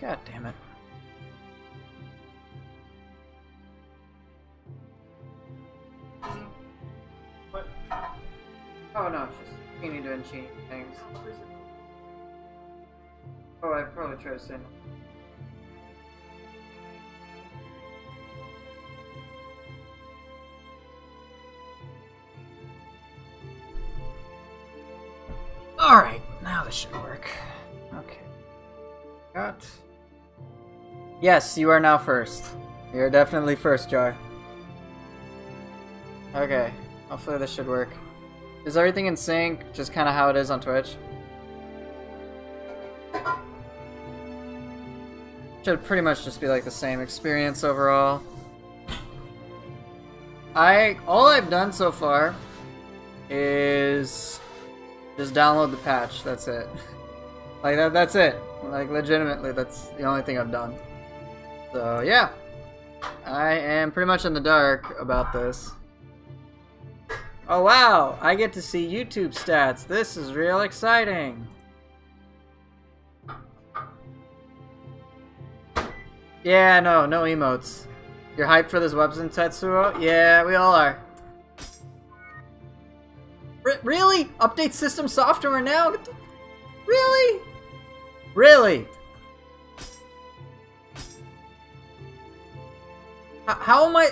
God damn it. What? Oh no, it's just Genie doing Genie things. Oh, I probably tried to say no. Alright, now this should work. Okay. Got. Yes, you are now first. You're definitely first, Jar. Okay, hopefully this should work. Is everything in sync? Just kind of how it is on Twitch? Should pretty much just be like the same experience overall. All I've done so far is just download the patch. That's it. Like that's it. Like legitimately, that's the only thing I've done. So yeah, I am pretty much in the dark about this. Oh wow, I get to see YouTube stats. This is real exciting. Yeah, no emotes. You're hyped for this weapon, Tetsuo? Yeah, we all are. Really? Update system software now? Really? Really? How am I...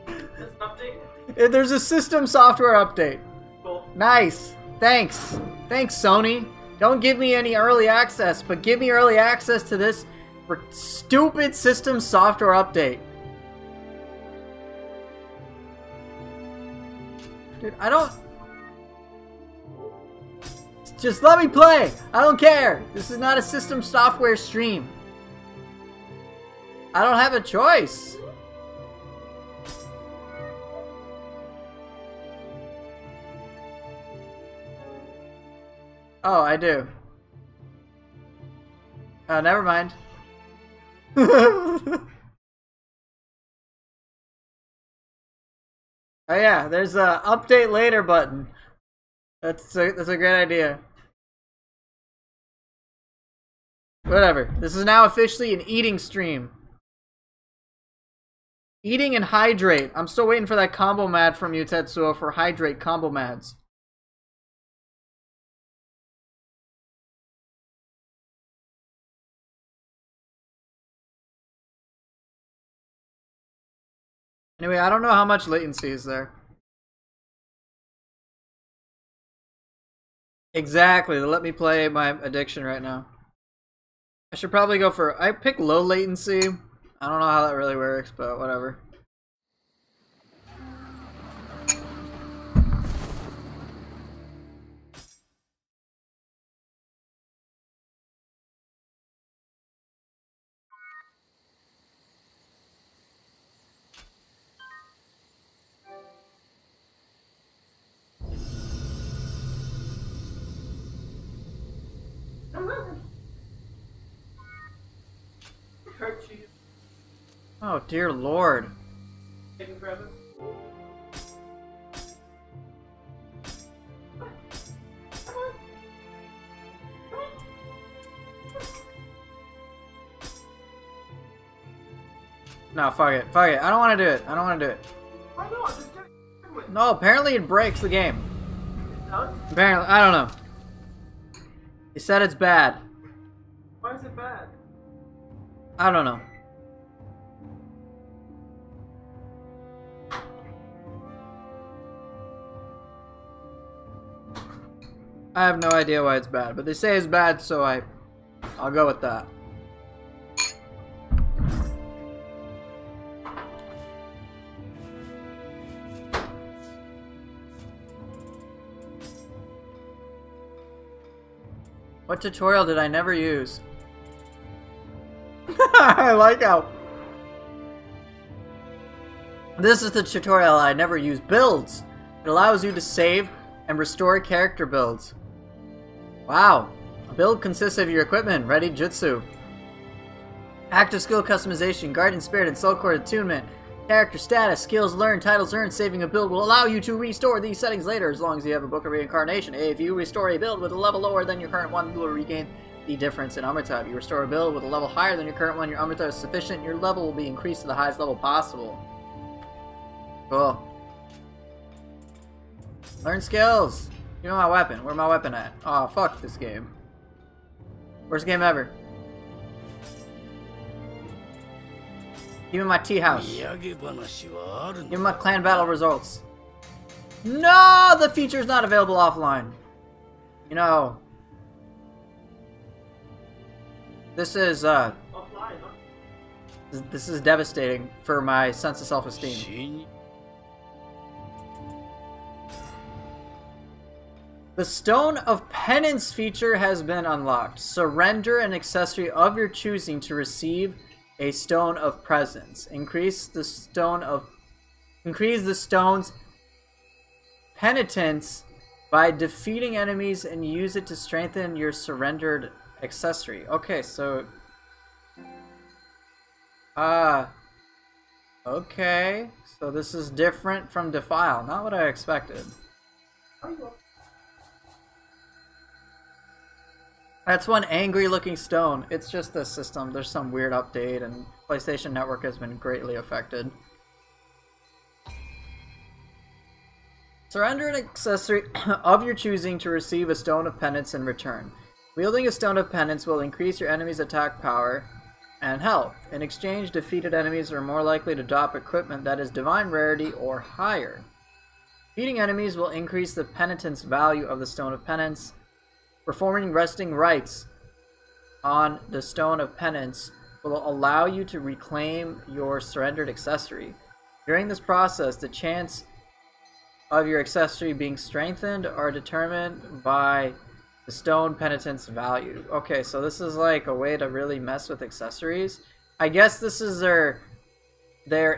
There's an update? There's a system software update. Cool. Nice. Thanks. Thanks, Sony. Don't give me any early access, but give me early access to this stupid system software update. Dude, I don't... Just let me play! I don't care! This is not a system software stream. I don't have a choice. Oh, I do. Oh, never mind. Oh yeah, there's a update later button. That's a great idea. Whatever. This is now officially an eating stream. Eating and hydrate. I'm still waiting for that combo mad from you, Tetsuo, for hydrate combo mads. Anyway, I don't know how much latency is there. Exactly, let me play my addiction right now. I should probably go for... I pick low latency. I don't know how that really works, but whatever. Oh dear lord. Taking forever. No, fuck it. Fuck it. I don't want to do it. I don't want to do it. Why not? Just do it. No, apparently it breaks the game. It does? Apparently. I don't know. He said it's bad. Why is it bad? I don't know. I have no idea why it's bad, but they say it's bad, so I'll go with that. What tutorial did I never use? I like how... This is the tutorial I never use. Builds. It allows you to save and restore character builds. Wow. A build consists of your equipment, ready jutsu, active skill customization, guardian spirit, and soul core attunement. Character status, skills learned, titles earned, saving a build will allow you to restore these settings later as long as you have a book of reincarnation. If you restore a build with a level lower than your current one, you will regain the difference in armor type. You restore a build with a level higher than your current one. Your armor type is sufficient. Your level will be increased to the highest level possible. Cool. Learn skills. Give me my weapon. Where's my weapon at? Oh, fuck this game. Worst game ever. Give me my tea house. Give me my clan battle results. No! The feature is not available offline. You know. This is, Offline, huh? This is devastating for my sense of self-esteem. The Stone of Penance feature has been unlocked. Surrender an accessory of your choosing to receive a Stone of Presence. Increase the stone's penitence by defeating enemies and use it to strengthen your surrendered accessory. Okay, so okay. So this is different from Defile. Not what I expected. That's one angry looking stone. It's just the system. There's some weird update and PlayStation Network has been greatly affected. Surrender an accessory of your choosing to receive a Stone of Penance in return. Wielding a Stone of Penance will increase your enemy's attack power and health. In exchange, defeated enemies are more likely to drop equipment that is divine rarity or higher. Defeating enemies will increase the penitence value of the Stone of Penance. Performing resting rites on the Stone of Penance will allow you to reclaim your surrendered accessory. During this process, the chance of your accessory being strengthened are determined by the Stone Penitence value. Okay, so this is like a way to really mess with accessories. I guess this is their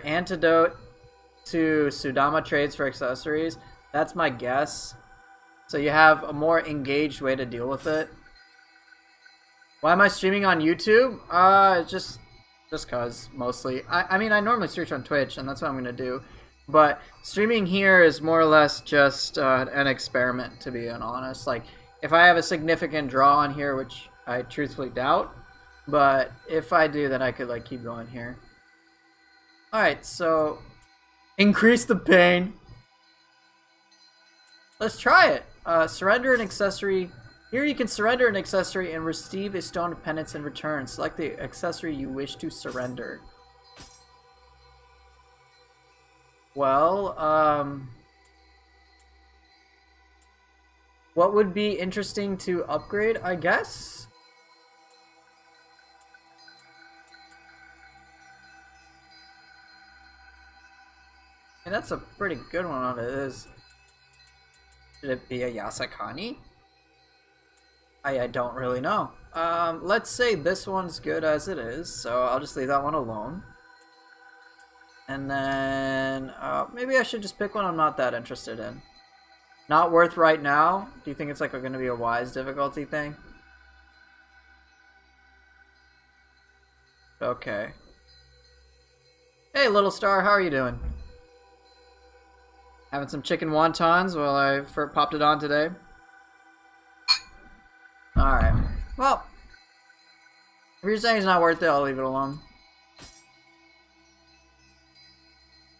antidote to Sudama trades for accessories. That's my guess. So you have a more engaged way to deal with it. Why am I streaming on YouTube? Just cause, mostly. I mean, I normally stream on Twitch, and that's what I'm gonna do. But streaming here is more or less just an experiment, to be honest. Like, if I have a significant draw on here, which I truthfully doubt, but if I do, then I could like keep going here. Alright, so increase the pain. Let's try it. Surrender an accessory. Here you can surrender an accessory and receive a Stone of Penance in return. Select the accessory you wish to surrender. Well, what would be interesting to upgrade, I guess? And that's a pretty good one on it is. Should it be a Yasakani? I don't really know. Let's say this one's good as it is, so I'll just leave that one alone. And then, maybe I should just pick one I'm not that interested in. Not worth right now? Do you think it's like going to be a wise difficulty thing? Okay. Hey, little star, how are you doing? Having some chicken wontons while I popped it on today. Alright. Well, if you're saying it's not worth it, I'll leave it alone.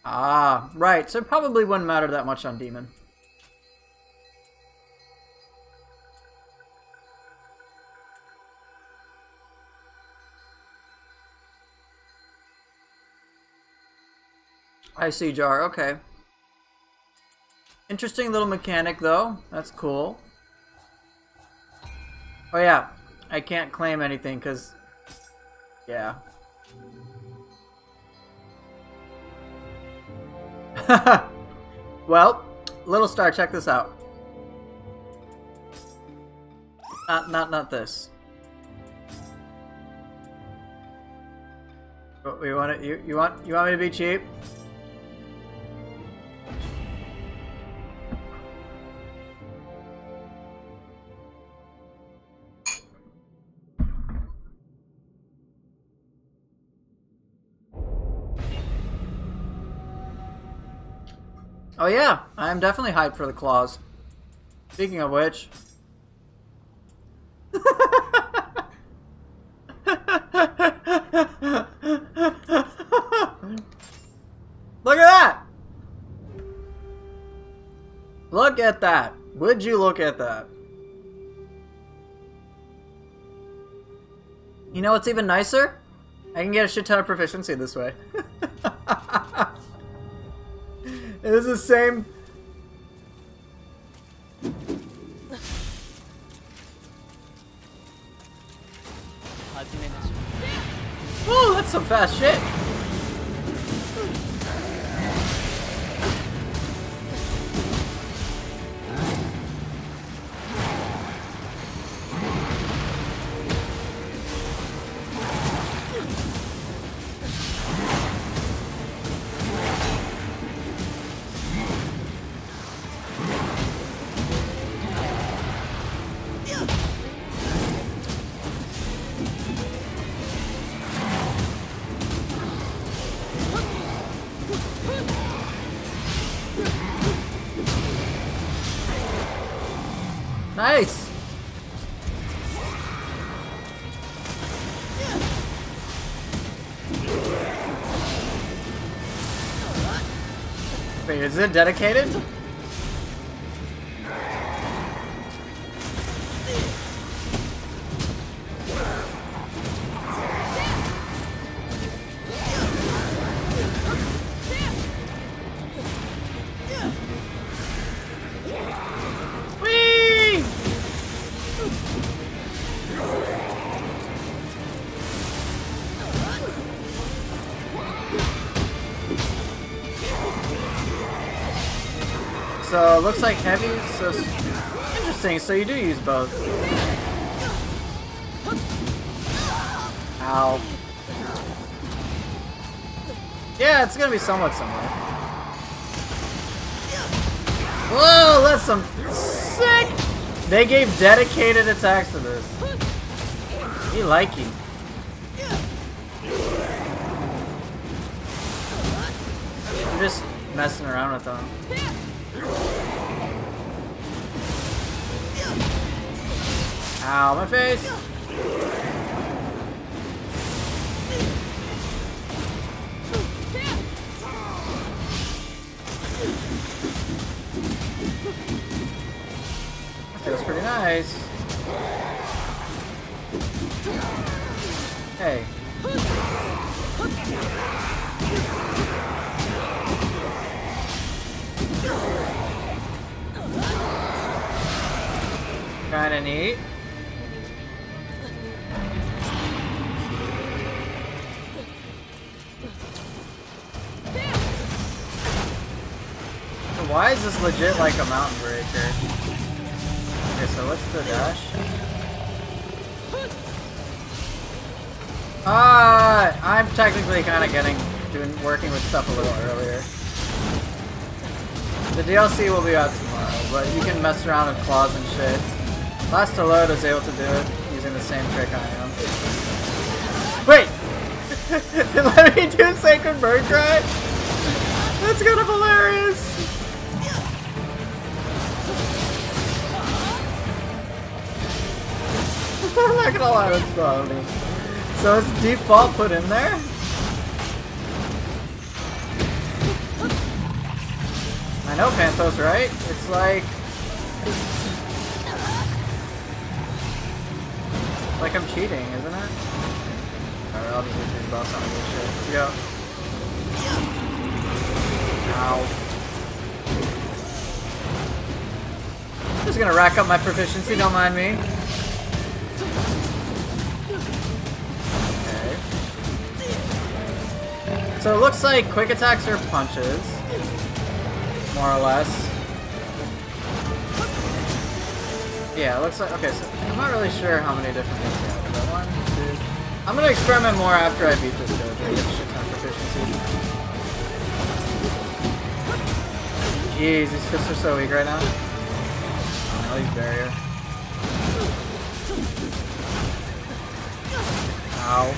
Ah, right. So it probably wouldn't matter that much on Demon. I see, Jar. Okay. Interesting little mechanic, though. That's cool. Oh, yeah. I can't claim anything, because... Yeah. Well, little star, check this out. Not this. We want it. You want me to be cheap? Oh yeah, I'm definitely hyped for the claws. Speaking of which... Look at that! Look at that! Would you look at that? You know what's even nicer? I can get a shit ton of proficiency this way. It is the same. Whoa, that's some fast shit. Nice! Wait, is it dedicated? So, looks like heavy, so interesting, so you do use both. Ow. Yeah, it's gonna be somewhat similar. Whoa, that's some sick! They gave dedicated attacks to this. You like it. I'm just messing around with them. Ow, my face! That feels pretty nice. Hey. Kinda neat. Why is this legit like a mountain breaker? Okay, so what's the dash? I'm technically kind of working with stuff a little earlier. The DLC will be out tomorrow, but you can mess around with claws and shit. Last to load is able to do it using the same trick I am. Wait! Let me do Sacred Bird Cry? That's kind of hilarious! I'm not gonna lie, that's funny. So it's default put in there? I know Panthos, right? It's like I'm cheating, isn't it? Alright, I'll just do the boss on this shit. Let's go. Ow. Just gonna rack up my proficiency, don't mind me. Okay. So it looks like quick attacks are punches. More or less. Yeah, it looks like... Okay, so I'm not really sure how many different things we have. But 1, 2... I'm gonna experiment more after I beat this dojo. Get a shit ton of proficiency. Jeez, these fists are so weak right now. Oh, he's barrier. Ow.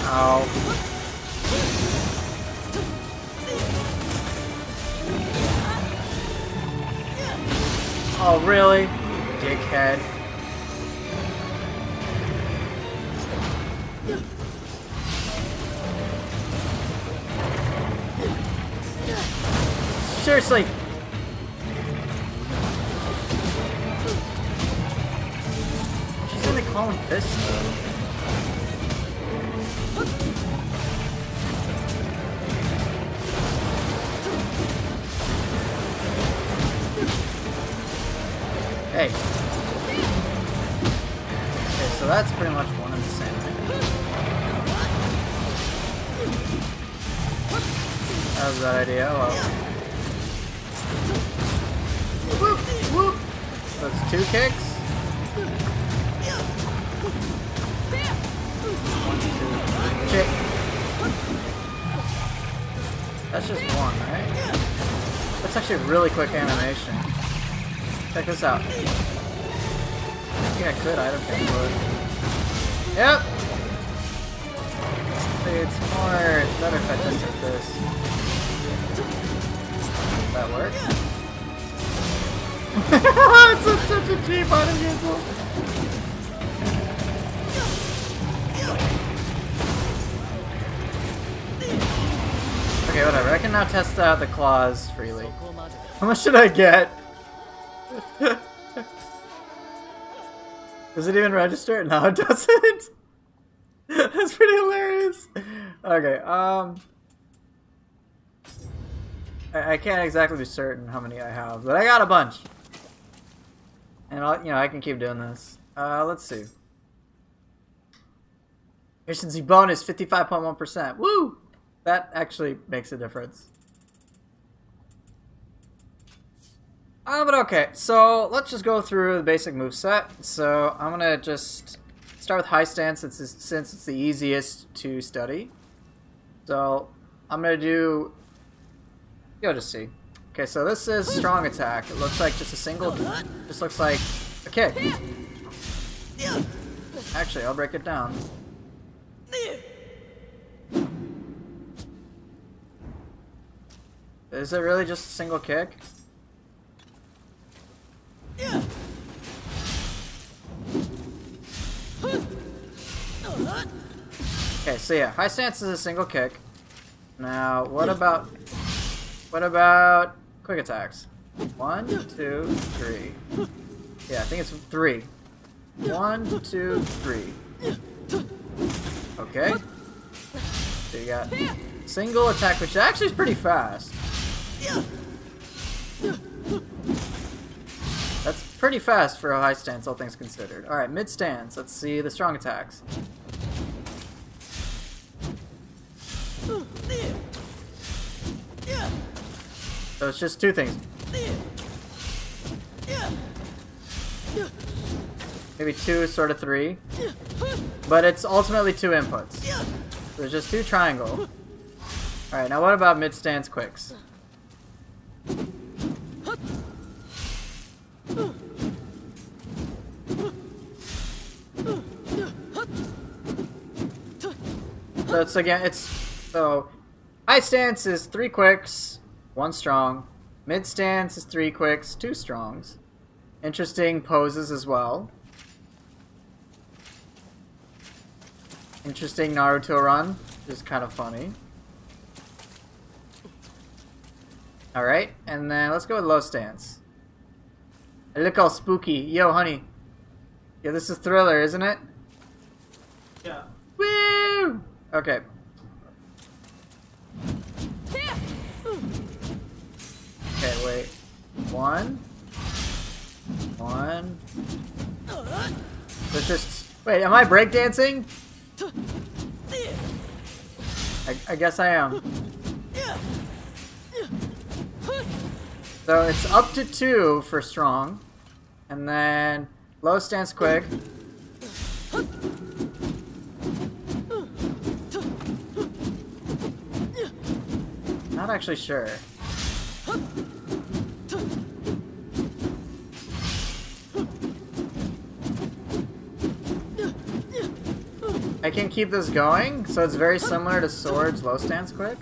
Ow. Oh, really? Dickhead. seriously. She's only calling fists though. Hey. Okay, so that's pretty much one and the same thing. That was a bad idea. Oh well. Whoop, whoop. That's 2 kicks. 1, 2, 3. Kick. That's just 1, right? That's actually a really quick animation. Check this out. I think I could item pick for it. Yep! See, it's better if I just hit this. That works. It's such a cheap item cancel. Okay, whatever. I can now test out the claws freely. How much should I get? Does it even register? No, it doesn't. That's pretty hilarious. Okay, I can't exactly be certain how many I have, but I got a bunch. And I can keep doing this. Let's see. Efficiency bonus 55.1%. Woo! That actually makes a difference. But okay, so let's just go through the basic moveset. So I'm gonna just start with high stance since it's the easiest to study. So I'm gonna do, you'll just see. Okay, so this is strong attack. It looks like just a single, just looks like a kick. Actually, I'll break it down. Is it really just a single kick? Okay, so yeah, high stance is a single kick. Now, what about quick attacks? 1, 2, 3. Yeah, I think it's 3. 1, 2, 3. Okay. So you got single attack, which actually is pretty fast. That's pretty fast for a high stance, all things considered. Alright, mid stance. Let's see the strong attacks. So it's just 2 things. Maybe 2, sort of 3. But it's ultimately 2 inputs. So there's just 2 triangle. Alright, now what about mid stance quicks? So so high stance is 3 quicks, 1 strong. Mid stance is 3 quicks, 2 strongs. Interesting poses as well. Interesting Naruto run, which is kind of funny. Alright, and then let's go with low stance. I look all spooky. Yo, honey. Yeah, this is Thriller, isn't it? Yeah. Woo! Okay. Okay, wait. 1. Let's just... Wait, am I breakdancing? I guess I am. So it's up to 2 for strong. And then low stance quick. Not actually sure. I can keep this going, so it's very similar to Sword's low stance quick.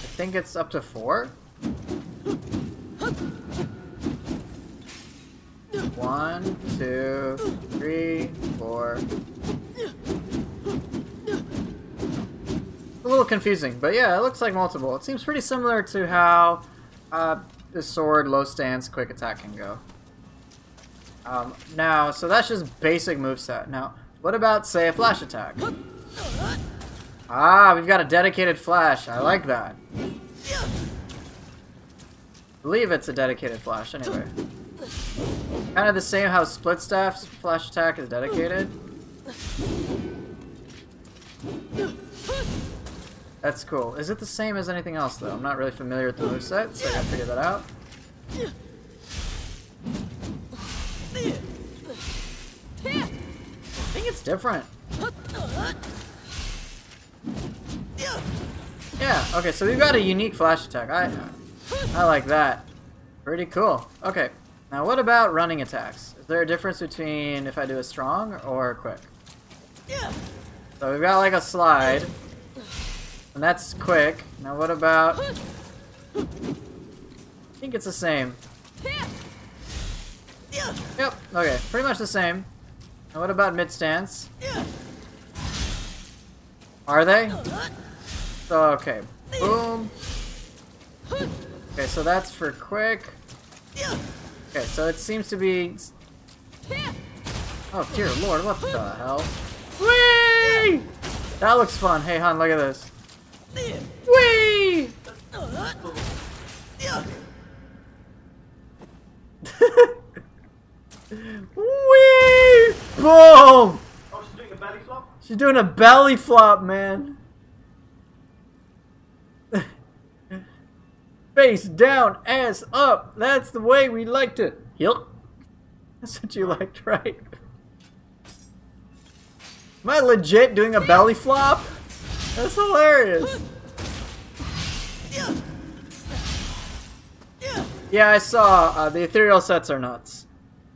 I think it's up to 4. 1, 2, 3, 4. A little confusing, but yeah, it looks like multiple. It seems pretty similar to how the sword, low stance, quick attack can go. Now, so that's just basic moveset. Now, what about, say, a flash attack? Ah, we've got a dedicated flash. I like that. I believe it's a dedicated flash, anyway. Kind of the same how Split Staff's flash attack is dedicated. That's cool. Is it the same as anything else, though? I'm not really familiar with the moveset, so I gotta figure that out. I think it's different. Yeah, okay, so we've got a unique flash attack. I like that. Pretty cool. Okay, now what about running attacks? Is there a difference between if I do a strong or a quick? So we've got like a slide. And that's quick. Now what about... I think it's the same. Yep, okay, pretty much the same. Now what about mid stance? Are they? So, okay, boom. Okay, so that's for quick. Okay, so it seems to be... Oh dear lord, what the hell? Whee! That looks fun. Hey hon, look at this. Whee! Whee! Boom! Oh, she's doing a belly flop? She's doing a belly flop, man. Face down, ass up. That's the way we like to. Yep. That's what you liked, right? Am I legit doing a belly flop? That's hilarious. Yeah, I saw. The ethereal sets are nuts.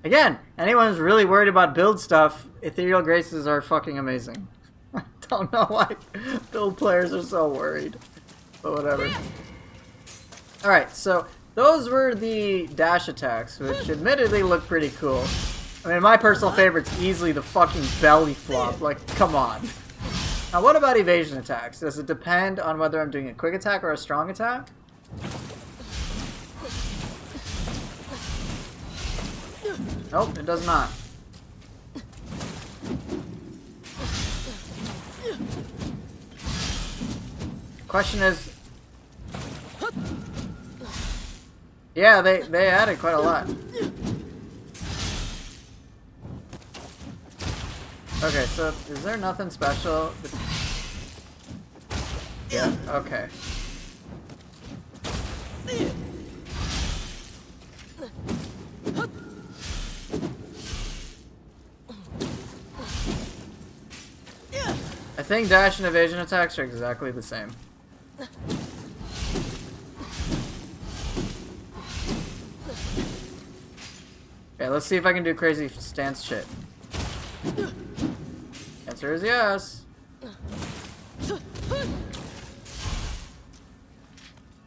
Again, anyone who's really worried about build stuff, ethereal graces are fucking amazing. I don't know why build players are so worried. But whatever. Alright, so those were the dash attacks, which admittedly look pretty cool. I mean, my personal favorite's easily the fucking belly flop. Like, come on. Now, what about evasion attacks? Does it depend on whether I'm doing a quick attack or a strong attack? Nope, it does not. Question is... Yeah, they added quite a lot. Okay, so is there nothing special? Yeah, okay. I think dash and evasion attacks are exactly the same. Okay, let's see if I can do crazy stance shit. Answer is yes.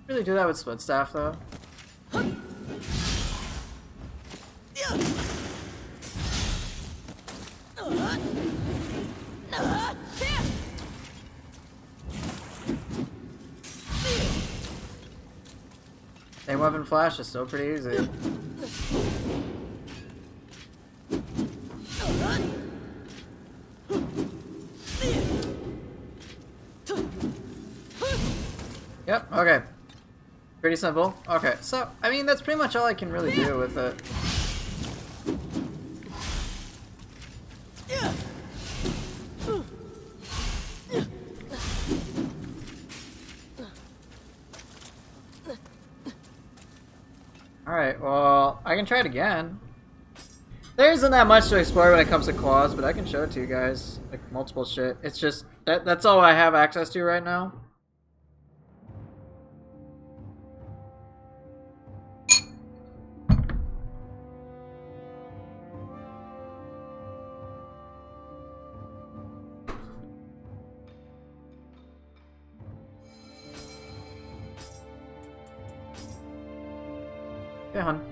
Really do that with split staff though. Same weapon flash is still pretty easy. Yep, okay. Pretty simple. Okay, so, I mean, that's pretty much all I can really do with it. Alright, well, I can try it again. There isn't that much to explore when it comes to claws, but I can show it to you guys. Like, multiple shit. It's just, that's all I have access to right now. Yeah, hon.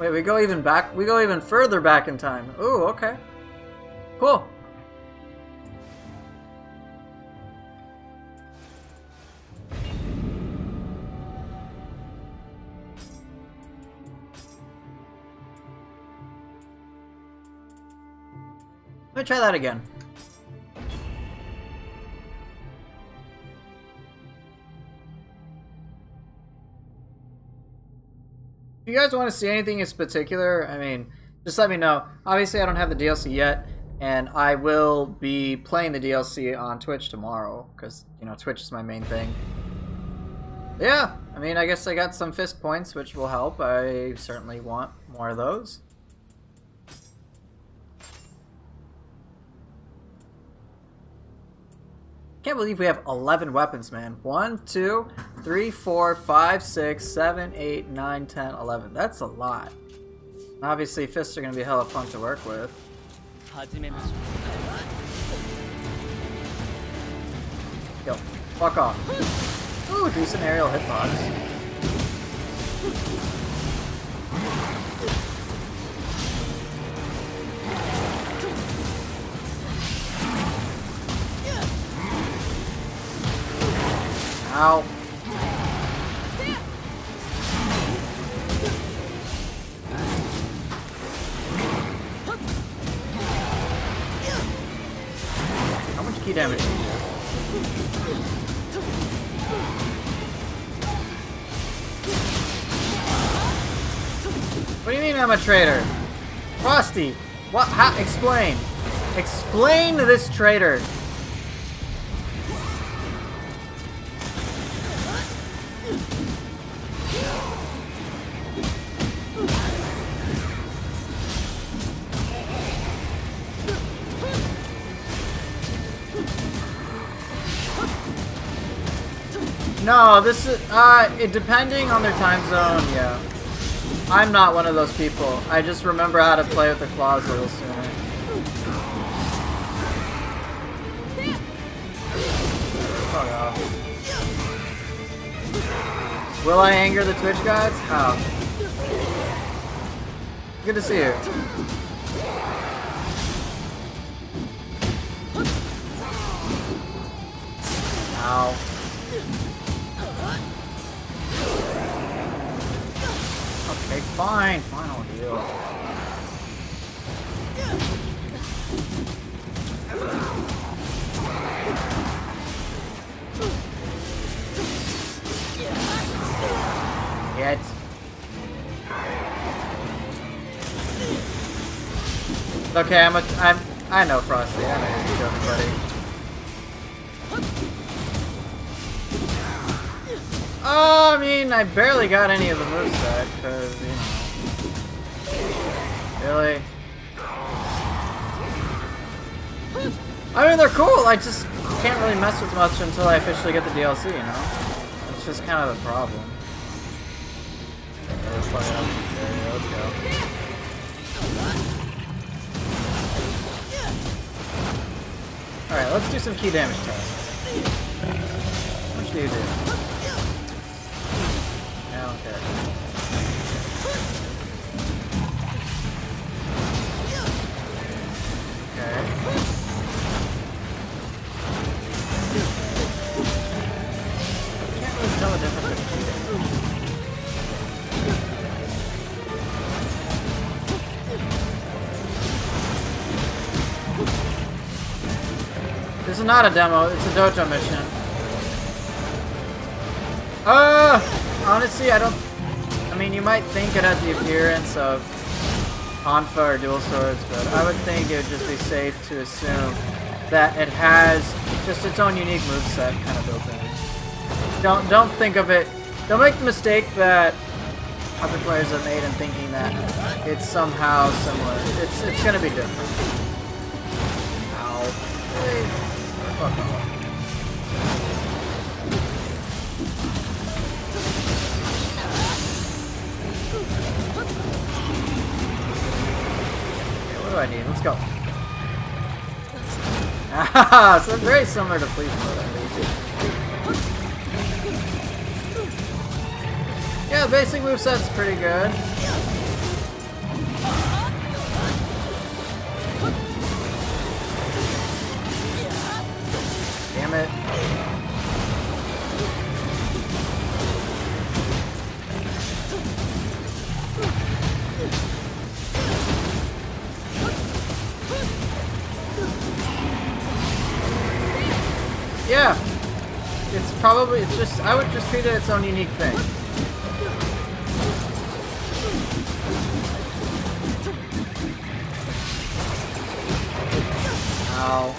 Wait, we go even back? We go even further back in time. Ooh, okay. Cool. Let me try that again. If you guys want to see anything in particular, I mean, just let me know. Obviously, I don't have the DLC yet, and I will be playing the DLC on Twitch tomorrow, because, you know, Twitch is my main thing. Yeah, I mean, I guess I got some fist points, which will help. I certainly want more of those. Can't believe we have 11 weapons, man. 1, 2, 3, 4, 5, 6, 7, 8, 9, 10, 11. That's a lot. Obviously, fists are going to be hella fun to work with. Yo, fuck off. Ooh, decent aerial hitbox. Ow. How much key damage do you do? What do you mean I'm a traitor? Frosty, what? How? Explain. Explain this traitor. No, this is, it depending on their time zone, yeah. I'm not one of those people. I just remember how to play with the claws a little sooner. Fuck off. Will I anger the Twitch gods? Oh. Good to see you. Ow. Okay, fine, I'll deal. Get. Okay, I know Frosty. I know you're joking, buddy. I mean, I barely got any of the moveset, because, you know. Really? I mean, they're cool, I just can't really mess with much until I officially get the DLC, you know? That's just kind of the problem. Let's fuck it up. There, let's go. Alright, let's do some key damage tests. How much do you do? I don't care. Okay. Can't really tell the difference between them. This is not a demo, it's a dojo mission. Honestly, I mean, you might think it has the appearance of Hanfa or Dual Swords, but I would think it would just be safe to assume that it has just its own unique moveset kind of built in. Don't think of it, don't make the mistake that other players have made in thinking that it's somehow similar. It's gonna be different. Ow. Hey. Fuck off. What do I need? Let's go. Ah, so very similar to Fleet Mode, at least. Yeah, the basic moveset's pretty good. Yeah. It's probably, it's just, I would just treat it its own unique thing. Ow.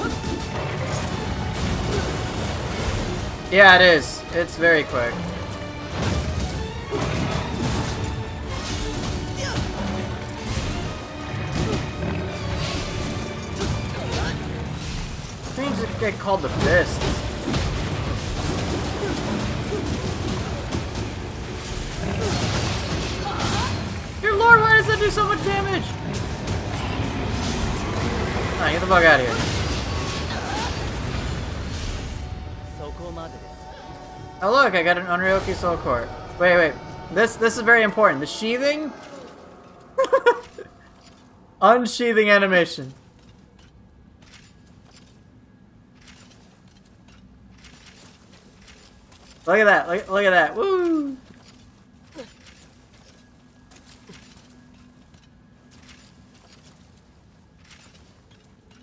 Yeah, it is. It's very quick. Things that get called the fists. Dear Lord, why does that do so much damage? Alright, get the fuck out of here. Oh look, I got an Onryoki Soul Core. Wait. This is very important. The sheathing? Unsheathing animation. Look at that. Look at that. Woo!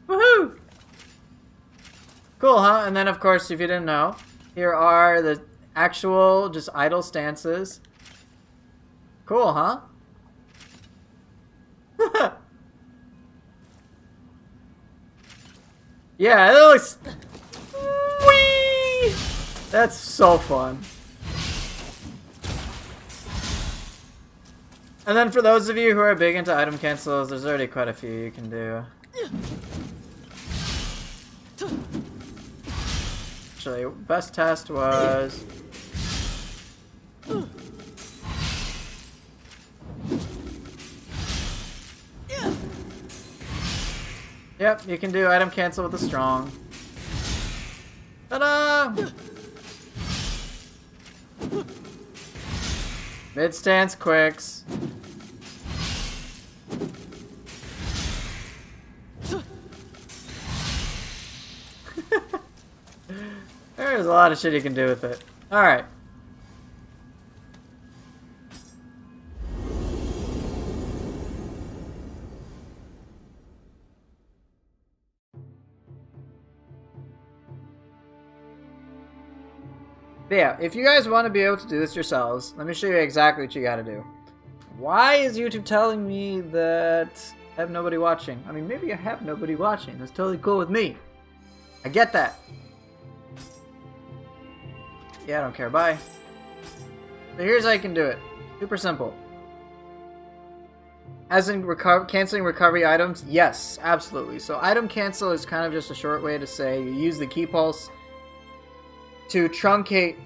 Woohoo! Cool, huh? And then, of course, if you didn't know, here are the actual, just idle stances. Cool, huh? Yeah, it looks... Whee! That's so fun. And then for those of you who are big into item cancels, there's already quite a few you can do. Actually, best test was... Yep, you can do item cancel with the strong. Ta-da! Mid stance quicks. There's a lot of shit you can do with it. Alright. But yeah, if you guys want to be able to do this yourselves, let me show you exactly what you gotta do. Why is YouTube telling me that I have nobody watching? I mean, maybe I have nobody watching. That's totally cool with me. I get that. Yeah, I don't care. Bye. So here's how you can do it. Super simple. As in canceling recovery items? Yes, absolutely. So item cancel is kind of just a short way to say you use the key pulse to truncate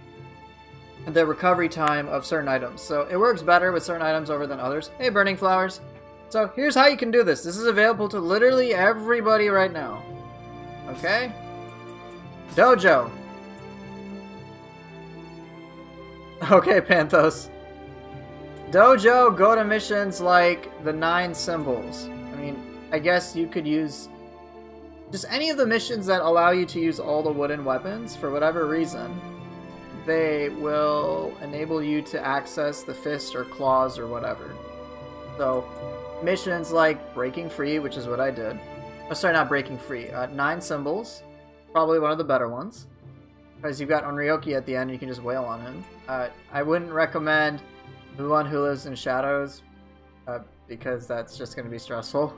the recovery time of certain items. So it works better with certain items over than others. Hey, Burning Flowers. So here's how you can do this. This is available to literally everybody right now. Okay? Dojo. Okay, Panthos. Dojo, go to missions like the 9 symbols. I mean, I guess you could use just any of the missions that allow you to use all the wooden weapons for whatever reason. They will enable you to access the fist or claws or whatever. So, missions like Breaking Free, which is what I did. Oh, sorry, not Breaking Free. 9 symbols. Probably one of the better ones. Because you've got Onryoki at the end, you can just wail on him. I wouldn't recommend the one who lives in shadows, because that's just going to be stressful.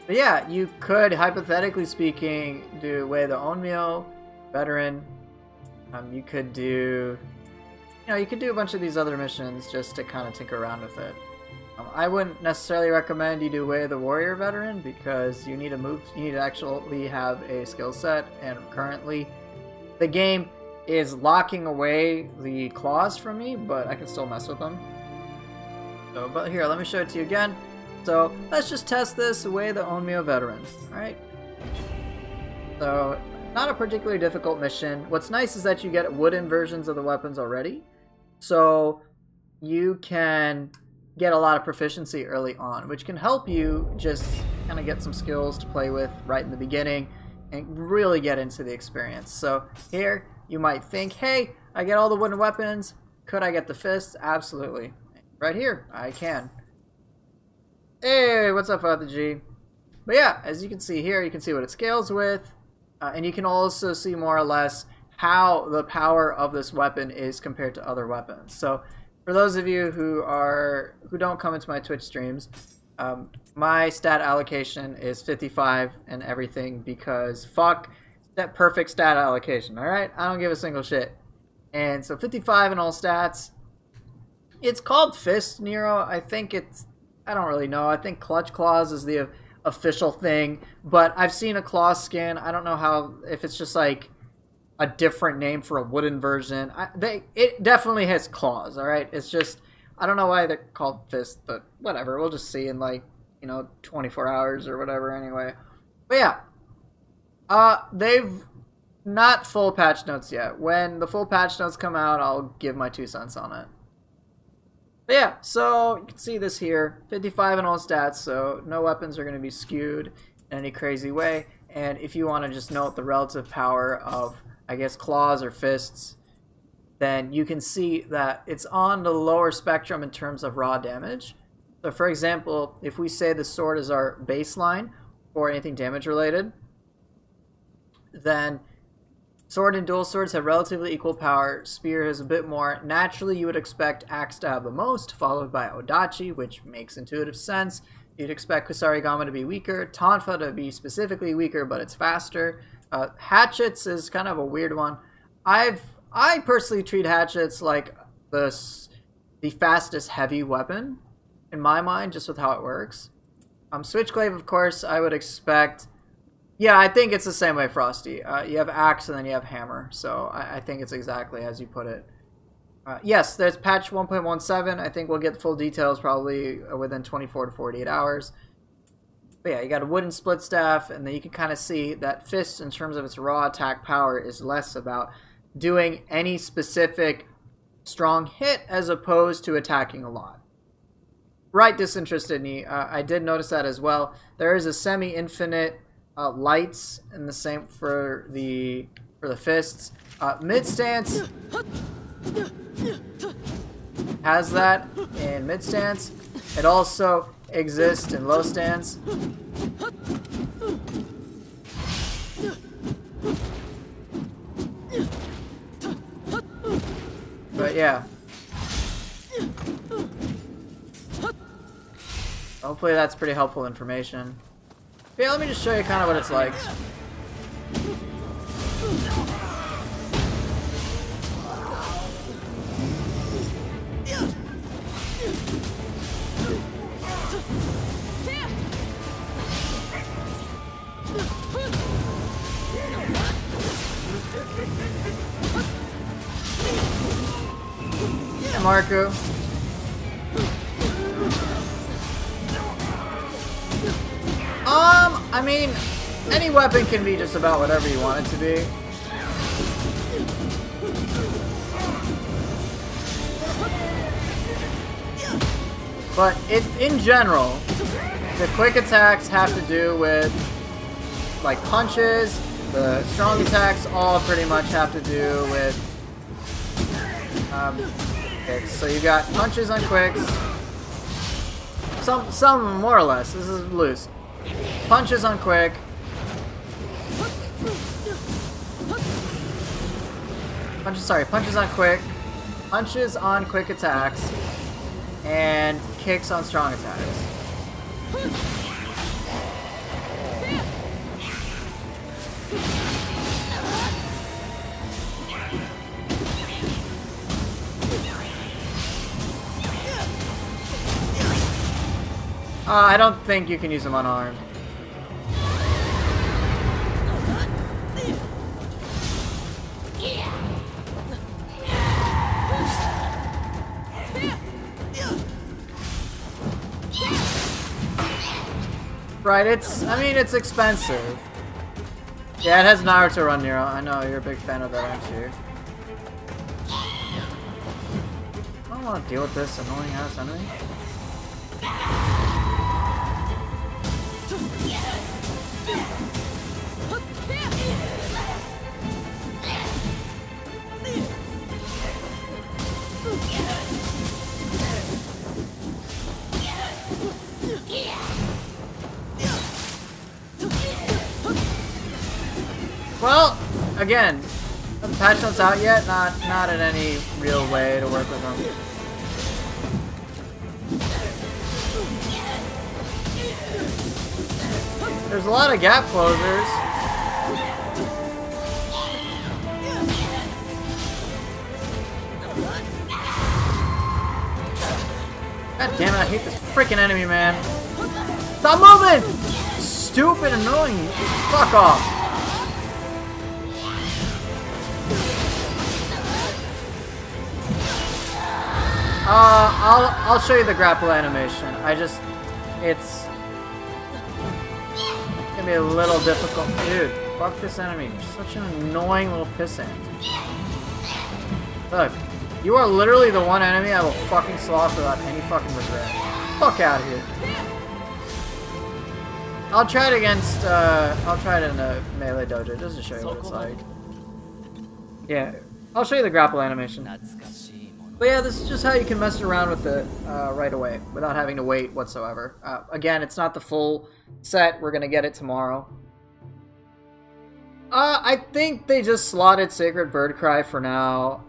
But yeah, you could, hypothetically speaking, do Way of the Onmyo, Veteran. You could do, you could do a bunch of these other missions just to kind of tinker around with it. I wouldn't necessarily recommend you do Way of the Warrior Veteran because you need to actually have a skill set, and currently the game is locking away the claws from me, but I can still mess with them. So, but here, let me show it to you again. So let's just test this Way of the Onmyo Veteran. Alright. So, not a particularly difficult mission. What's nice is that you get wooden versions of the weapons already. So you can get a lot of proficiency early on, which can help you just kind of get some skills to play with right in the beginning and really get into the experience. So here, you might think, hey, I get all the wooden weapons. Could I get the fists? Absolutely. Right here, I can. Hey, what's up, Father G? But yeah, as you can see here, you can see what it scales with. And you can also see more or less how the power of this weapon is compared to other weapons. So for those of you who don't come into my Twitch streams, my stat allocation is 55 and everything because fuck that perfect stat allocation, alright? I don't give a single shit. And so 55 in all stats. It's called Fist Nero. I think it's, I don't really know. I think Clutch Claws is the official thing, but I've seen a claw skin. I don't know how, if it's just like a different name for a wooden version. It definitely has claws, alright? It's just, I don't know why they're called Fist, but whatever. We'll just see in like, 24 hours or whatever anyway. But yeah, they've not full patch notes yet. When the full patch notes come out, I'll give my 2 cents on it. But yeah, so you can see this here, 55 in all stats, so no weapons are going to be skewed in any crazy way. And if you want to just note the relative power of, I guess, claws or fists, then you can see that it's on the lower spectrum in terms of raw damage. So for example, if we say the sword is our baseline for anything damage related, then sword and dual swords have relatively equal power. Spear has a bit more. Naturally, you would expect Axe to have the most, followed by Odachi, which makes intuitive sense. You'd expect Kusarigama to be weaker, Tonfa to be specifically weaker, but it's faster. Hatchets is kind of a weird one. I personally treat hatchets like the fastest heavy weapon, in my mind, just with how it works. Switchglaive, of course, I would expect... Yeah, I think it's the same way, Frosty. You have axe and then you have hammer, so I think it's exactly as you put it. Yes, there's patch 1.17. I think we'll get full details probably within 24 to 48 hours. But yeah, you got a wooden split staff, and then you can kind of see that Fist, in terms of its raw attack power, is less about doing any specific strong hit as opposed to attacking a lot. Right, Disinterested Knee. I did notice that as well. There is a semi-infinite lights in the same for the fists. Mid stance has that in mid stance. It also exists in low stance. But yeah. Hopefully that's pretty helpful information. Yeah, let me just show you kind of what it's like. Hey, Marku. I mean, any weapon can be just about whatever you want it to be. But in general, the quick attacks have to do with like punches. The strong attacks all pretty much have to do with kicks. So you got punches on quicks. Some more or less. This is loose. Punches on quick. Punches on quick. Punches on quick attacks. And kicks on strong attacks. I don't think you can use them unarmed. Right, I mean, it's expensive. Yeah, it has Naruto Run, Nero. I know, you're a big fan of that, aren't you? I don't want to deal with this annoying ass enemy. Well, again, the patch note's out yet. Not in any real way to work with them. There's a lot of gap closers. God damn it, I hate this freaking enemy, man. Stop moving! Stupid, annoying. Fuck off. I'll show you the grapple animation. It's gonna be a little difficult. Dude, fuck this enemy. You're such an annoying little pissant. Look, you are literally the one enemy I will fucking slaughter without any fucking regret. Fuck out of here. I'll try it against, I'll try it in a melee dojo just to show you what it's like. Yeah, I'll show you the grapple animation. But yeah, this is just how you can mess around with it right away without having to wait whatsoever. Again, it's not the full set. We're gonna get it tomorrow. I think they just slotted Sacred Bird Cry for now.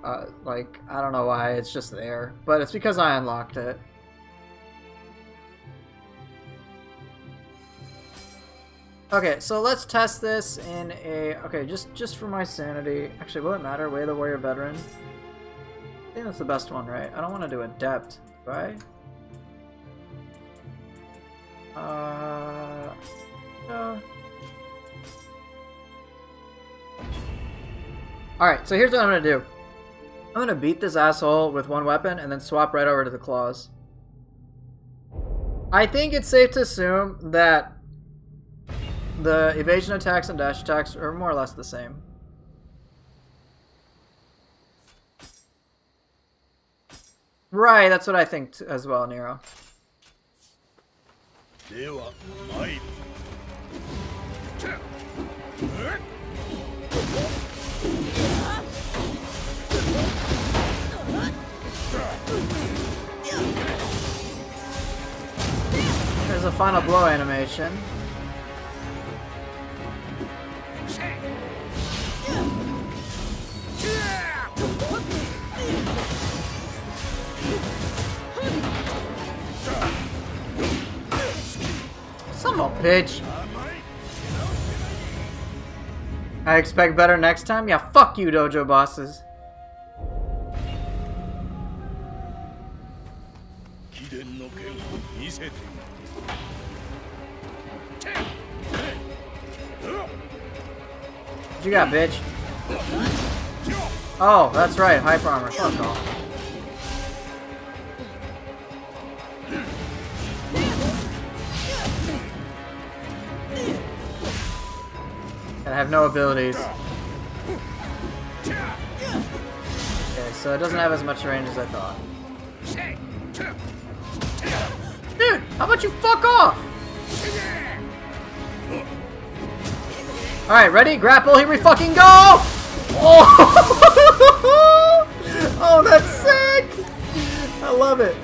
Like, I don't know why, it's just there. But it's because I unlocked it. Okay, so let's test this in a... Okay, just for my sanity. Actually, will it matter? Way of the Warrior Veteran? I think that's the best one, right? I don't want to do Adept, right? No. Alright, so here's what I'm gonna do. I'm gonna beat this asshole with one weapon and then swap right over to the claws. I think it's safe to assume that the evasion attacks and dash attacks are more or less the same. Right, that's what I think as well, Nero. There's a final blow animation. Son of a bitch. I expect better next time? Yeah, fuck you, dojo bosses. What you got, bitch? Oh, that's right, hyper armor. Fuck off. I have no abilities. Okay, so it doesn't have as much range as I thought. Dude, how about you fuck off? Alright, ready? Grapple, here we fucking go! Oh, oh, that's sick! I love it.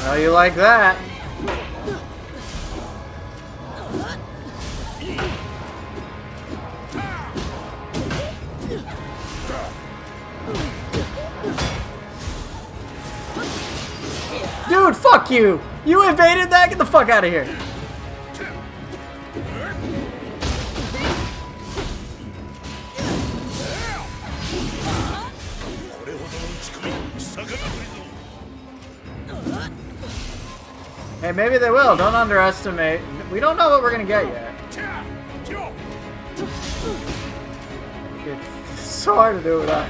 How you like that? Dude, fuck you! You evaded that? Get the fuck out of here! Hey, maybe they will. Don't underestimate. We don't know what we're gonna get yet. It's so hard to do without.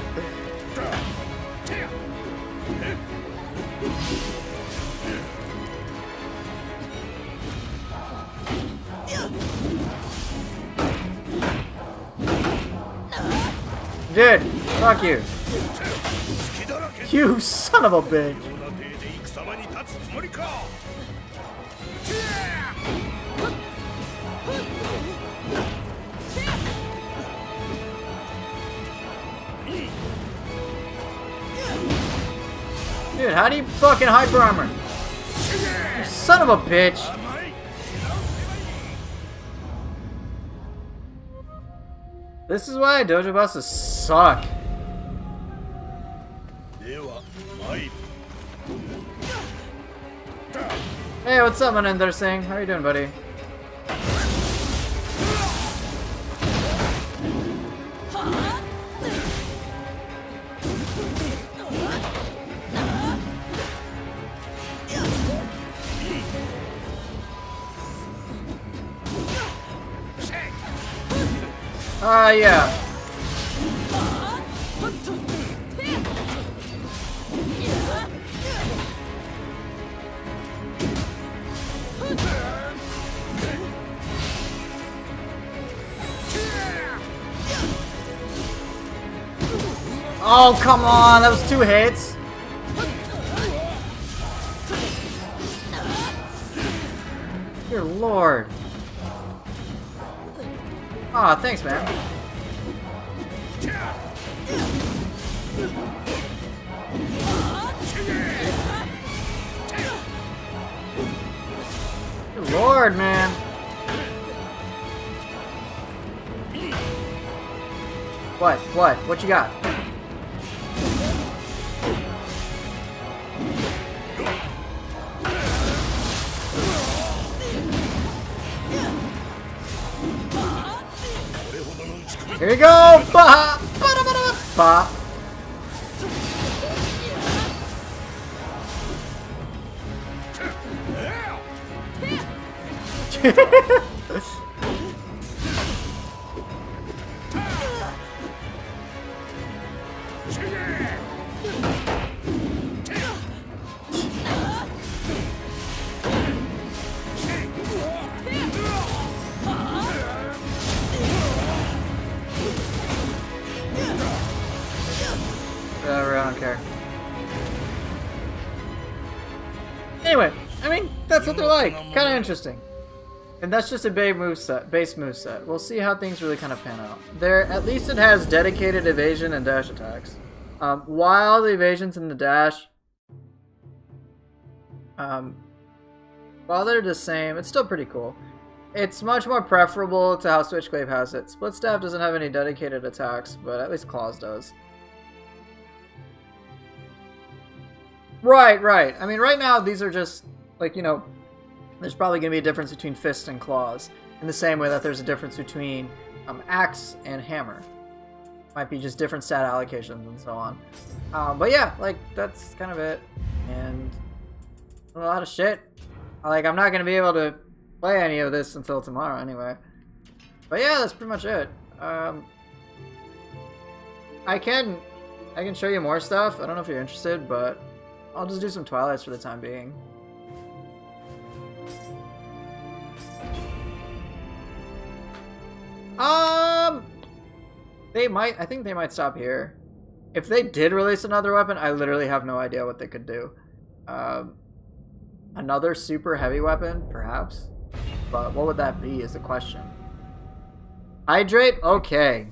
Dude, fuck you. You son of a bitch. Dude, how do you fucking hyper armor? You son of a bitch. This is why dojo bosses suck. Hey, what's up, Maninder Singh? How are you doing, buddy? Yeah. Oh, come on, that was 2 hits. Dear Lord. Aw, oh, thanks, man. Good Lord, man. What? What? What you got? Here you go! Ba! Ba! Whatever, I don't care. Anyway, I mean, that's what they're like. Kind of interesting. And that's just a base moveset. We'll see how things really kind of pan out. At least it has dedicated evasion and dash attacks. While the evasions and the dash, while they're the same, it's still pretty cool. It's much more preferable to how Switchglaive has it. Split Staff doesn't have any dedicated attacks, but at least Claws does. Right, right. I mean, right now, these are just, like, you know, there's probably going to be a difference between Fist and Claws, in the same way that there's a difference between Axe and Hammer. Might be just different stat allocations and so on. But yeah, like, that's kind of it. And a lot of shit. Like, I'm not going to be able to play any of this until tomorrow anyway. But yeah, that's pretty much it. I can show you more stuff. I don't know if you're interested, but I'll just do some Twilights for the time being. I think they might stop here. If they did release another weapon, I literally have no idea what they could do. Another super heavy weapon, perhaps? But what would that be is the question. Hydrate? Okay.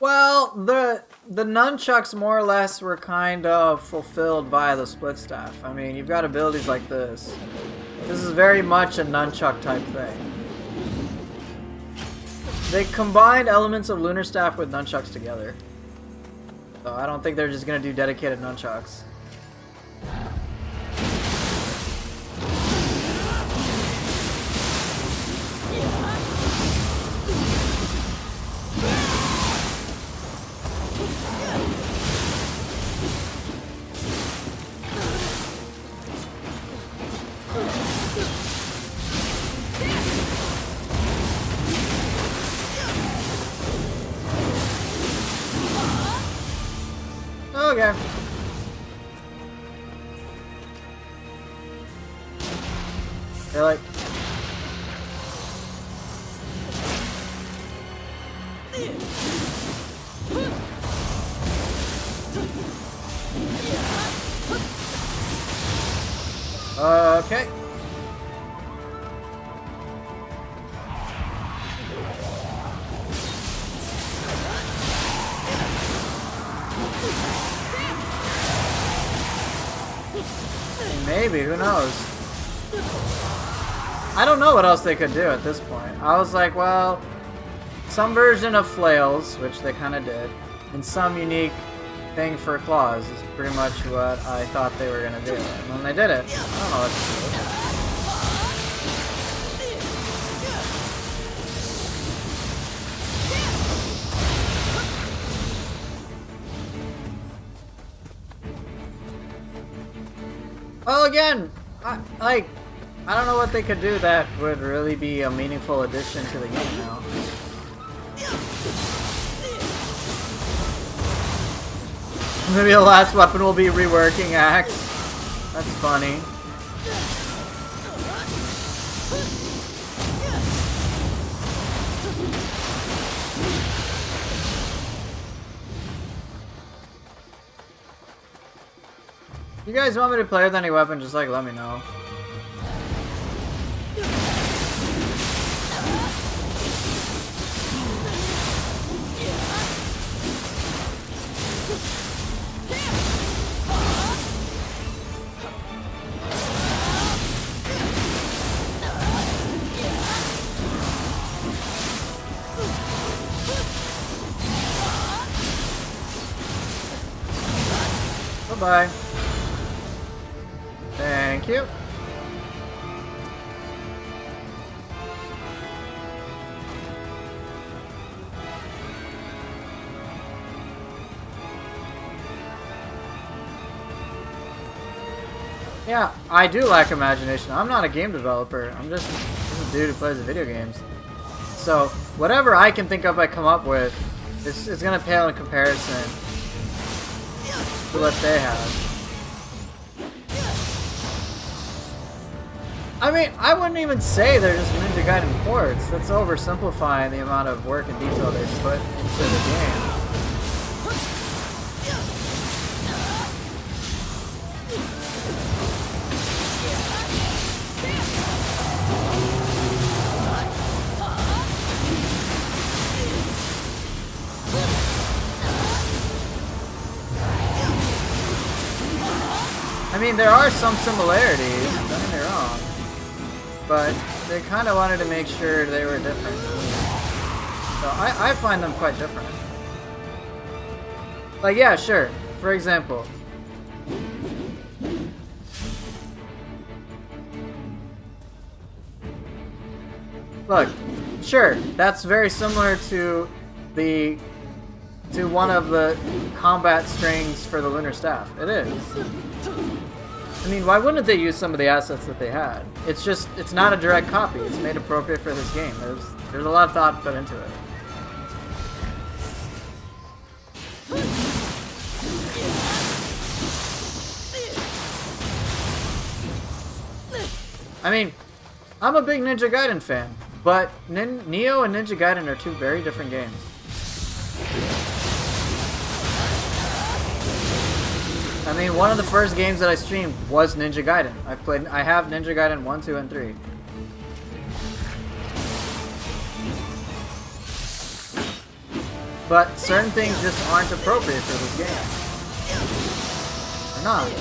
Well, the nunchucks more or less were kind of fulfilled by the split staff. I mean, you've got abilities like this. This is very much a nunchuck type thing. They combined elements of Lunar Staff with nunchucks together. So I don't think they're just gonna do dedicated nunchucks. Okay. Really? Okay. Maybe, who knows? I don't know what else they could do at this point. I was like, well, some version of flails, which they kind of did, and some unique thing for claws is pretty much what I thought they were going to do. And when they did it, I don't know what to do. Well, again, I don't know what they could do that would really be a meaningful addition to the game now. Maybe the last weapon will be reworking axe. That's funny. If you guys want me to play with any weapon, just like let me know. Bye-bye. Thank you. Yeah, I do lack imagination. I'm not a game developer. I'm just a dude who plays video games. So, whatever I can think of I come up with, it's gonna pale in comparison to what they have. I mean, I wouldn't even say they're just Ninja Gaiden ports. That's oversimplifying the amount of work and detail they put into the game. I mean, there are some similarities, don't get me wrong, but they kind of wanted to make sure they were different. So I find them quite different. Like, yeah, sure. For example, look, sure, that's very similar to one of the combat strings for the Lunar Staff. It is. I mean, why wouldn't they use some of the assets that they had? It's just, it's not a direct copy. It's made appropriate for this game. There's a lot of thought put into it. I mean, I'm a big Ninja Gaiden fan, but Neo and Ninja Gaiden are two very different games. I mean, one of the first games that I streamed was Ninja Gaiden. I have Ninja Gaiden 1, 2, and 3. But certain things just aren't appropriate for this game. They're not.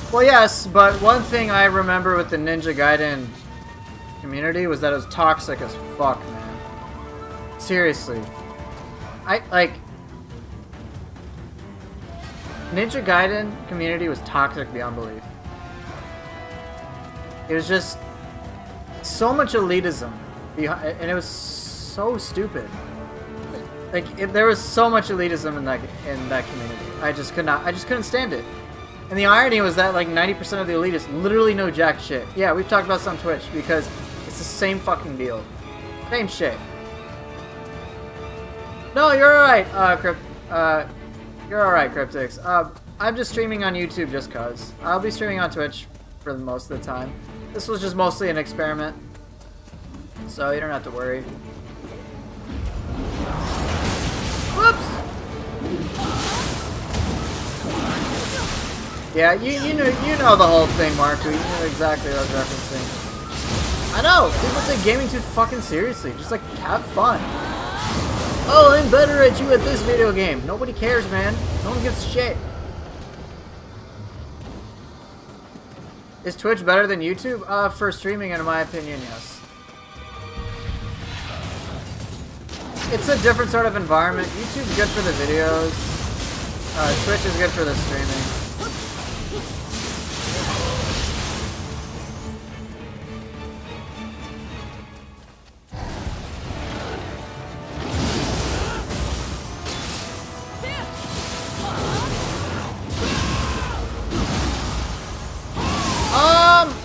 Well, yes, but one thing I remember with the Ninja Gaiden community was that it was toxic as fuck, man. Seriously. Ninja Gaiden community was toxic beyond belief. It was just so much elitism, and it was so stupid. Like, there was so much elitism in that community. I just couldn't stand it. And the irony was that like 90% of the elitists literally know jack shit. Yeah, we've talked about this on Twitch because it's the same fucking deal. Same shit. No, you're alright, you're alright, Cryptix. I'm just streaming on YouTube just cause. I'll be streaming on Twitch for the most of the time. This was just mostly an experiment. So you don't have to worry. Whoops! Yeah, you know the whole thing, Marku. You know exactly what I was referencing. I know! People take gaming too fucking seriously. Just like, have fun. Oh, I'm better at you at this video game. Nobody cares, man. No one gives a shit. Is Twitch better than YouTube? For streaming, in my opinion, yes. It's a different sort of environment. YouTube's good for the videos. Twitch is good for the streaming.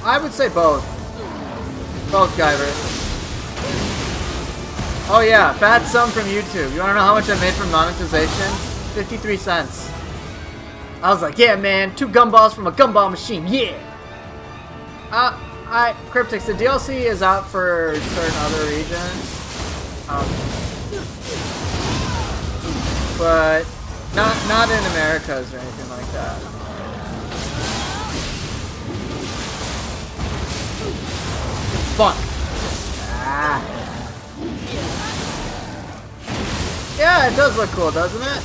I would say both. Both, Guyver. Oh yeah, fat sum from YouTube. You wanna know how much I made from monetization? 53 cents. I was like, yeah man, 2 gumballs from a gumball machine, yeah! Cryptix, the DLC is out for certain other regions. But not in Americas or anything like that. Fuck. Ah. Yeah, it does look cool, doesn't it?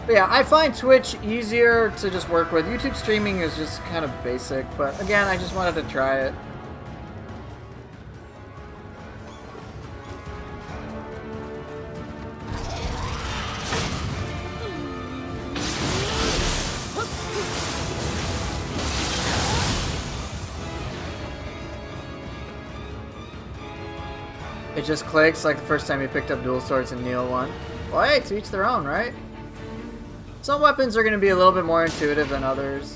But yeah, I find Twitch easier to just work with. YouTube streaming is just kind of basic, but again, I just wanted to try it. It just clicks like the first time you picked up dual swords in Neo 1. Well, hey, to each their own, right? Some weapons are going to be a little bit more intuitive than others.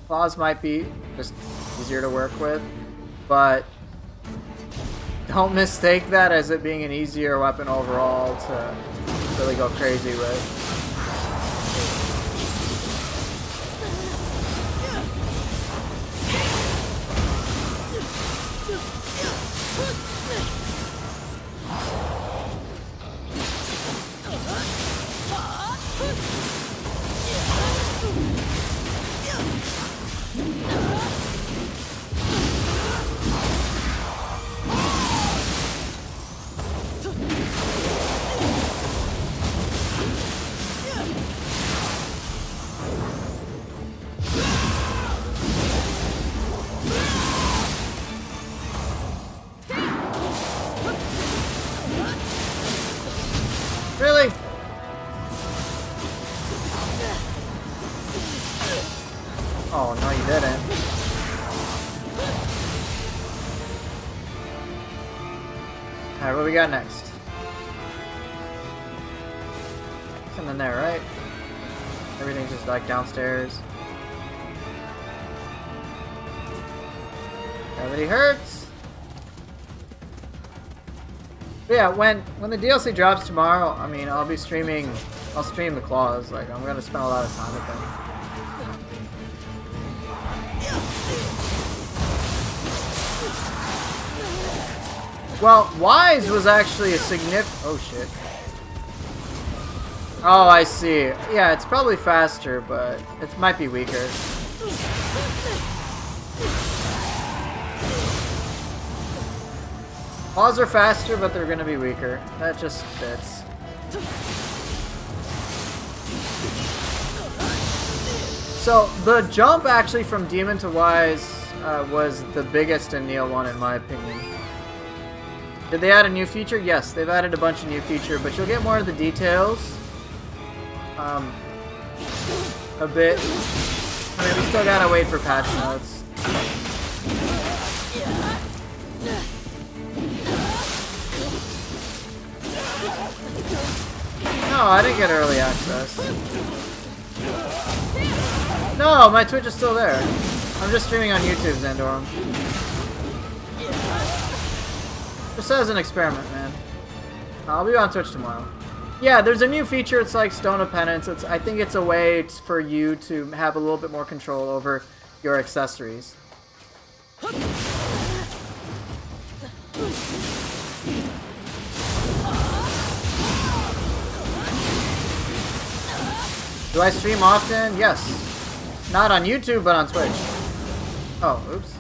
Claws might be just easier to work with, but don't mistake that as it being an easier weapon overall to really go crazy with. Really? Oh, no you didn't. Alright, what we got next? Something there, right? Everything's just like downstairs. Gravity hurts! But yeah, when the DLC drops tomorrow, I mean, I'll stream the claws. Like, I'm gonna spend a lot of time with them. Well, Wise was actually a significant... Oh, shit. Oh, I see. Yeah, it's probably faster, but it might be weaker. Claws are faster, but they're gonna be weaker. That just fits. So the jump actually from Demon to Wise was the biggest in Neo 1 in my opinion. Did they add a new feature? Yes, they've added a bunch of new feature, but you'll get more of the details. A bit. I mean, we still gotta wait for patch notes. No, I didn't get early access. No, my Twitch is still there. I'm just streaming on YouTube, Zandorum. Just as an experiment, man. I'll be on Twitch tomorrow. Yeah, there's a new feature. It's like Stone of Penance. I think it's a way for you to have a little bit more control over your accessories. Do I stream often? Yes. Not on YouTube, but on Twitch. Oh, oops.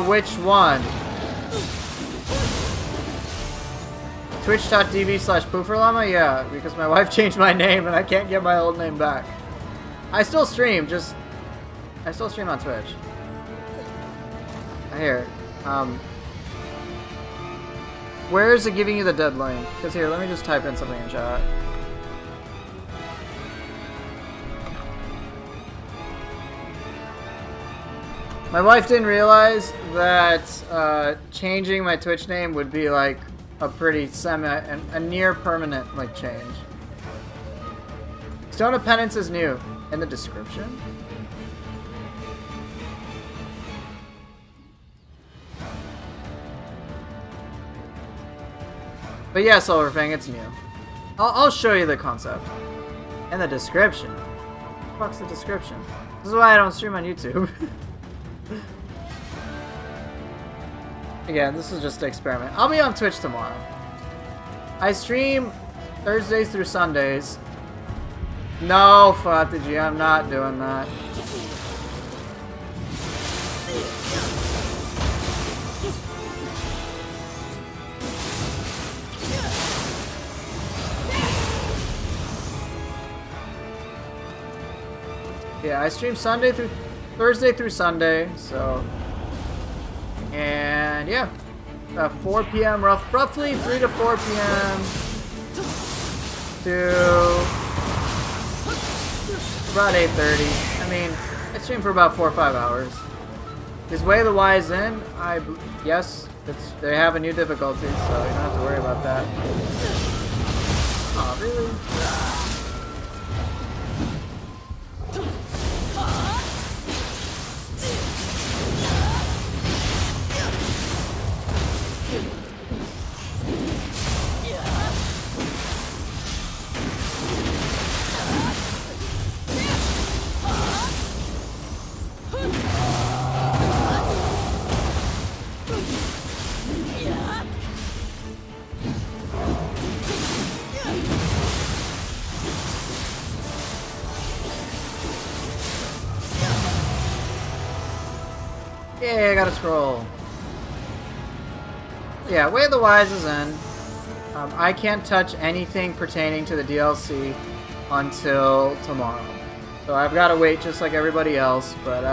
Which one? Twitch.tv/Pooferllama? Yeah, because my wife changed my name and I can't get my old name back. I still stream, I still stream on Twitch. Here. Where is it giving you the deadline? Because here, let me just type in something in chat. My wife didn't realize that changing my Twitch name would be like a pretty a near permanent like change. Stone of Penance is new. In the description? But yeah, Silverfang, it's new. I'll show you the concept. In the description. What the fuck's the description? This is why I don't stream on YouTube. Again, this is just an experiment. I'll be on Twitch tomorrow. I stream Thursdays through Sundays. No, Fataji, I'm not doing that. Yeah, I stream Thursday through Sunday, so, and yeah, 4 p.m. roughly 3 to 4 p.m. to about 8:30. I mean, I stream for about 4 or 5 hours. Is Way of the Wise in? Yes, they have a new difficulty, so you don't have to worry about that. Oh, really? Yeah, I got a scroll. Yeah, Way of the Wise is in. I can't touch anything pertaining to the DLC until tomorrow. So I've got to wait just like everybody else, but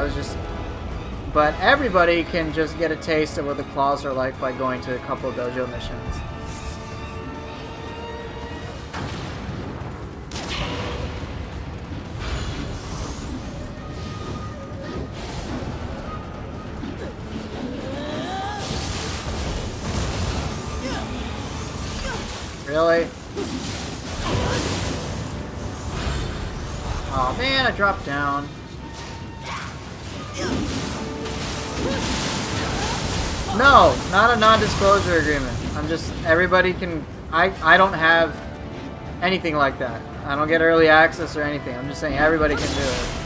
everybody can just get a taste of what the claws are like by going to a couple of dojo missions. Really? Oh man, I dropped down. No, not a non-disclosure agreement. I'm just, everybody can, I don't have anything like that. I don't get early access or anything. I'm just saying everybody can do it.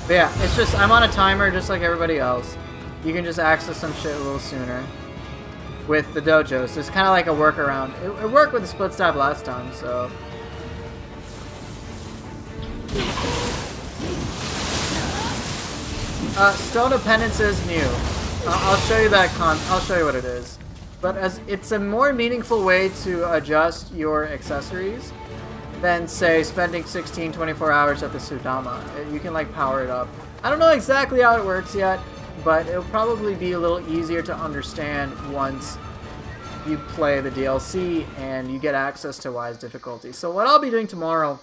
But yeah, it's just, I'm on a timer just like everybody else. You can just access some shit a little sooner with the dojos. It's kind of like a workaround. It worked with the split stab last time, so. Stone of Penance is new. I'll show you that I'll show you what it is. But as it's a more meaningful way to adjust your accessories than, say, spending 24 hours at the Sudama. You can, like, power it up. I don't know exactly how it works yet, but it'll probably be a little easier to understand once you play the DLC and you get access to Wise difficulty. So what I'll be doing tomorrow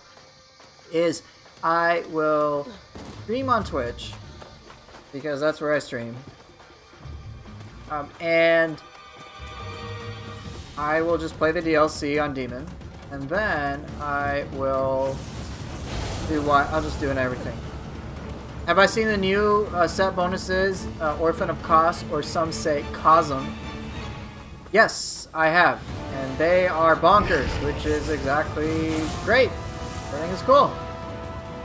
is I will stream on Twitch, because that's where I stream. And I will just play the DLC on Demon, and then I will do what I'll just do in everything. Have I seen the new set bonuses, Orphan of Kos, or some say Cosm? Yes, I have, and they are bonkers, which is exactly great. Everything is cool.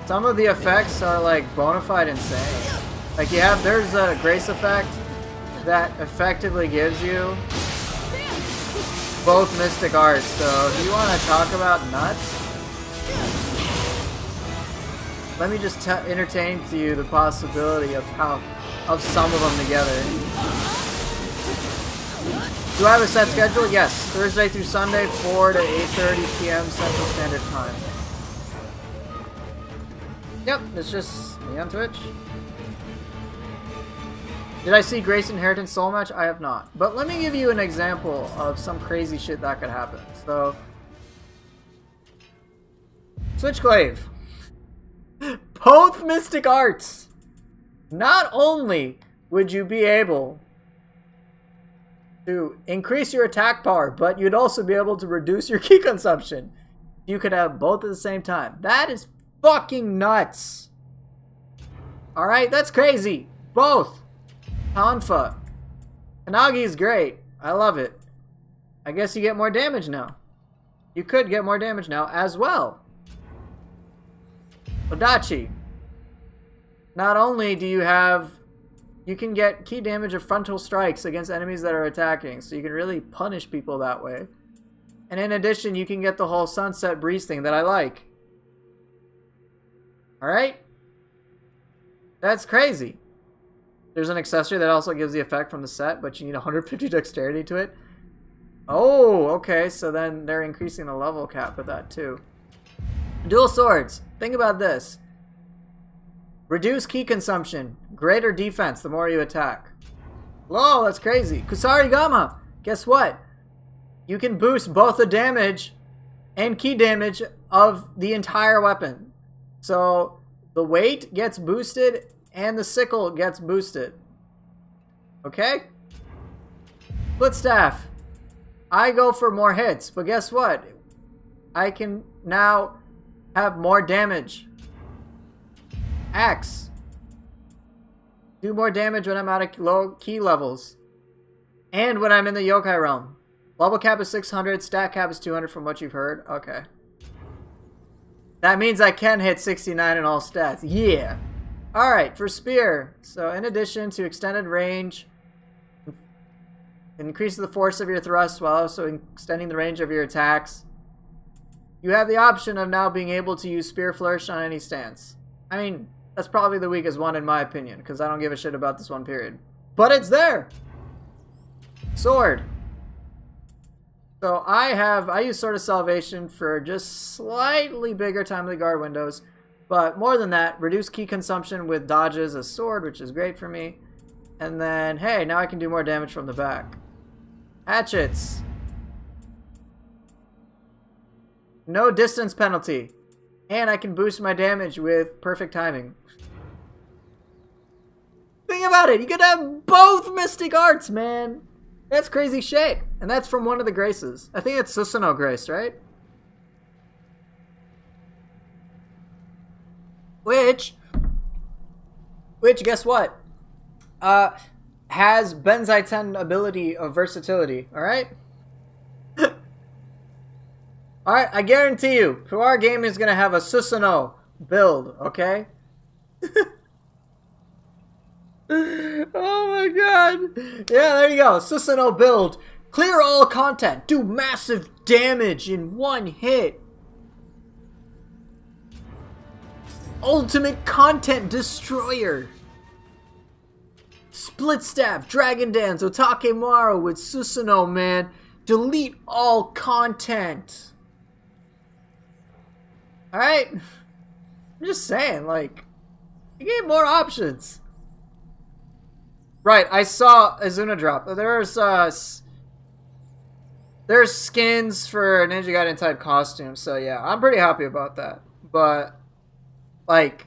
Some of the effects are like bona fide insane. Like there's a grace effect that effectively gives you both Mystic Arts. So do you want to talk about nuts? Let me just entertain to you the possibility of some of them together. Do I have a set schedule? Yes, Thursday through Sunday, 4 to 8:30 p.m. Central Standard Time. Yep, it's just me on Twitch. Did I see Grace Inheritance Soul Match? I have not. But let me give you an example of some crazy shit that could happen. So, Switchglaive. Both Mystic Arts. Not only would you be able to increase your attack power, but you'd also be able to reduce your ki consumption. You could have both at the same time. That is fucking nuts. Alright, that's crazy. Both. Hanfa. Kanagi is great. I love it. I guess you get more damage now. You could get more damage now as well. Odachi. Not only do you have... You can get key damage of frontal strikes against enemies that are attacking, so you can really punish people that way. And in addition, you can get the whole Sunset Breeze thing that I like. Alright? That's crazy. There's an accessory that also gives the effect from the set, but you need 150 dexterity to it. Oh, okay, so then they're increasing the level cap with that too. Dual swords. Think about this. Reduce ki consumption. Greater defense the more you attack. Whoa, that's crazy. Kusarigama. Guess what? You can boost both the damage and ki damage of the entire weapon. So the weight gets boosted and the sickle gets boosted. Okay? Split staff. I go for more hits, but guess what? I can now have more damage. Axe. Do more damage when I'm at low key levels. And when I'm in the yokai realm. Level cap is 600, stat cap is 200 from what you've heard. Okay. That means I can hit 69 in all stats. Yeah. Alright, for spear. So in addition to extended range, it increases the force of your thrust while also extending the range of your attacks. You have the option of now being able to use Spear Flourish on any stance. I mean, that's probably the weakest one in my opinion, because I don't give a shit about this one period. But it's there! Sword. So I use Sword of Salvation for just slightly bigger time of the guard windows. But more than that, reduce ki consumption with dodges as sword, which is great for me. And then, hey, now I can do more damage from the back. Hatchets. No distance penalty. And I can boost my damage with perfect timing. Think about it, you could have both Mystic Arts, man. That's crazy shit. And that's from one of the graces. I think it's Susanoo Grace, right? Which, guess what? Has Benzai 10 ability of versatility, alright? Alright, I guarantee you, Puar Gaming is gonna have a Susanoo build, okay? Oh my god. Yeah, there you go. Susanoo build. Clear all content. Do massive damage in one hit. Ultimate Content Destroyer. Split Staff, Dragon Dance, Otake Maru with Susanoo, man. Delete all content. Alright? I'm just saying, like, you gave more options. Right, I saw Azuna drop. There's skins for Ninja Gaiden type costumes, so yeah, I'm pretty happy about that. But, like,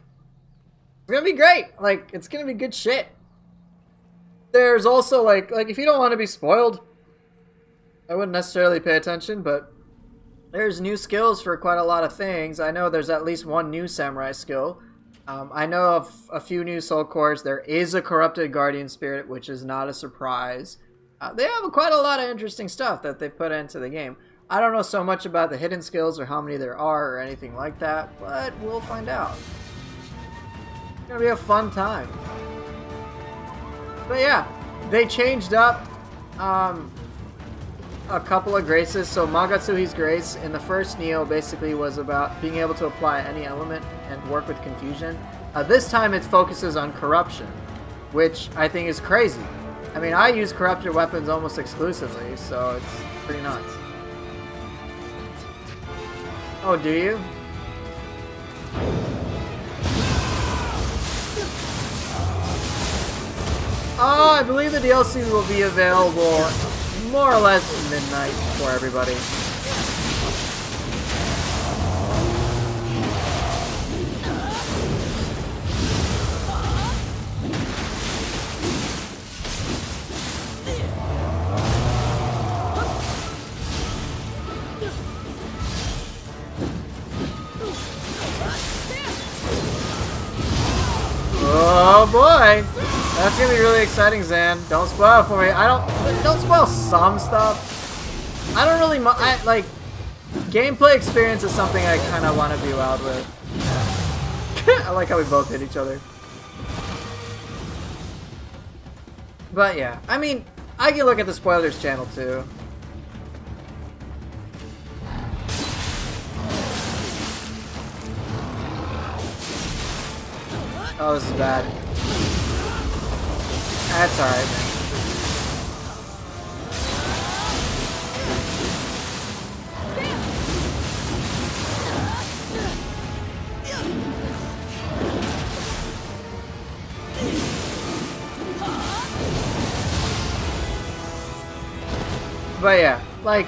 it's gonna be great. Like, it's gonna be good shit. There's also, like if you don't want to be spoiled, I wouldn't necessarily pay attention, but there's new skills for quite a lot of things. I know there's at least one new samurai skill. I know of a few new soul cores. There is a corrupted guardian spirit, which is not a surprise. They have quite a lot of interesting stuff that they put into the game. I don't know so much about the hidden skills or how many there are or anything like that, but we'll find out. It's gonna be a fun time. But yeah, they changed up a couple of graces. So Magatsuhi's grace in the first Nioh basically was about being able to apply any element and work with confusion. This time it focuses on corruption, which I think is crazy. I mean, I use corrupted weapons almost exclusively, so it's pretty nuts. Oh, do you? Oh, I believe the DLC will be available more or less midnight for everybody. Oh boy! That's gonna be really exciting, Zan. Don't spoil it for me. Don't spoil some stuff. I don't really like gameplay experience is something I kind of want to be loud with. I like how we both hit each other. But yeah, I mean, I can look at the spoilers channel too. Oh, this is bad. That's alright, man. But yeah, like,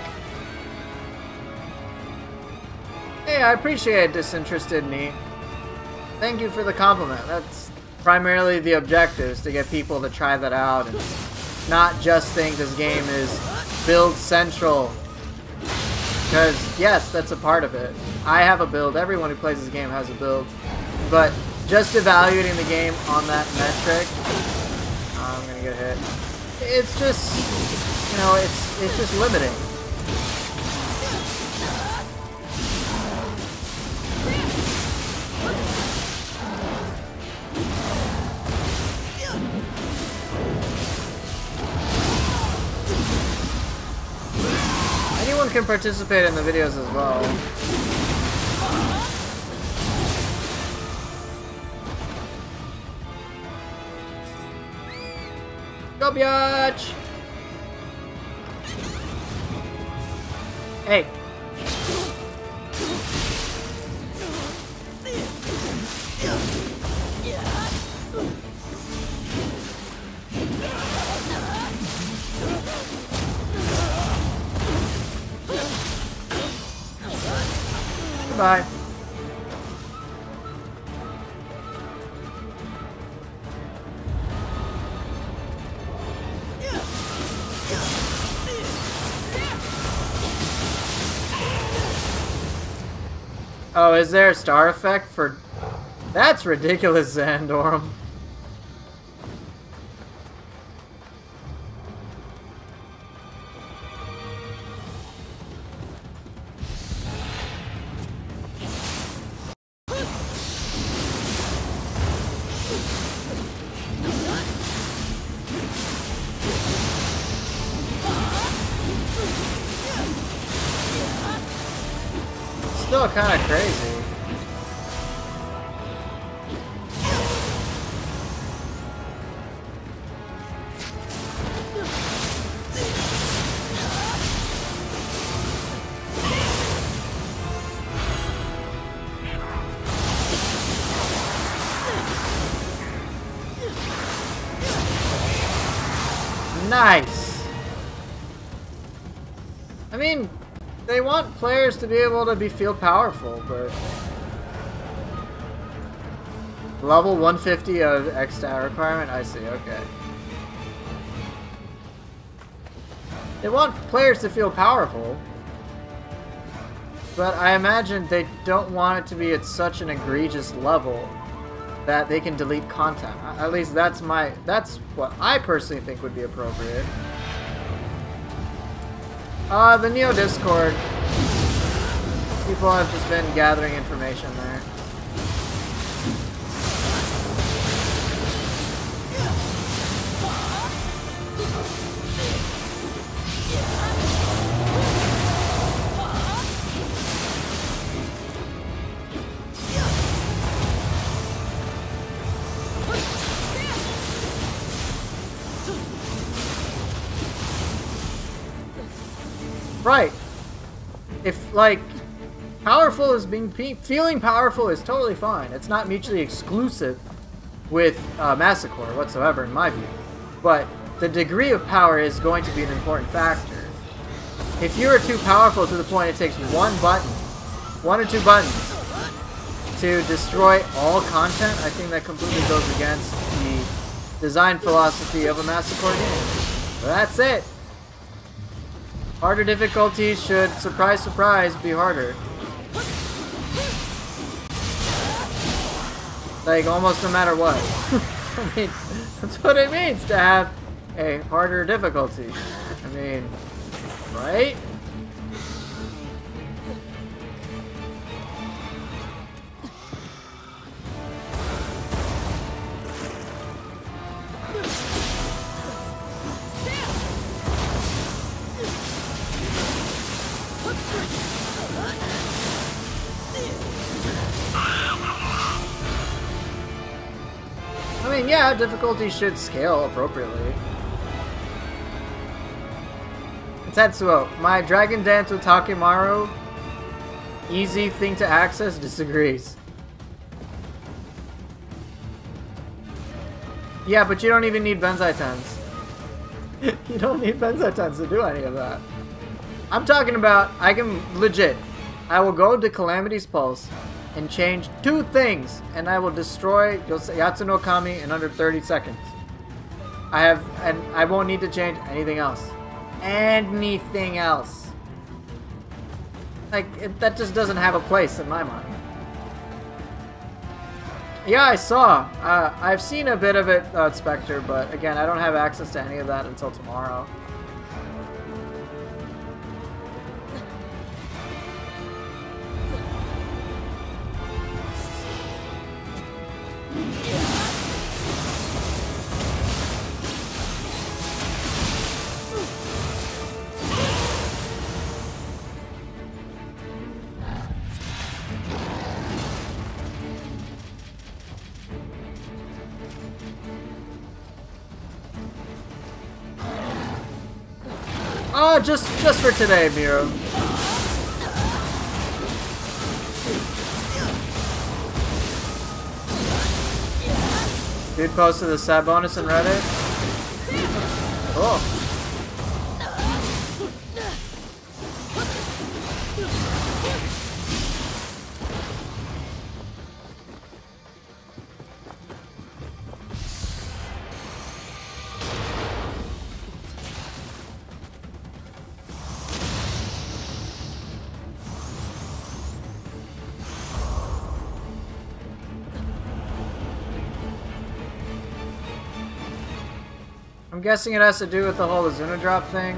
hey, I appreciate Disinterested Me. Thank you for the compliment. That's primarily the objective, is to get people to try that out and not just think this game is build central. Because, yes, that's a part of it. I have a build. Everyone who plays this game has a build. But just evaluating the game on that metric, I'm gonna get hit. It's just, you know, it's just limiting. Anyone can participate in the videos as well. Go biatch! Hey. Goodbye. Oh, is there a star effect for... That's ridiculous, Zandorum. Still kind of crazy. Nice. I mean, they want players to be able to feel powerful, but level 150 of X stat requirement. I see. Okay. They want players to feel powerful, but I imagine they don't want it to be at such an egregious level that they can delete content. At least that's what I personally think would be appropriate. The Neo Discord. People have just been gathering information there. Right. If, like, powerful is feeling powerful is totally fine. It's not mutually exclusive with Massacre whatsoever, in my view. But the degree of power is going to be an important factor. If you are too powerful to the point it takes one or two buttons, to destroy all content, I think that completely goes against the design philosophy of a Massacre game. So that's it. Harder difficulties should, surprise, surprise, be harder. Like, almost no matter what. I mean, that's what it means to have a harder difficulty. I mean, right? I mean, yeah, difficulty should scale appropriately. Tetsuo, my Dragon Dance with Takimaru, easy thing to access, disagrees. Yeah, but you don't even need Benzai Tens. You don't need Benzai Tens to do any of that. I'm talking about, I can legit, I will go to Calamity's Pulse and change 2 things, and I will destroy Yatsuno Kami in under 30 seconds. And I won't need to change anything else. Anything else. Like, that just doesn't have a place in my mind. Yeah, I saw. I've seen a bit of it, Spectre, but again, I don't have access to any of that until tomorrow. Oh, just for today, Miro. Dude posted the sub bonus in Reddit. Cool. I'm guessing it has to do with the whole Azuna drop thing.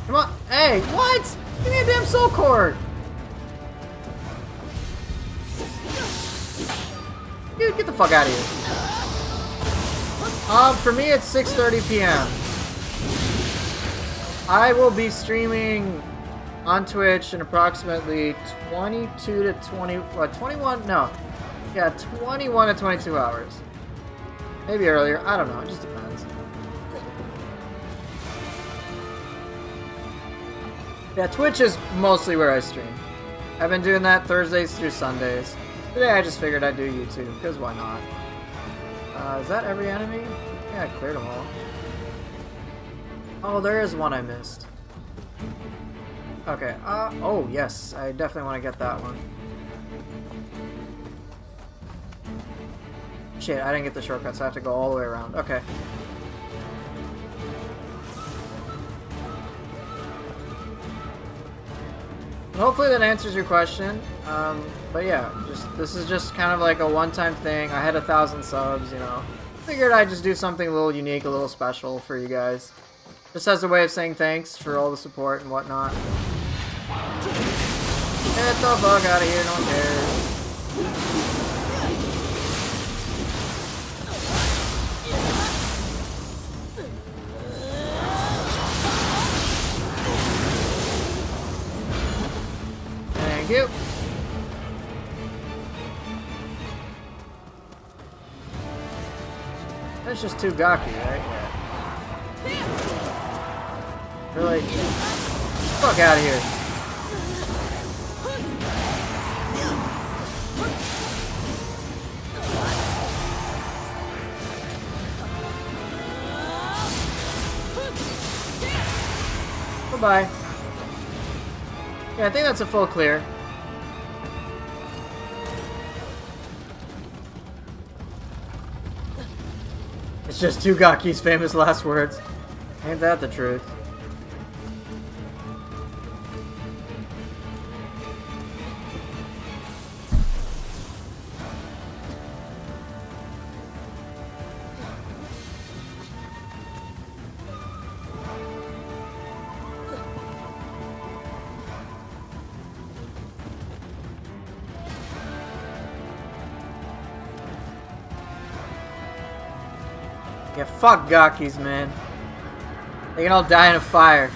Come on. Hey, what? Give me a damn soul cord. Dude, get the fuck out of here. For me, it's 6:30 p.m. I will be streaming on Twitch in approximately 22 to 20, what, 21? No. Yeah, 21 to 22 hours. Maybe earlier. I don't know. It just depends. Yeah, Twitch is mostly where I stream. I've been doing that Thursdays through Sundays. Today I just figured I'd do YouTube, because why not? Is that every enemy? Yeah, I cleared them all. Oh, there is one I missed. Okay, oh yes, I definitely want to get that one. Shit, I didn't get the shortcut, so I have to go all the way around. Okay. Hopefully that answers your question. But yeah, this is just kind of like a one-time thing. I had 1,000 subs, you know. Figured I'd just do something a little unique, a little special for you guys. Just as a way of saying thanks for all the support and whatnot. Get the fuck out of here, no one cares. Thank you. That's just too gawky, right? Yeah. Really? Fuck out of here. Bye-bye. Yeah, I think that's a full clear. It's just Tugaki's famous last words. Ain't that the truth? Yeah, fuck Gakis, man. They can all die in a fire.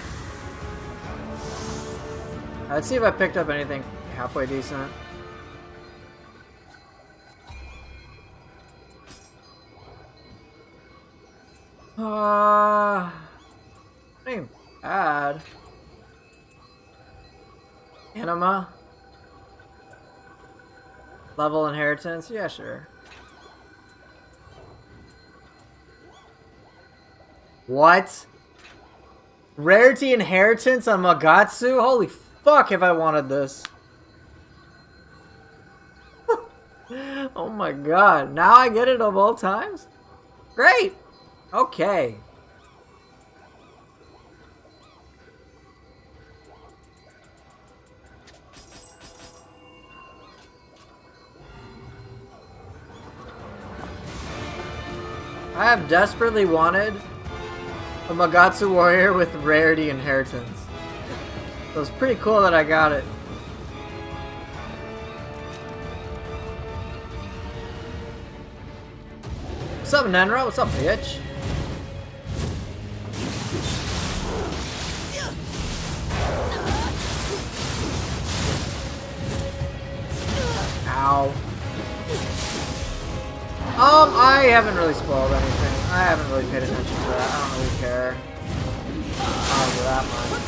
Let's see if I picked up anything halfway decent. Ain't bad. Anima. Level inheritance? Yeah, sure. What? Rarity inheritance on Magatsu? Holy fuck, have I wanted this. Oh my god. Now I get it of all times? Great! Okay. I have desperately wanted a Magatsu warrior with rarity inheritance. So it's pretty cool that I got it. What's up, Nenra? What's up, bitch? Ow. I haven't really spoiled anything. I haven't really paid attention to that. I don't really care. Not that much.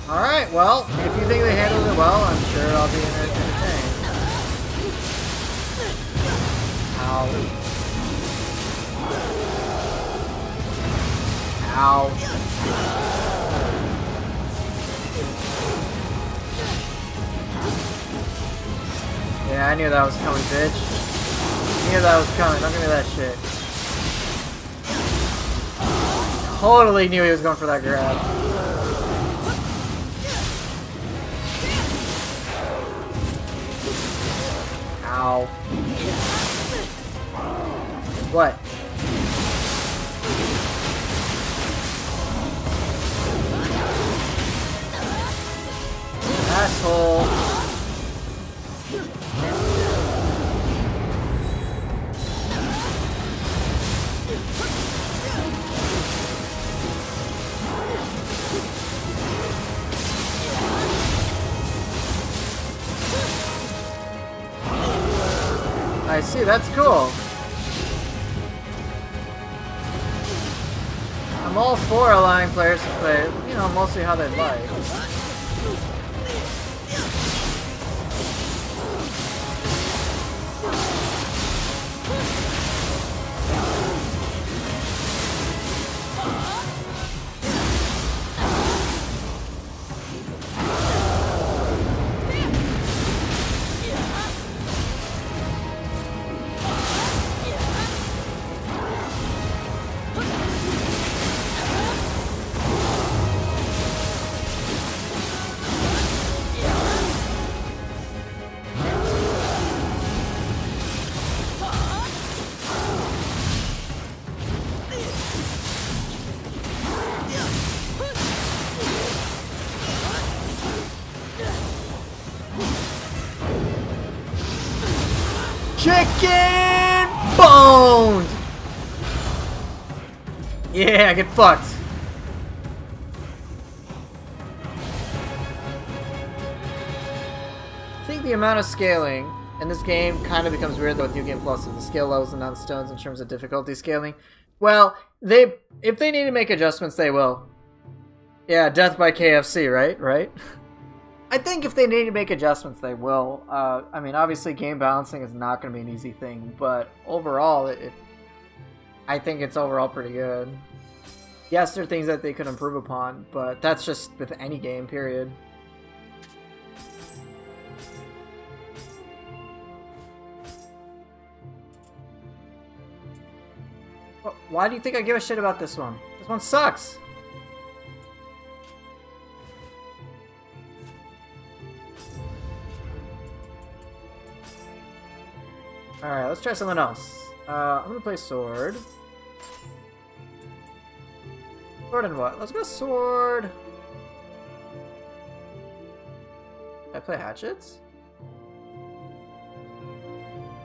Alright, well, if you think they handled it well, I'm sure I'll be entertained. Ow. Ow. Yeah, I knew that was coming, bitch. I knew that was coming. Don't give me that shit. Totally knew he was going for that grab. Ow. What? Asshole. I see, that's cool. I'm all for allowing players to play, you know, mostly how they like. Chicken boned! Yeah, get fucked. I think the amount of scaling in this game kind of becomes weird though with New Game Plus with the skill levels and non-stones in terms of difficulty scaling. Well, if they need to make adjustments, they will. Yeah, death by KFC, right? Right? I think if they need to make adjustments, they will. I mean, obviously, game balancing is not going to be an easy thing, but overall, I think it's overall pretty good. Yes, there are things that they could improve upon, but that's just with any game, period. Why do you think I give a shit about this one? This one sucks! Alright, let's try something else. I'm gonna play sword. Sword and what? Let's go sword. Can I play hatchets?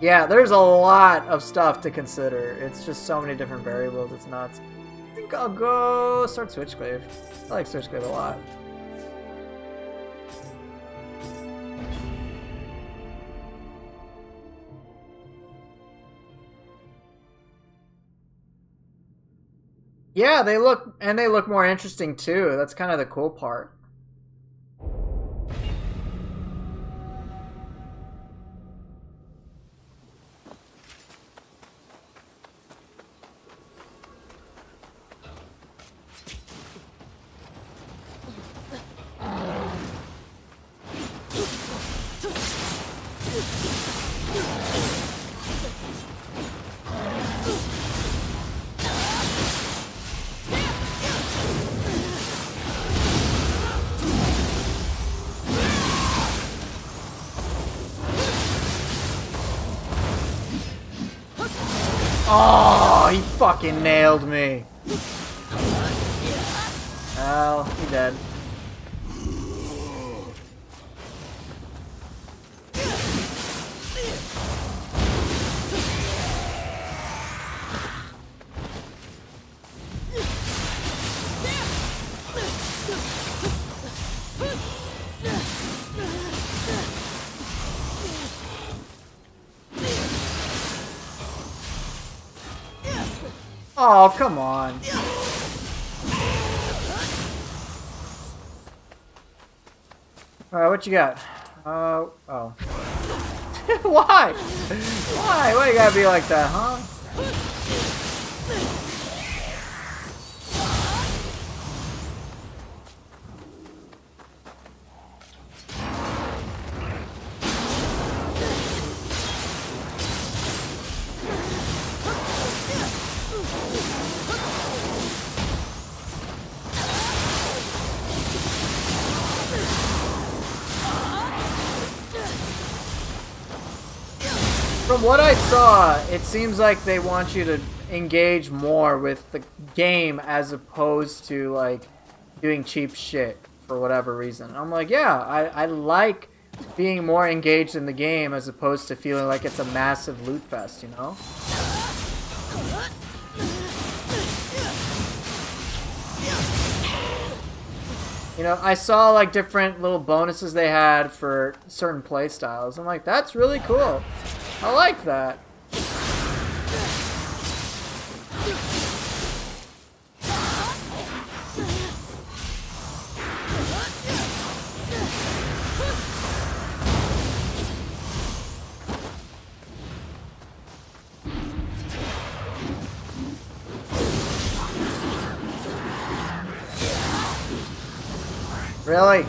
Yeah, there's a lot of stuff to consider. It's just so many different variables, it's nuts. I think I'll go start Switchglaive. I like Switchglaive a lot. Yeah, they look more interesting too. That's kind of the cool part. Oh, he fucking nailed me. Well, he dead. Oh, come on. Alright, what you got? Oh. Why? Why? Why you gotta be like that, huh? From what I saw, it seems like they want you to engage more with the game as opposed to like doing cheap shit for whatever reason. And I'm like, yeah, I like being more engaged in the game as opposed to feeling like it's a massive loot fest, you know? You know, I saw like different little bonuses they had for certain play styles. I'm like, that's really cool. I like that. Really?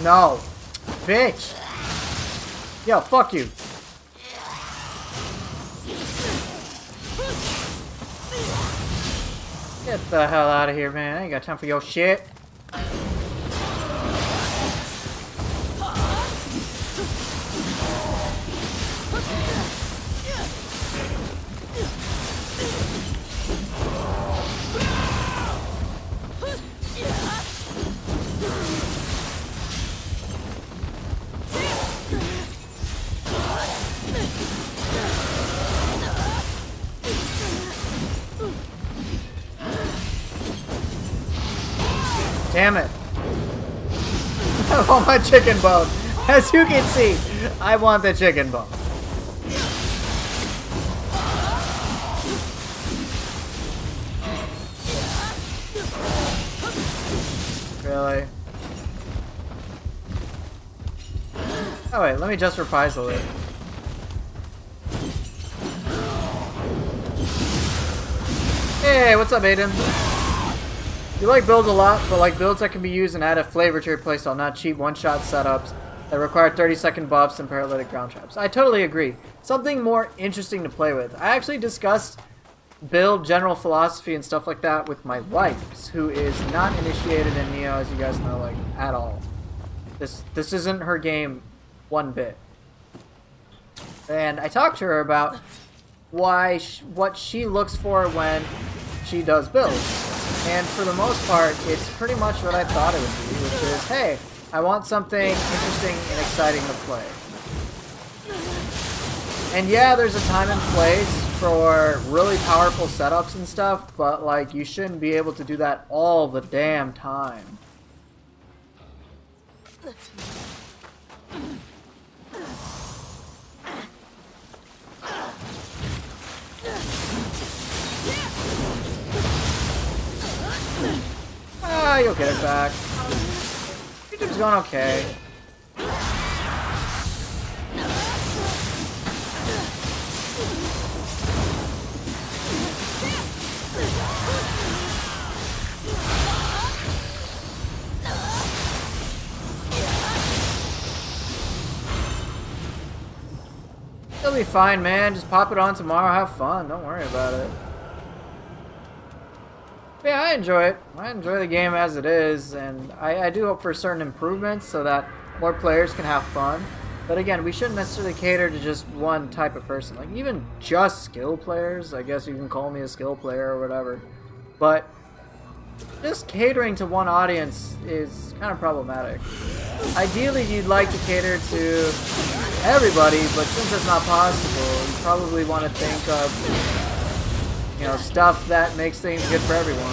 No. Bitch. Yo, fuck you. Get the hell out of here, man. I ain't got time for your shit. Damn it. I want my chicken bone. As you can see, I want the chicken bone. Really? Oh wait, let me just reprisal it. Hey, what's up, Aiden? You like builds a lot, but like builds that can be used and add a flavor to your playstyle, not cheap one-shot setups that require 30-second buffs and paralytic ground traps. I totally agree. Something more interesting to play with. I actually discussed build general philosophy and stuff like that with my wife, who is not initiated in Neo, as you guys know, like, at all. This isn't her game one bit. And I talked to her about what she looks for when she does builds. And for the most part, it's pretty much what I thought it would be, which is, hey, I want something interesting and exciting to play. And yeah, there's a time and place for really powerful setups and stuff, but like, you shouldn't be able to do that all the damn time. Ah, you'll get it back. YouTube's going okay. It'll be fine, man. Just pop it on tomorrow, have fun. Don't worry about it. Yeah, I enjoy it. I enjoy the game as it is, and I do hope for certain improvements so that more players can have fun. But again, we shouldn't necessarily cater to just one type of person. Like, even just skill players, I guess you can call me a skill player or whatever. But just catering to one audience is kind of problematic. Ideally, you'd like to cater to everybody, but since that's not possible, you probably want to think of, you know, stuff that makes things good for everyone.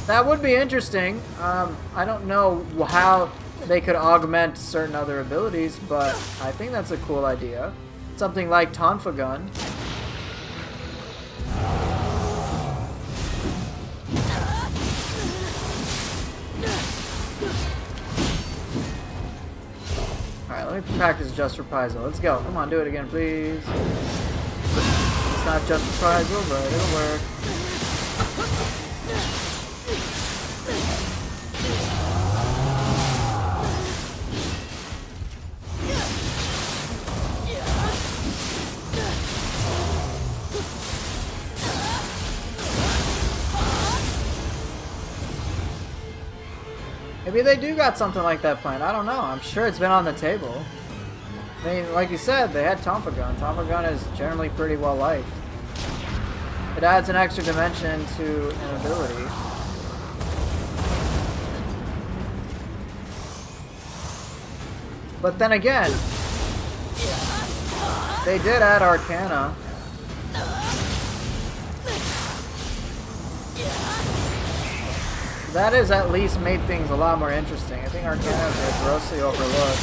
That would be interesting. I don't know how they could augment certain other abilities, but I think that's a cool idea. Something like Tonfa Gun. Alright, let me practice Just Reprisal. Let's go. Come on, do it again, please. It's not Just Reprisal, but it'll work. Maybe they do got something like that planned. I don't know. I'm sure it's been on the table. I mean, like you said, they had Tonfa Gun. Tonfa Gun is generally pretty well liked. It adds an extra dimension to an ability. But then again, they did add Arcana. That has at least made things a lot more interesting. I think Arcana is grossly overlooked.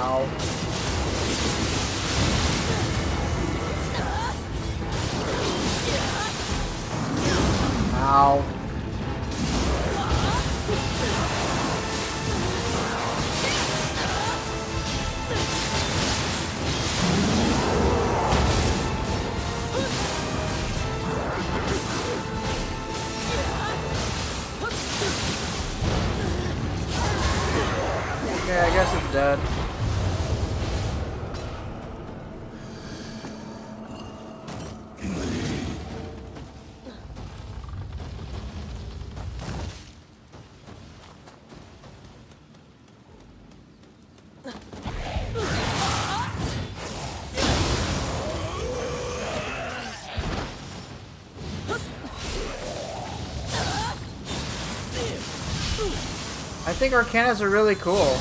Ow. Ow. Okay, I guess it's dead. I think Arcanas are really cool.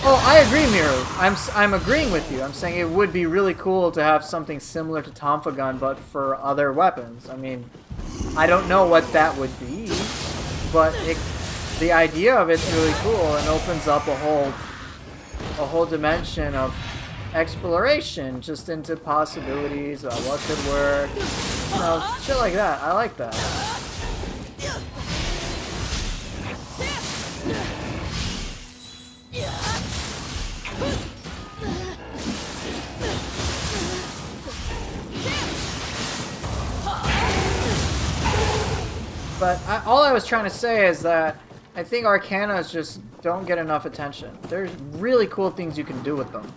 Oh, I agree, Miru. I'm agreeing with you. I'm saying it would be really cool to have something similar to Tonfa Gun, but for other weapons. I mean, I don't know what that would be, but the idea of it's really cool and opens up a whole dimension of exploration, just into possibilities about what could work. You know, shit like that. I like that. But all I was trying to say is that I think Arcanas just don't get enough attention. There's really cool things you can do with them.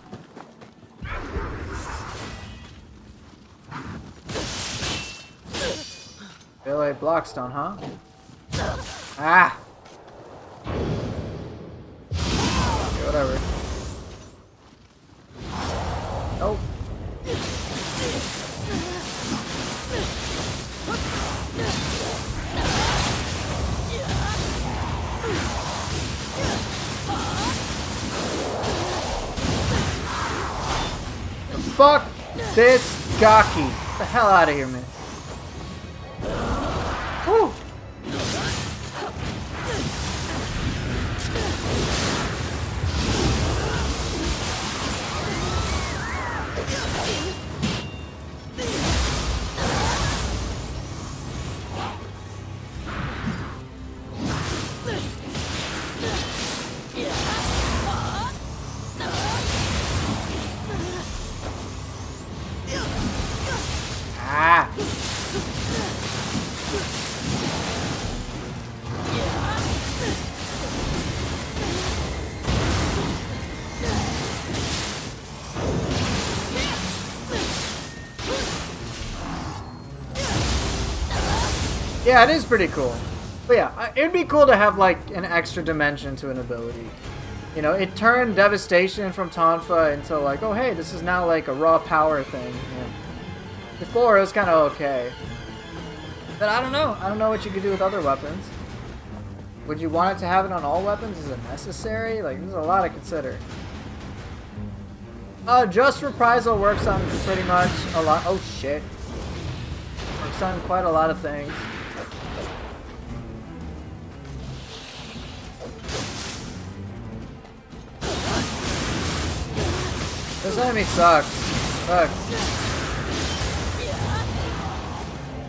Billy Blockstone, huh? Ah! Okay, whatever. Nope. Fuck this Gaki. Get the hell out of here, man. Whew. Ah. Yeah, it is pretty cool. But yeah, it'd be cool to have like an extra dimension to an ability. You know, it turned Devastation from Tonfa into like, oh hey, this is now like a raw power thing. Yeah. Before it was kind of okay. But I don't know. I don't know what you could do with other weapons. Would you want it to have it on all weapons? Is it necessary? Like, there's a lot to consider. Just Reprisal works on pretty much a lot. Oh shit. Works on quite a lot of things. This enemy sucks.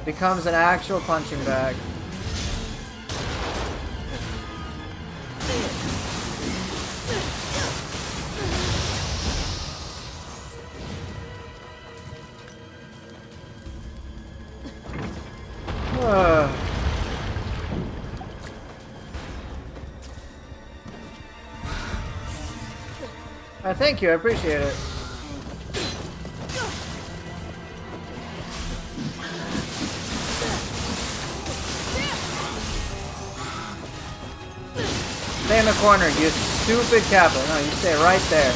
Becomes an actual punching bag. Thank you, I appreciate it. Stay in the corner, you stupid Kappa. No, you stay right there.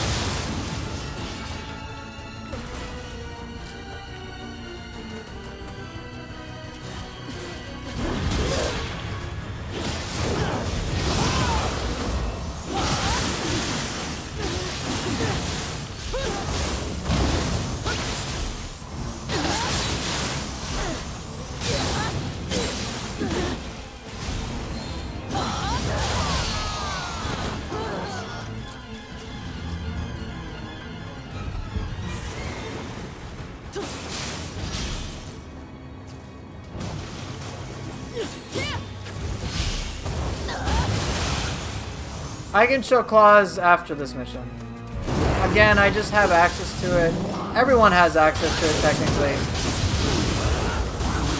I can show claws after this mission. Again, I just have access to it. Everyone has access to it technically.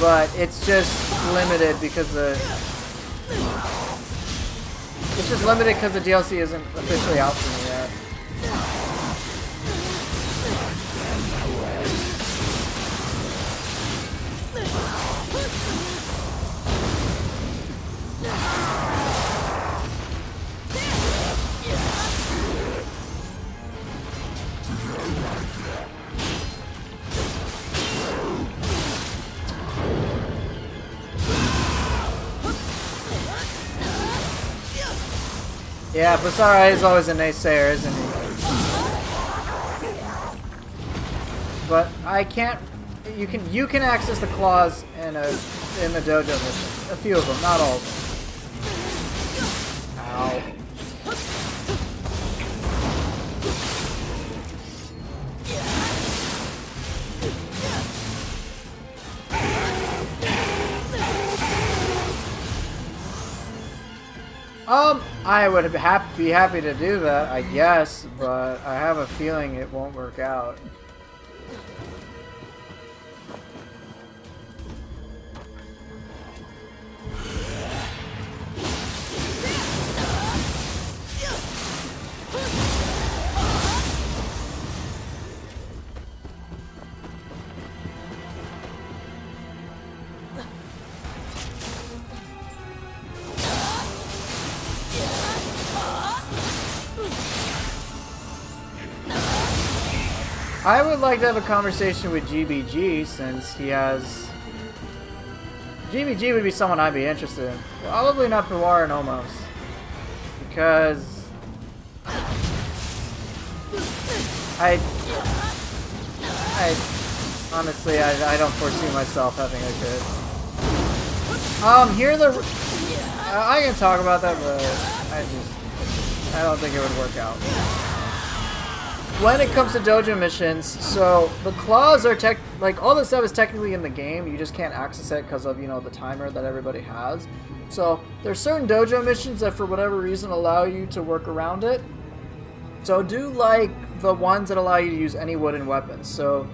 But it's just limited because the DLC isn't officially out for me yet. Yeah, Basara is always a naysayer, isn't he? But I can't. You can access the claws in the dojo mission. A few of them, not all of them. Ow. I would be happy to do that, I guess, but I have a feeling it won't work out. I would like to have a conversation with GBG since he has... GBG would be someone I'd be interested in. Probably not Puar and Omos. Because... honestly, I don't foresee myself having a kid. Here the... I can talk about that, but I don't think it would work out. When it comes to dojo missions, so the claws are like all this stuff is technically in the game. You just can't access it because of, you know, the timer that everybody has. So there's certain dojo missions that for whatever reason allow you to work around it. So do like the ones that allow you to use any wooden weapons. So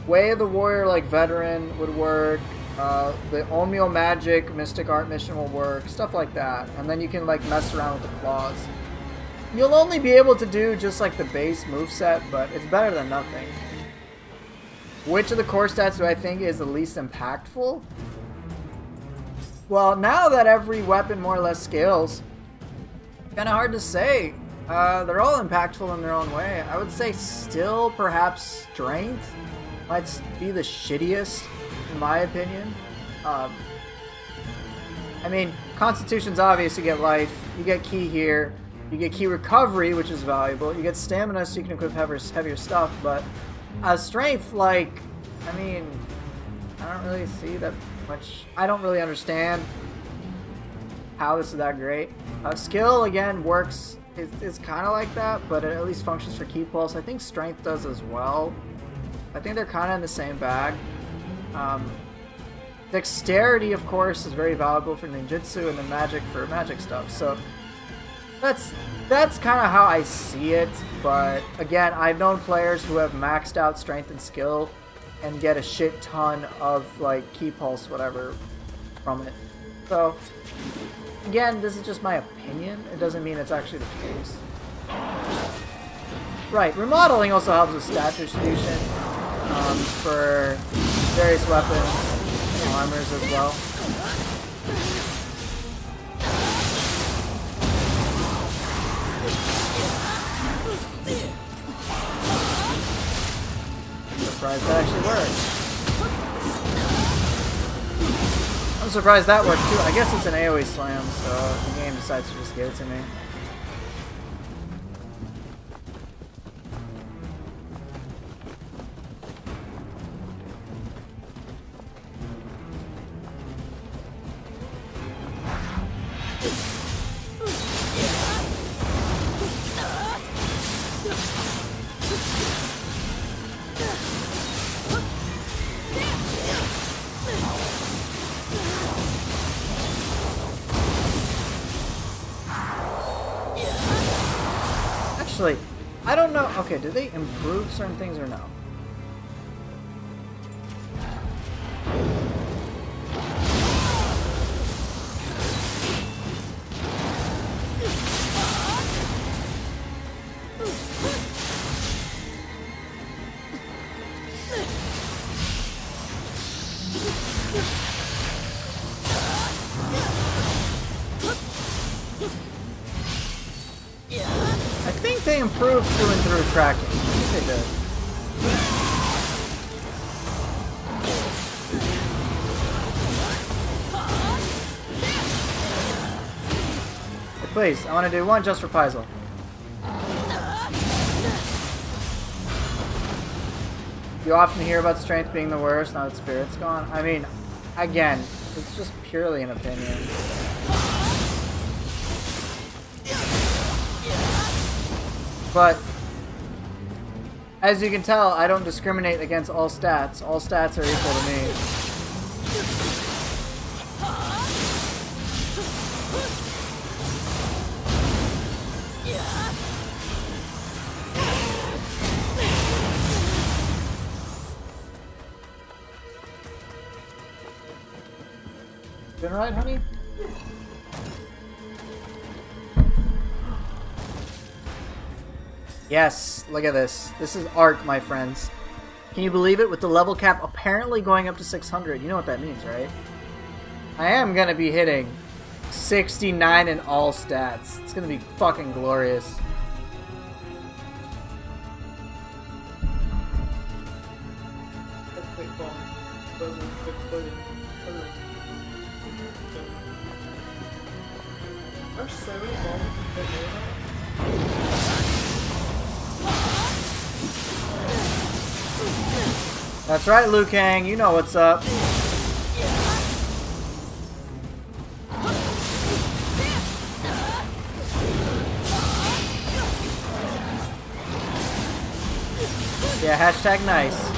Way of the Warrior, like Veteran, would work. The Onmyo Magic Mystic Art mission will work. Stuff like that. And then you can like mess around with the claws. You'll only be able to do just like the base moveset, but it's better than nothing. Which of the core stats do I think is the least impactful? Well, now that every weapon more or less scales, kind of hard to say. They're all impactful in their own way. I would say still perhaps Strength might be the shittiest, in my opinion. I mean, Constitution's obvious, you get life, you get Ki here. You get key recovery, which is valuable. You get stamina, so you can equip heavier stuff. But strength, like, I mean, I don't really see that much. I don't really understand how this is that great. Skill, again, works. It's kind of like that, but it at least functions for Ki Pulse. I think strength does as well. I think they're kind of in the same bag. Dexterity, of course, is very valuable for ninjutsu, and then magic for magic stuff. So that's kind of how I see it. But again, I've known players who have maxed out strength and skill and get a shit ton of like Ki Pulse, whatever, from it. So again, this is just my opinion. It doesn't mean it's actually the case. Right, remodeling also helps with stat distribution for various weapons. Armors as well. I'm surprised that actually worked. I'm surprised that worked too. I guess it's an AoE slam, so the game decides to just give it to me. Actually, I don't know. Okay, do they improve certain things or no? I think they improved through and through tracking. I think they did. Hey, please, I want to do one just for Paizo. You often hear about strength being the worst, now that spirit's gone. I mean, again, it's just purely an opinion. But, as you can tell, I don't discriminate against all stats. All stats are equal to me. Doing right, honey? Yes, look at this. This is art, my friends. Can you believe it? With the level cap apparently going up to 600. You know what that means, right? I am going to be hitting 69 in all stats. It's going to be fucking glorious. That's right, Liu Kang. You know what's up. Yeah, hashtag nice.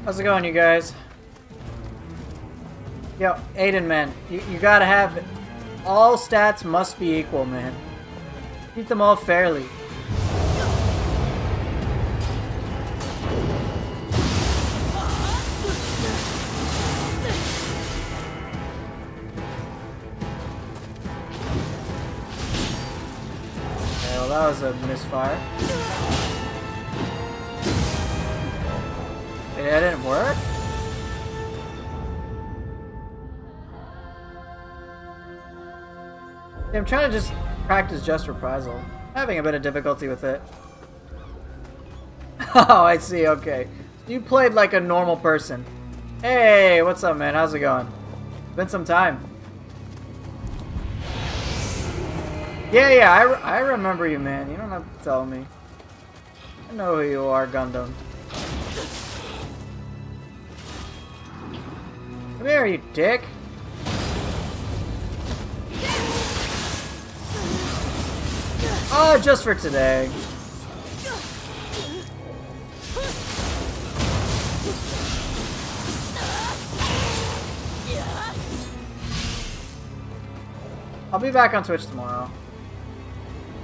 How's it going, you guys? Yo, Aiden, man, you gotta have... All stats must be equal, man. Treat them all fairly. well, that was a misfire. Wait, that didn't work? Yeah, I'm trying to just practice just reprisal. I'm having a bit of difficulty with it. Oh, I see, okay. You played like a normal person. Hey, what's up, man? How's it going? It's been some time. Yeah, I remember you, man. You don't have to tell me. I know who you are, Gundam. Come here, you dick. Oh, just for today. I'll be back on Twitch tomorrow.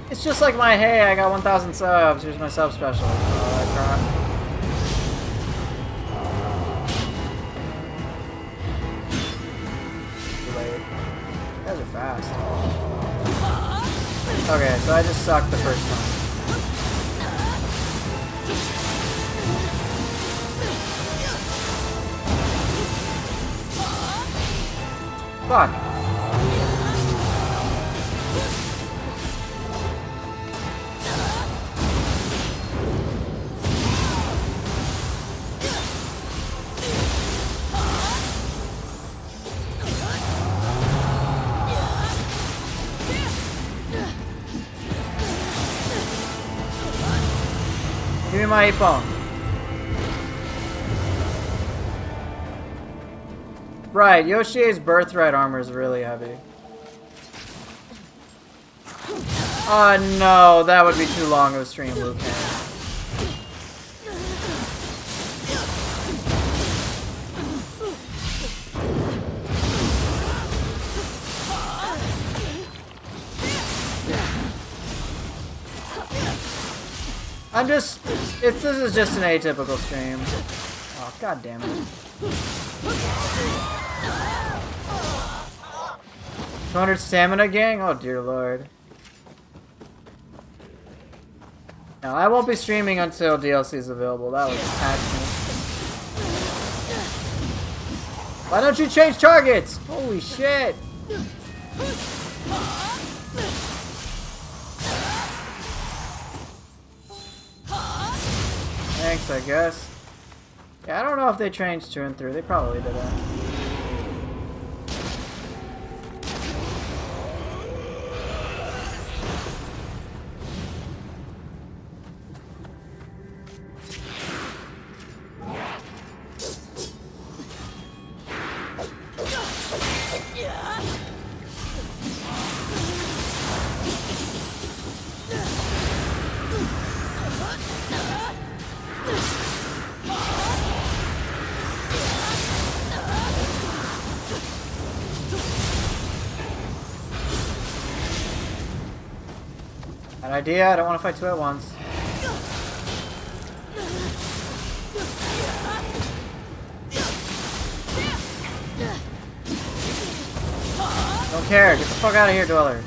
It's just like my, hey, I got 1,000 subs, here's my sub special. Oh, crap. Too late. You guys are fast. Okay, so I just sucked the first time. Fuck. Give me my ippon. Right, Yoshie's birthright armor is really heavy. Oh no, that would be too long of a stream, Liu Kang. This is just an atypical stream. Oh, god damn it. 200 stamina, gang? Oh, dear lord. No, I won't be streaming until DLC is available. That was passionate. Why don't you change targets? Holy shit. Thanks, I guess. Yeah, I don't know if they changed 2 and 3. They probably did that. Bad idea, I don't want to fight 2 at once. Don't care, get the fuck out of here, Dweller.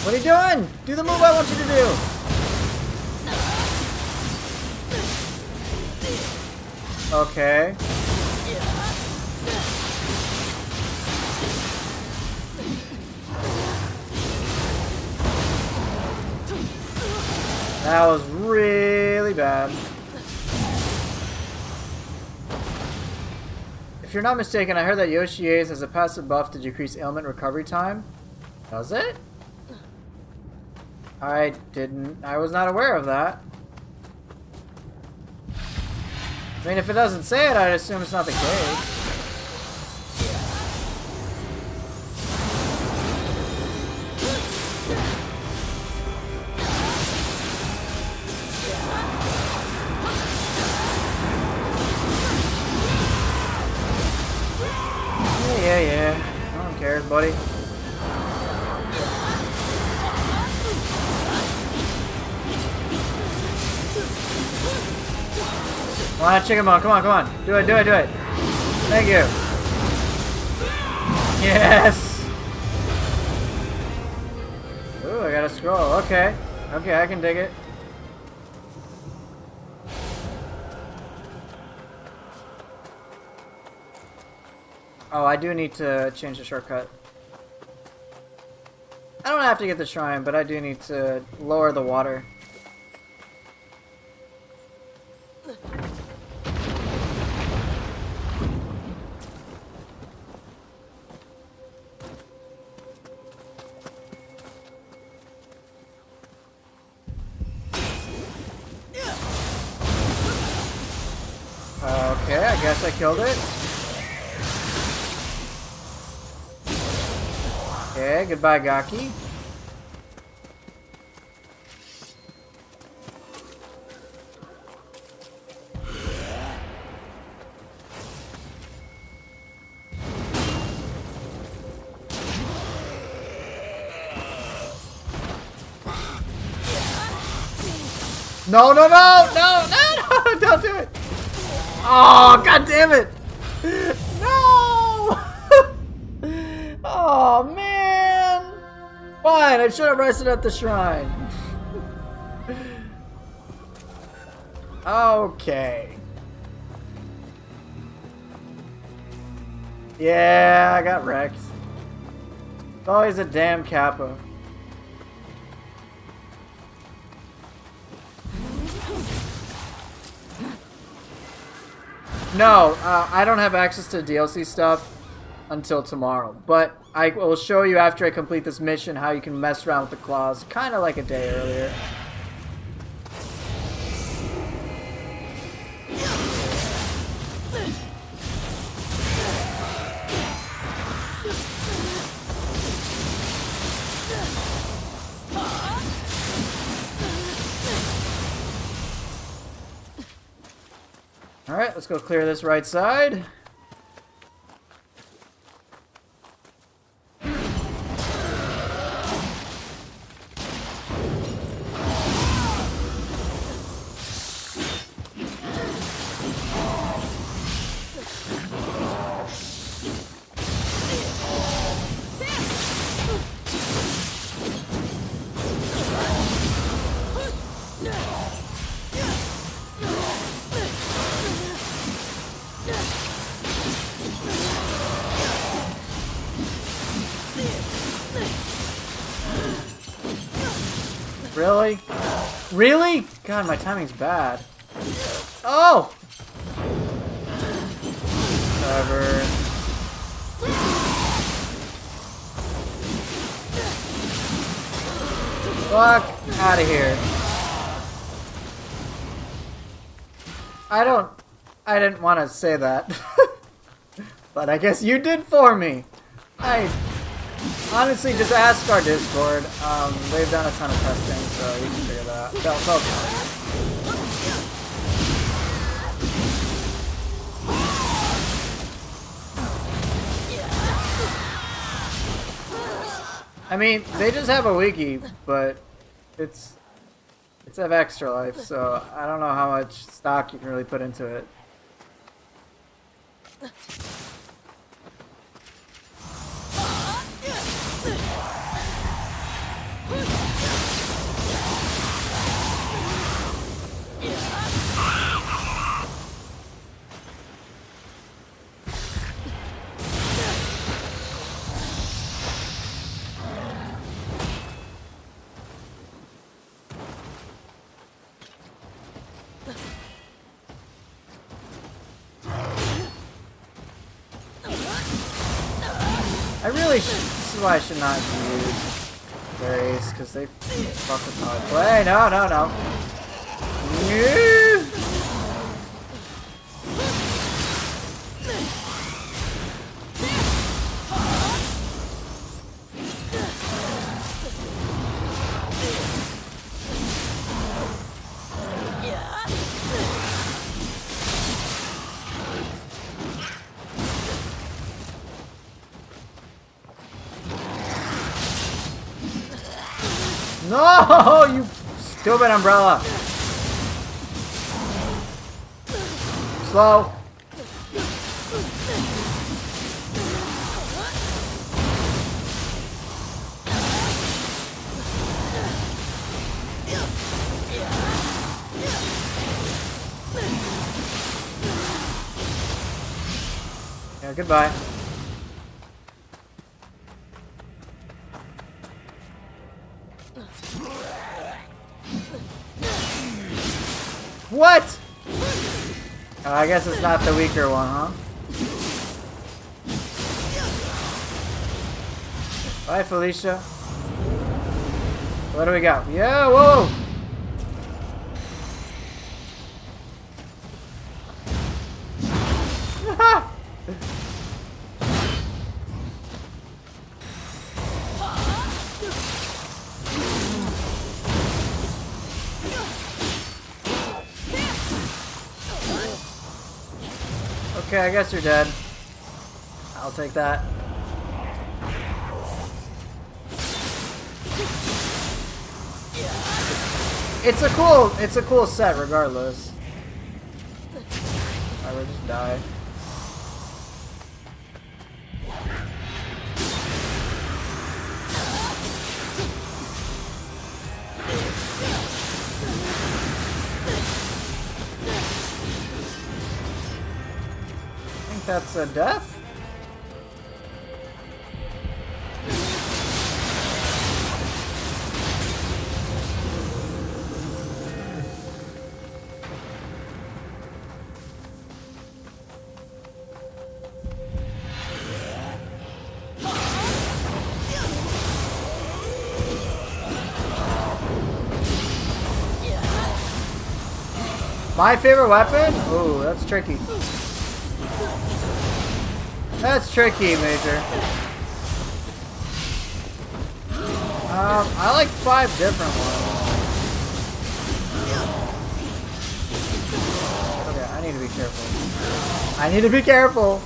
What are you doing? Do the move I want you to do! Okay. That was really bad. If you're not mistaken, I heard that Yoshie's has a passive buff to decrease ailment recovery time. Does it? I was not aware of that. I mean, if it doesn't say it, I'd assume it's not the case. Yeah. No one cares, buddy. Come on, chicken bone. Come on, come on. Do it, do it, do it. Thank you. Yes. Ooh, I got a scroll. Okay. Okay, I can dig it. Oh, I do need to change the shortcut. I don't have to get the shrine, but I do need to lower the water. Okay, I guess I killed it. Okay, goodbye, Gaki. No, no, no, no, no, no, don't do it. Oh, god damn it. No. Oh, man. Fine, I should have rested at the shrine. Okay. Yeah, I got wrecked. It's always a damn Kappa. No, I don't have access to DLC stuff until tomorrow, but I will show you after I complete this mission how you can mess around with the claws, kind of like a day earlier. Alright, let's go clear this right side. Really? Really? God, my timing's bad. Oh! Whatever. Fuck out of here. I didn't want to say that. But I guess you did for me. Honestly, just ask our Discord. They've done a ton of testing, so you can figure that out. They'll tell you. I mean, they just have a wiki, but it's have extra life, so I don't know how much stock you can really put into it. This is why I should not use berries, because they fuck with my play. No, no, no. No, you stupid umbrella. Slow. Yeah, goodbye. What? I guess it's not the weaker one, huh? Bye, Felicia. What do we got? Yeah, whoa! Okay, I guess you're dead. I'll take that. It's a cool set regardless. I would just die. I think that's a death. My favorite weapon? Ooh, that's tricky. That's tricky, Major. I like 5 different ones. Okay, I need to be careful. I need to be careful.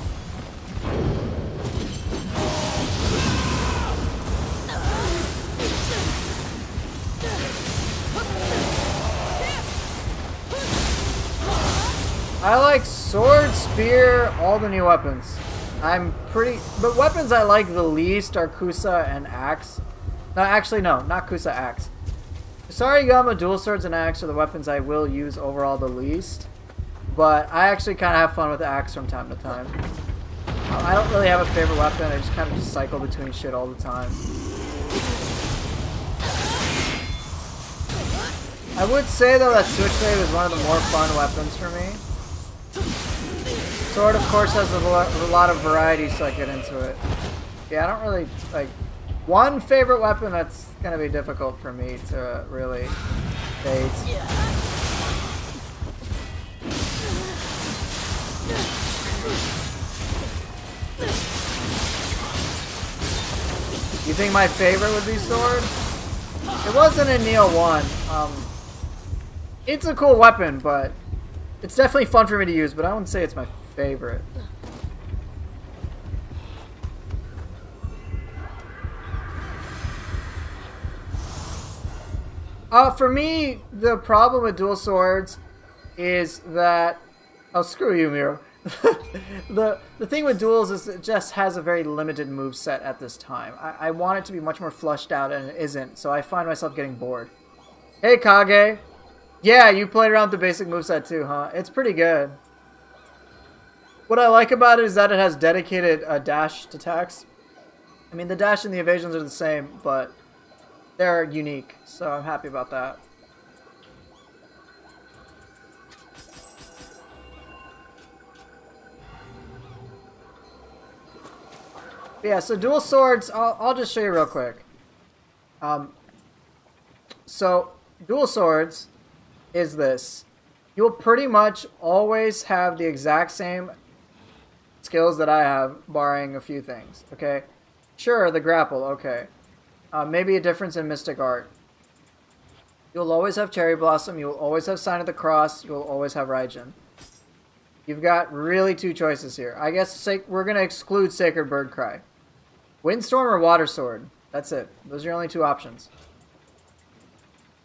I like sword, spear, all the new weapons. But weapons I like the least are Kusa and axe. No, actually no, not Kusa, axe. Sarigama, dual swords, and axe are the weapons I will use overall the least. But I actually kind of have fun with the axe from time to time. I don't really have a favorite weapon, I just kind of just cycle between shit all the time. I would say though that Switchblade was one of the more fun weapons for me. Sword, of course, has a lot of variety, so I get into it. Yeah, I don't really, like, one favorite weapon that's going to be difficult for me to really date. You think my favorite would be sword? It wasn't in Neo 1. It's a cool weapon, but it's definitely fun for me to use, but I wouldn't say it's my favorite. For me, the problem with dual swords is that... Oh, screw you, Miro. The thing with duels is it just has a very limited move set at this time. I want it to be much more flushed out, and it isn't, so I find myself getting bored. Hey, Kage! Yeah, you played around with the basic moveset too, huh? It's pretty good. What I like about it is that it has dedicated dashed attacks. I mean, the dash and the evasions are the same, but they're unique, so I'm happy about that. Yeah, so dual swords, I'll just show you real quick. So, dual swords is this. You'll pretty much always have the exact same skills that I have, barring a few things, okay? Sure, the grapple, okay. Maybe a difference in Mystic Art. You'll always have Cherry Blossom, you'll always have Sign of the Cross, you'll always have Raijin. You've got really 2 choices here. I guess we're going to exclude Sacred Bird Cry. Windstorm or Water Sword. That's it. Those are your only 2 options.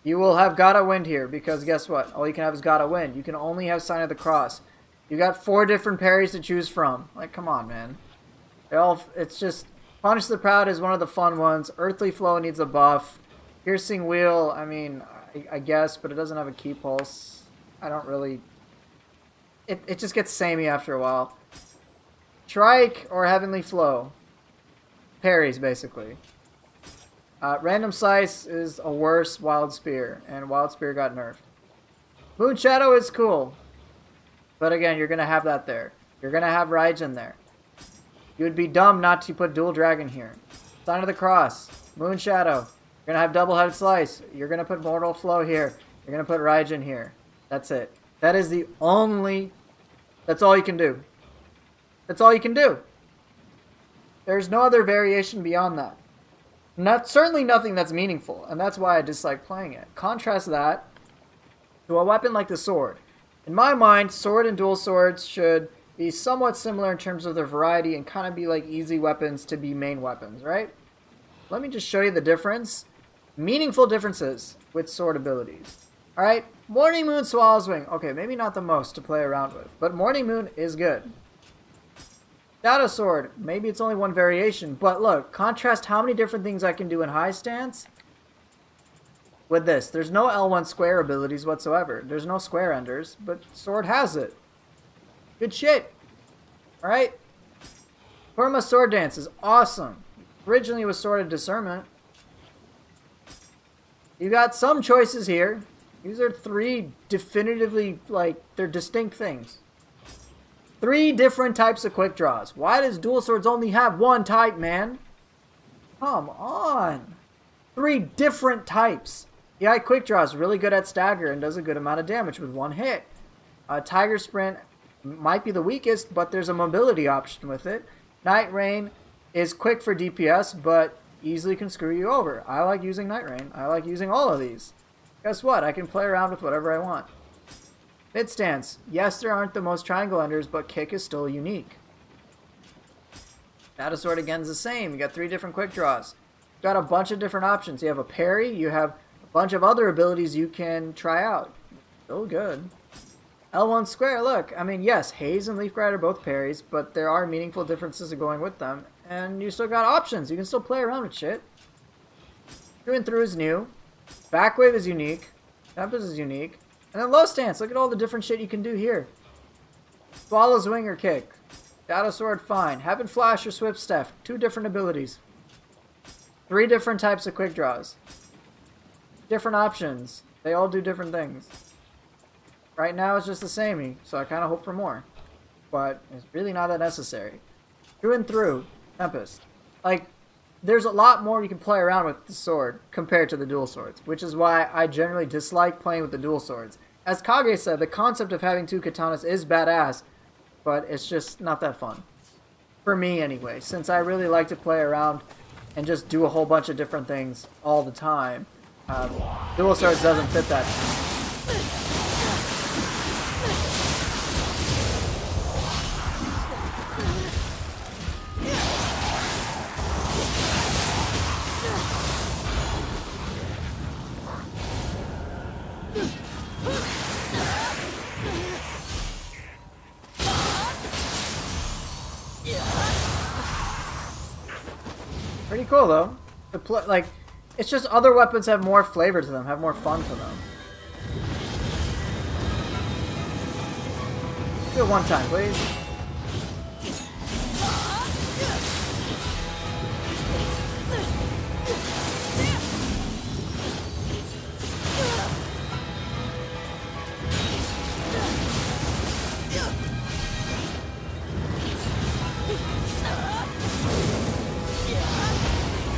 You will have Gotta Wind here, because guess what? All you can have is Gotta Wind. You can only have Sign of the Cross. You got 4 different parries to choose from. Like, come on, man. It's just, Punish the Proud is one of the fun ones. Earthly Flow needs a buff. Piercing Wheel, I mean, I guess, but it doesn't have a key pulse. I don't really... It just gets samey after a while. Trike or Heavenly Flow. Parries, basically. Random Slice is a worse Wild Spear, and Wild Spear got nerfed. Moon Shadow is cool. But again, you're going to have that there. You're going to have Raijin there. You would be dumb not to put Dual Dragon here. Sign of the Cross. Moon Shadow. You're going to have Double-Headed Slice. You're going to put Mortal Flow here. You're going to put Raijin here. That's it. That is the only... That's all you can do. That's all you can do. There's no other variation beyond that. Certainly nothing that's meaningful, and that's why I dislike playing it. Contrast that to a weapon like the sword. In my mind, sword and dual swords should be somewhat similar in terms of their variety and kind of be like easy weapons to be main weapons, right? Let me just show you the difference. Meaningful differences with sword abilities. Alright, Morning Moon Swallow's Wing. Okay, maybe not the most to play around with, but Morning Moon is good. Shadow Sword, maybe it's only one variation, but look, contrast how many different things I can do in high stance with this. There's no L1 square abilities whatsoever. There's no square enders, but Sword has it. Good shit. Alright? Kurama Sword Dance is awesome. Originally it was Sword of Discernment. You got some choices here. These are 3 definitively, like, they're distinct things. 3 different types of quick draws. Why does Dual Swords only have 1 type, man? Come on. 3 different types. Yeah, quick draw is really good at stagger and does a good amount of damage with 1 hit. Tiger Sprint might be the weakest, but there's a mobility option with it. Night Rain is quick for DPS, but easily can screw you over. I like using Night Rain. I like using all of these. Guess what? I can play around with whatever I want. Mid stance. Yes, there aren't the most triangle enders, but kick is still unique. Shadow Sword again is the same. You got 3 different quick draws. You got a bunch of different options. You have a parry. You have a bunch of other abilities you can try out. Still good. L1 square. Look, I mean, yes, Haze and Leaf Gride are both parries, but there are meaningful differences going with them, and you still got options. You can still play around with shit. Through and Through is new. Backwave is unique. Tempest is unique. And then low stance. Look at all the different shit you can do here. Swallow's Wing or Kick. Shadow Sword, fine. Heaven Flash or Swift Step. 2 different abilities. 3 different types of quick draws. Different options. They all do different things. Right now it's just the samey, so I kind of hope for more. But it's really not that necessary. Through and Through. Tempest. Like, there's a lot more you can play around with the sword compared to the dual swords, which is why I generally dislike playing with the dual swords. As Kage said, the concept of having 2 katanas is badass, but it's just not that fun. For me anyway, since I really like to play around and just do a whole bunch of different things all the time. Dual swords doesn't fit that. Pretty cool though. Like, it's just other weapons have more flavor to them, have more fun to them. Do it one time, please.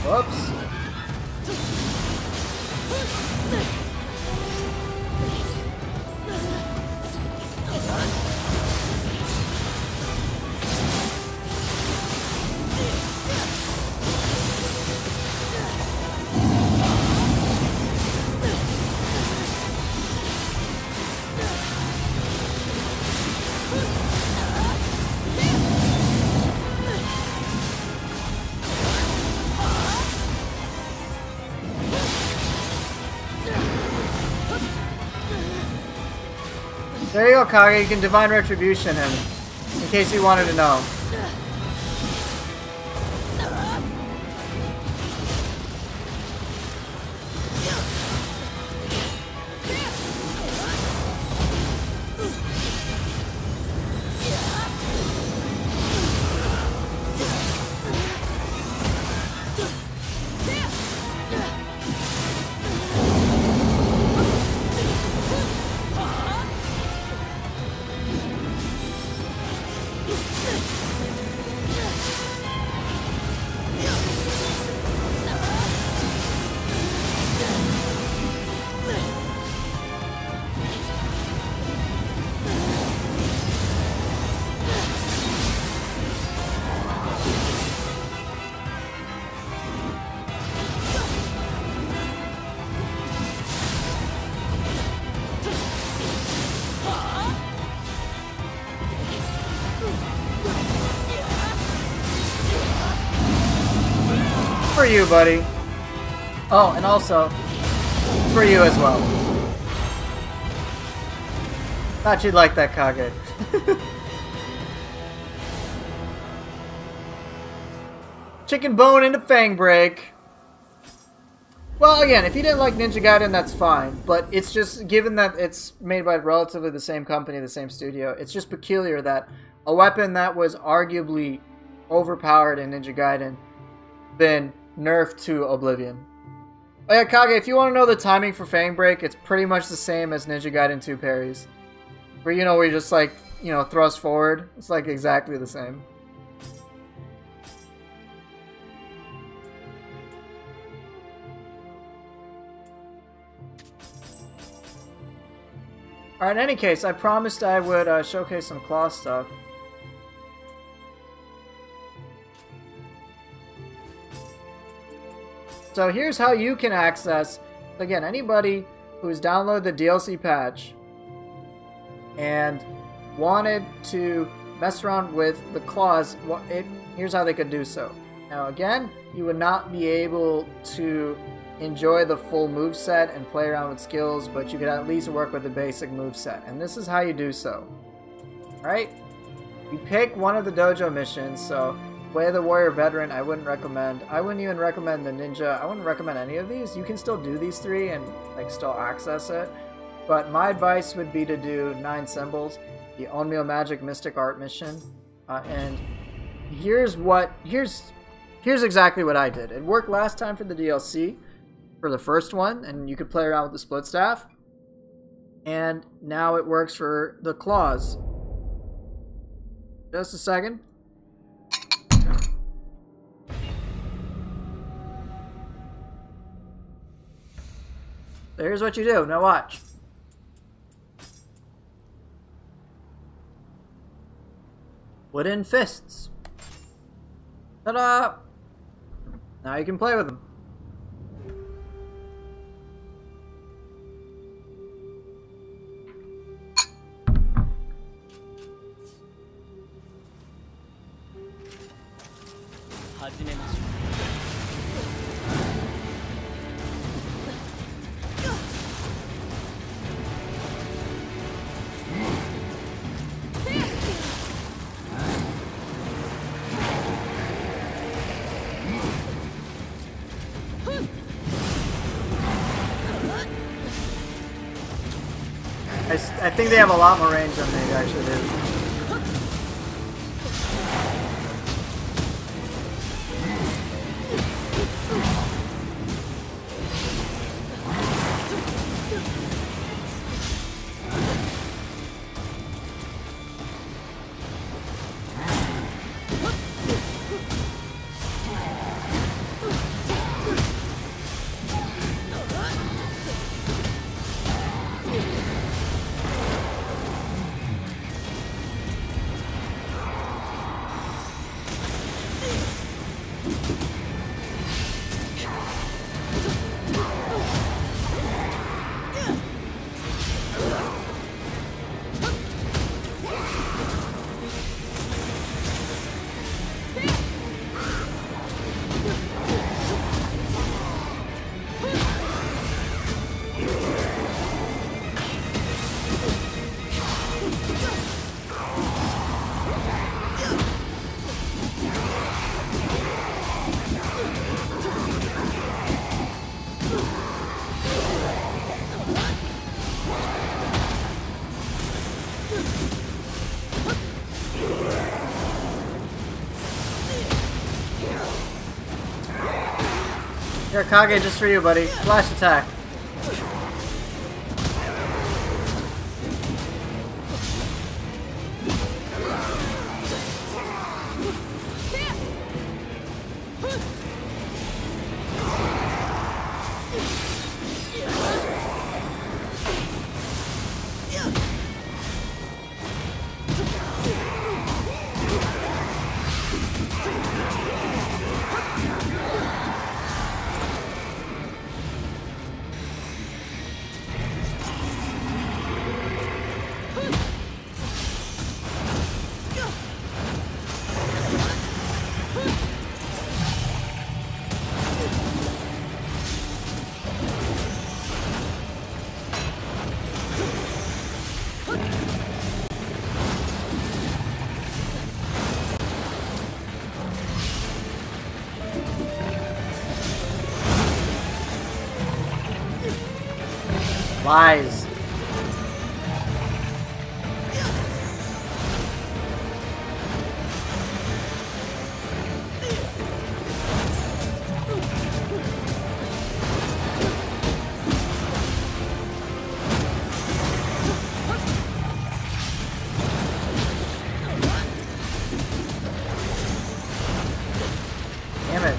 Whoops. There you go, Kage. You can Divine Retribution him. In case you wanted to know. For you, buddy. Oh, and also for you as well. Thought you'd like that, Kage. Chicken bone into Fang Break. Well, again, if you didn't like Ninja Gaiden, that's fine. But it's just, given that it's made by relatively the same company, the same studio, it's just peculiar that a weapon that was arguably overpowered in Ninja Gaiden been nerfed to oblivion. Oh yeah, Kage, if you want to know the timing for Fang Break, it's pretty much the same as Ninja Gaiden 2 parries. Where, you know, where you just, like, you know, thrust forward. It's, like, exactly the same. Alright, in any case, I promised I would showcase some claw stuff. So here's how you can access, again, anybody who's downloaded the DLC patch and wanted to mess around with the claws, here's how they could do so. Now again, you would not be able to enjoy the full moveset and play around with skills, but you could at least work with the basic moveset. And this is how you do so. Alright? You pick one of the dojo missions, so Way of the Warrior Veteran, I wouldn't recommend. I wouldn't even recommend the Ninja. I wouldn't recommend any of these. You can still do these three and like still access it. But my advice would be to do 9 Symbols, the Onmyo Magic Mystic Art mission. And here's exactly what I did. It worked last time for the DLC, for the first one, and you could play around with the split staff. And now it works for the claws. Just a second. Here's what you do. Now watch. Wooden fists. Ta-da! Now you can play with them. I think they have a lot more range than they actually do. Here, Kage, just for you, buddy. Flash attack. Lies. Damn it.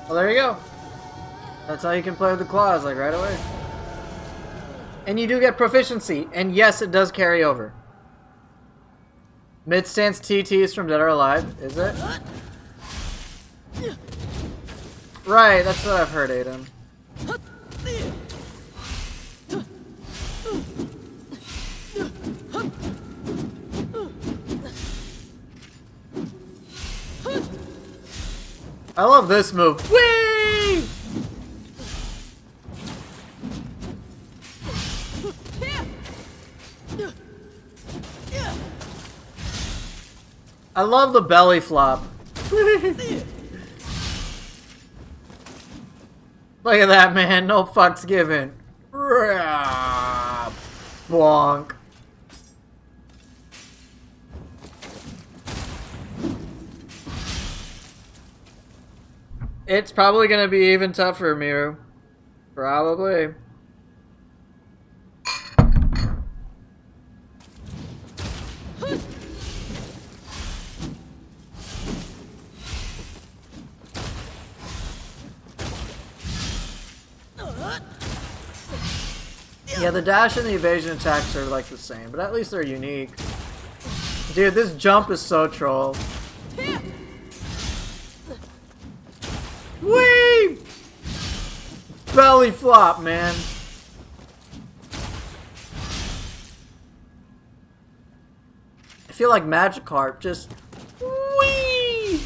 Well, there you go. That's how you can play with the claws, like, right away. And you do get proficiency, and yes, it does carry over. Mid-stance TT is from Dead or Alive, is it? Right, that's what I've heard, Aiden. I love this move. Whee! I love the belly flop. Look at that, man. No fucks given. Bonk. It's probably gonna be even tougher, Miru. Probably. Yeah, the dash and the evasion attacks are like the same, but at least they're unique. Dude, this jump is so troll. Whee! Belly flop, man. I feel like Magikarp just whee!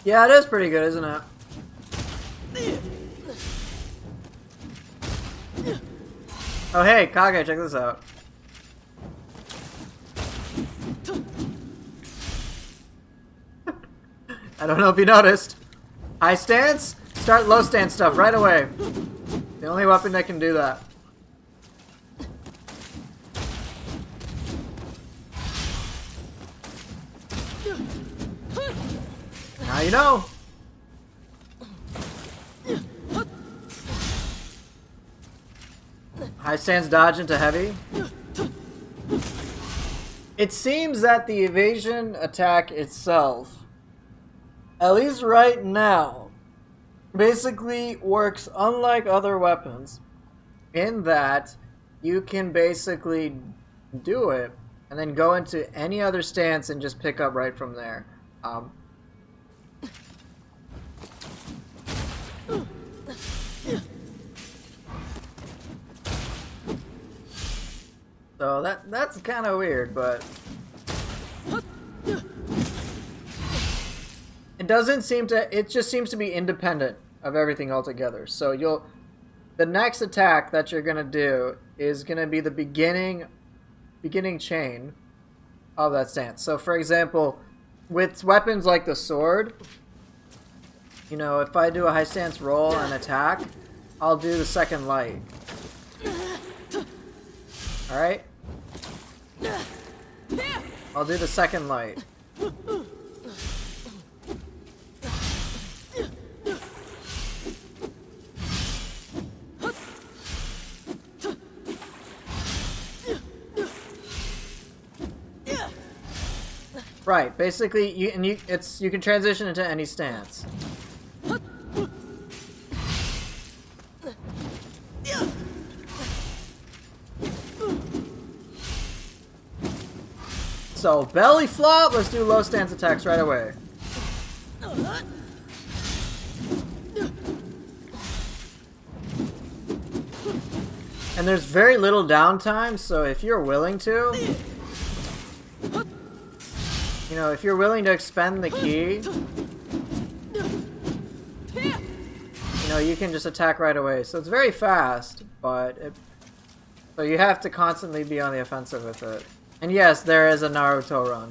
Yeah, it is pretty good, isn't it? Oh hey, Kage, check this out. I don't know if you noticed. High stance, Start low stance stuff right away. The only weapon that can do that. Now you know. High stance dodge into heavy. It seems that the evasion attack itself, at least right now, basically works unlike other weapons in that you can basically do it and then go into any other stance and just pick up right from there. So that's kind of weird, but it doesn't seem to. It just seems to be independent of everything altogether. So the next attack that you're gonna do is gonna be the beginning chain of that stance. So, for example, with weapons like the sword, you know, if I do a high stance roll and attack, I'll do the second light. All right. I'll do the second light. Right. Basically, you can transition into any stance. So, belly flop, let's do low stance attacks right away. And there's very little downtime, so if you're willing to, you know, if you're willing to expend the key, you know, you can just attack right away. So it's very fast, but so you have to constantly be on the offensive with it. And yes, there is a Naruto run.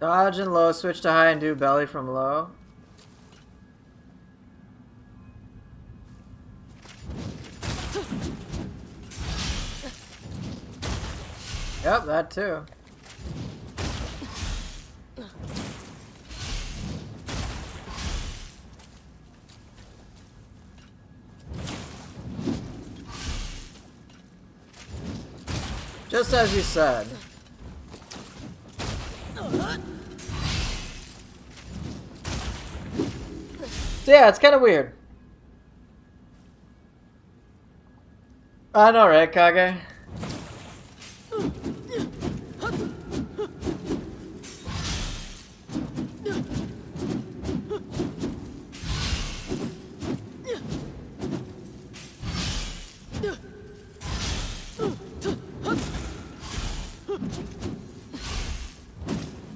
Dodge and low, switch to high and do belly from low. Yep, that too. Just as you said. So yeah, it's kind of weird. I know, right, Kage?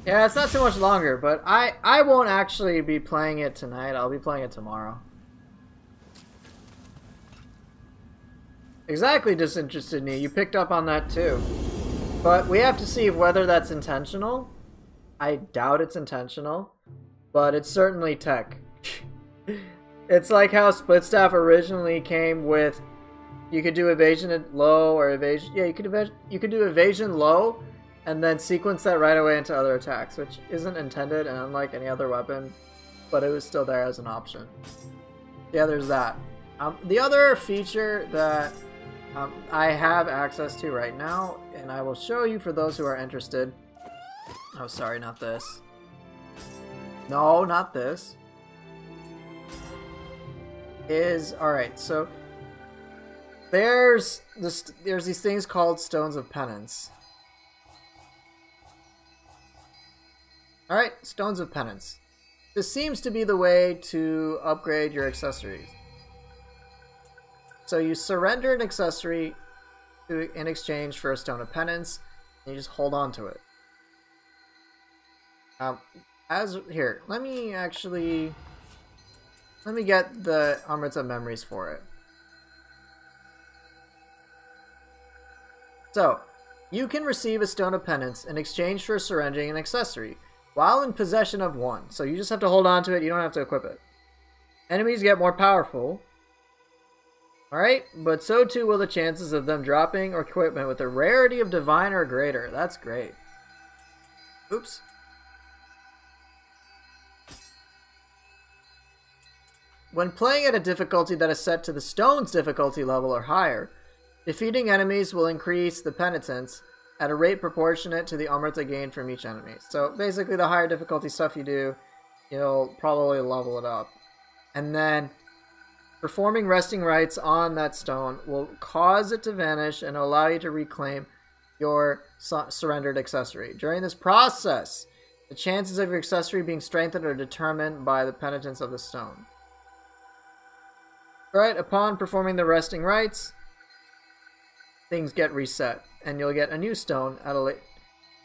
Yeah, it's not too much longer, but I won't actually be playing it tonight. I'll be playing it tomorrow. Exactly, Disinterested Knee. You picked up on that too. But we have to see whether that's intentional. I doubt it's intentional, but it's certainly tech. It's like how Split Staff originally came with, you could do evasion at low or evasion. Yeah, you could do evasion low, and then sequence that right away into other attacks, which isn't intended and unlike any other weapon, but it was still there as an option. Yeah, there's that. The other feature that I have access to right now, and I will show you for those who are interested. Oh, sorry, not this. No, not this. Alright, so there's these things called Stones of Penance. Alright, Stones of Penance. This seems to be the way to upgrade your accessories. So you surrender an accessory in exchange for a Stone of Penance, and you just hold on to it. Here, let me Let me get the Amrita memories for it. So, you can receive a Stone of Penance in exchange for surrendering an accessory, while in possession of one. So you just have to hold on to it, you don't have to equip it. Enemies get more powerful. Alright, but so too will the chances of them dropping or equipment with a rarity of Divine or greater. That's great. Oops. When playing at a difficulty that is set to the stone's difficulty level or higher, defeating enemies will increase the penitence at a rate proportionate to the Amrita gained from each enemy. So basically the higher difficulty stuff you do, you'll probably level it up. And then performing resting rites on that stone will cause it to vanish and allow you to reclaim your surrendered accessory. During this process, the chances of your accessory being strengthened are determined by the penitence of the stone. Right, upon performing the resting rites, things get reset, and you'll get a new stone at a late.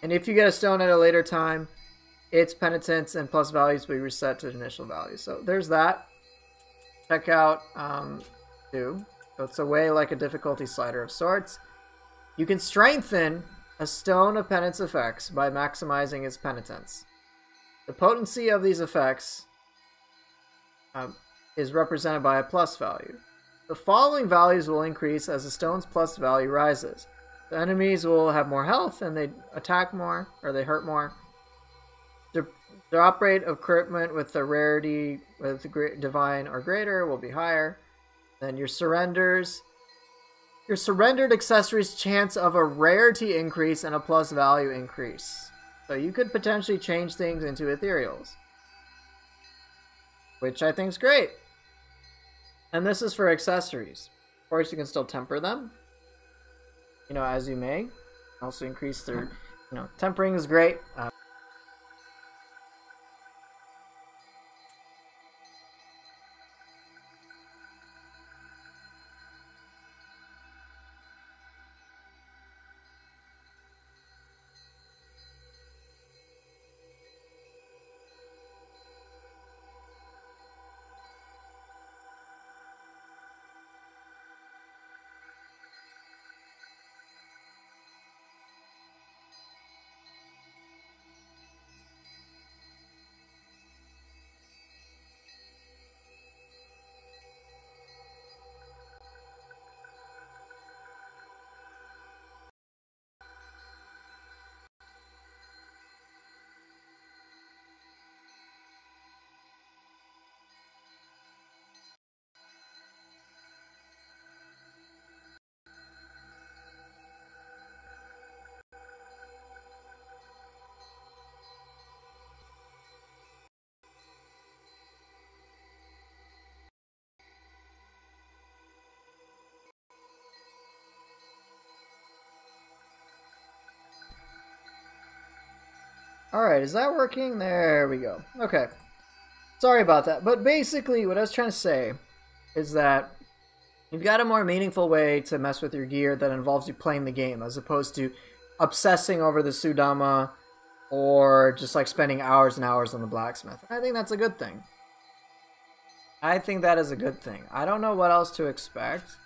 And if you get a stone at a later time, its penitence and plus values will be reset to the initial value. So there's that. Check out 2. So it's a way like a difficulty slider of sorts. You can strengthen a Stone of Penance effects by maximizing its penitence. The potency of these effects is represented by a plus value. The following values will increase as the stone's plus value rises. The enemies will have more health and they attack more, or they hurt more. The drop rate of equipment with the rarity with the divine or greater will be higher. Then your surrendered accessories chance of a rarity increase and a plus value increase. So you could potentially change things into ethereals, which I think is great. And this is for accessories. Of course, you can still temper them, as you may. Also increase their, tempering is great. Alright, is that working? There we go. Okay. Sorry about that. But basically, what I was trying to say is that you've got a more meaningful way to mess with your gear that involves you playing the game, as opposed to obsessing over the Sudama or just like spending hours and hours on the blacksmith. I think that's a good thing. I think that is a good thing. I don't know what else to expect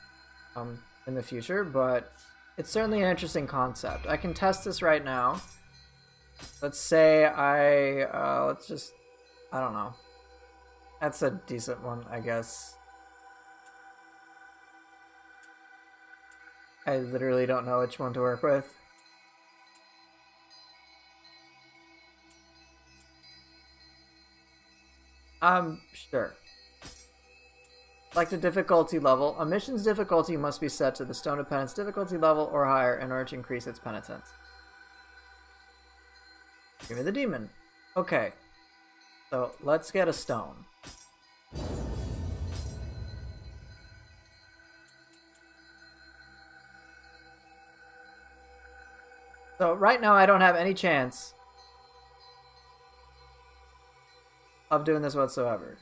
in the future, but it's certainly an interesting concept. I can test this right now. Let's say I don't know. That's a decent one, I guess. I literally don't know which one to work with. Sure. Like the difficulty level, a mission's difficulty must be set to the Stone of Penance difficulty level or higher in order to increase its penitence. Give me the demon. Okay. So, let's get a stone. So, right now I don't have any chance of doing this whatsoever.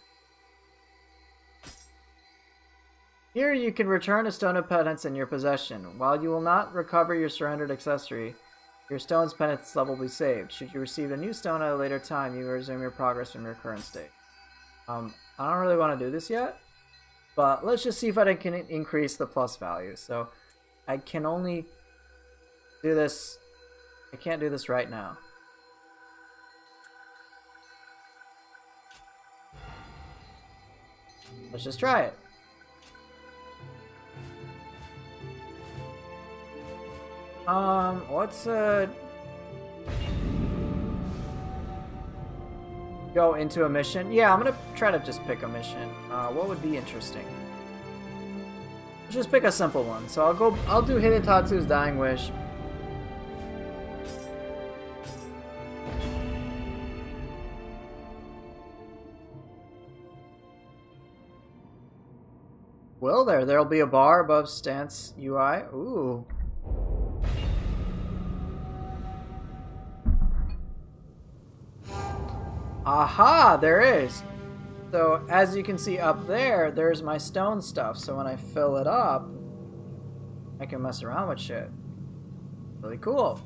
Here you can return a Stone of Penance in your possession. While you will not recover your surrendered accessory, your stone's penance level will be saved. Should you receive a new stone at a later time, you will resume your progress from your current state. I don't really want to do this yet, but let's just see if I can increase the plus value. So I can only do this. I can't do this right now. Let's just try it. What's go into a mission? Yeah, I'm gonna try to just pick a mission. What would be interesting? Just pick a simple one. So I'll do Hidetatsu's Dying Wish. Will there? There'll be a bar above stance UI. Ooh. Aha, there is. So as you can see up there, there's my stone stuff. So when I fill it up, I can mess around with shit. Really cool.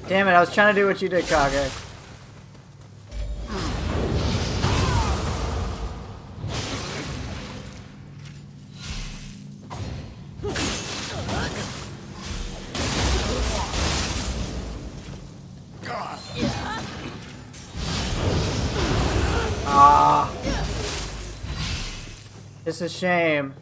Damn it, I was trying to do what you did, Kage. Ah. It's a shame.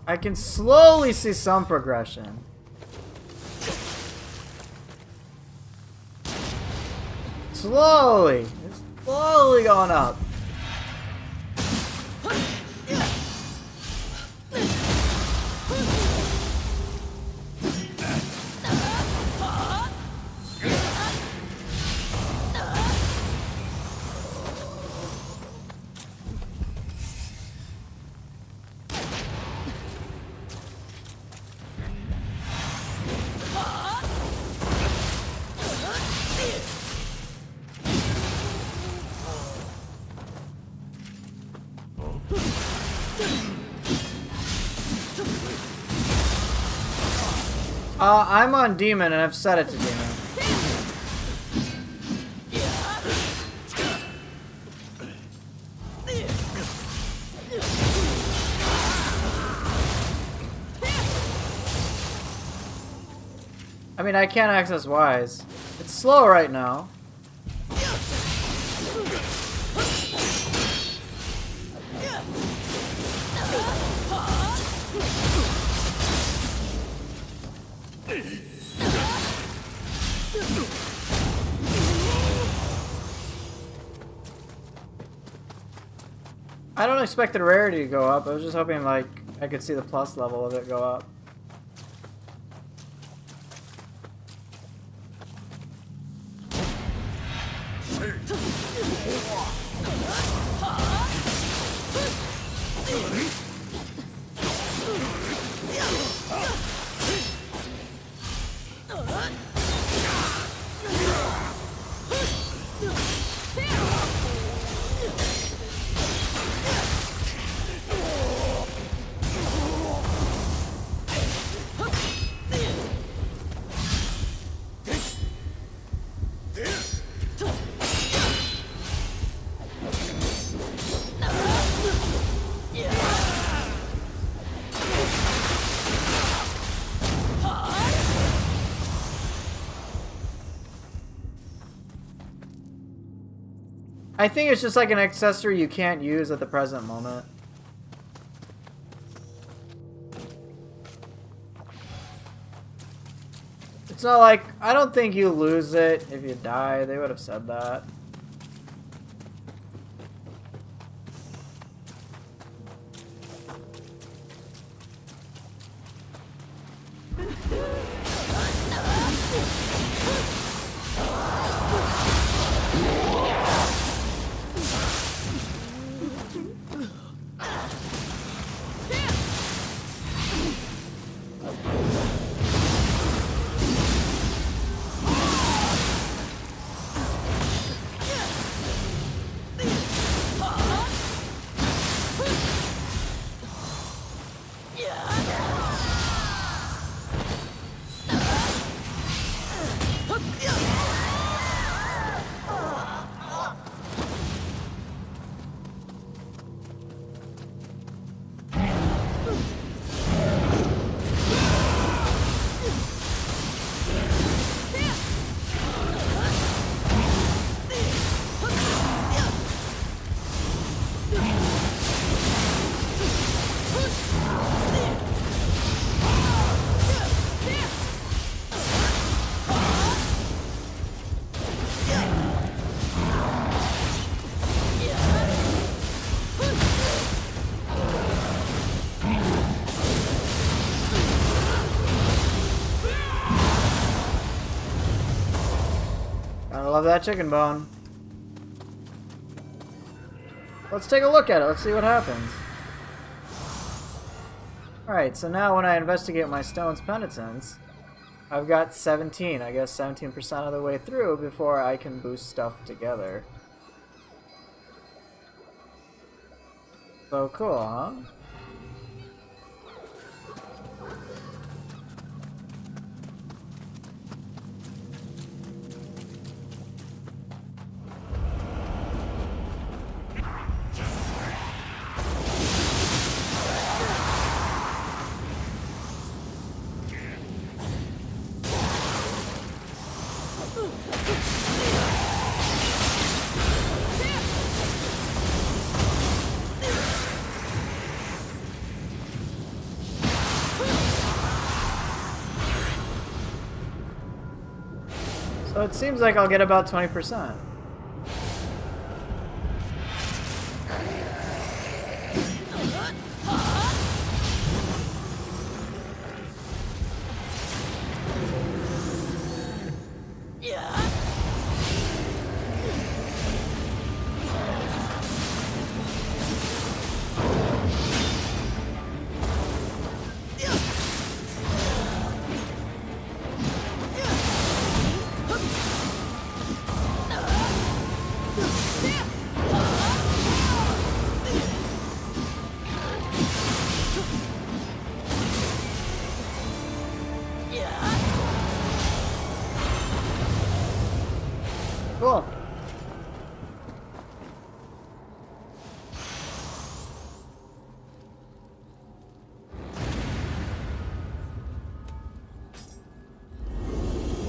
I can slowly see some progression. Slowly. It's slowly going up. I'm on Demon and I've set it to Demon. I mean, I can't access Wise. It's slow right now. I don't expect the rarity to go up. I was just hoping like I could see the plus level of it go up. I think it's just like an accessory you can't use at the present moment. It's not like, I don't think you lose it if you die. They would have said that. I love that chicken bone. Let's take a look at it. Let's see what happens. Alright, so now when I investigate my Stone's Penitence, I've got 17. I guess 17% of the way through before I can boost stuff together. So cool, huh? So it seems like I'll get about 20%. Cool.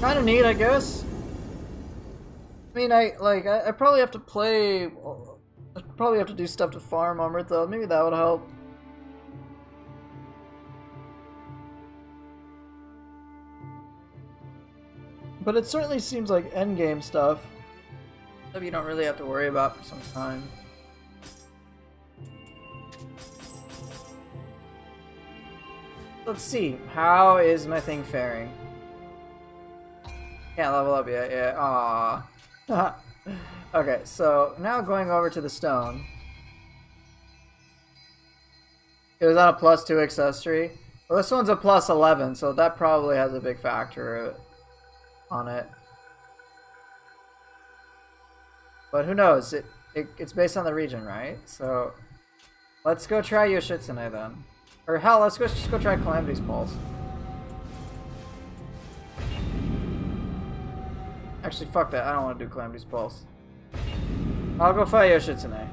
Kind of neat, I guess. I mean, I probably have to play. I probably have to do stuff to farm Amrita. Maybe that would help. But it certainly seems like endgame stuff that you don't really have to worry about for some time. Let's see. How is my thing faring? Can't level up yet. Yeah. Aww. Okay, so now going over to the stone. It was on a +2 accessory. Well, this one's a +11, so that probably has a big factor on it. But who knows? It's based on the region, right? So let's go try Yoshitsune then. Or hell, just go try Calamity's Pulse. Actually, fuck that. I don't want to do Calamity's Pulse. I'll go fight Yoshitsune.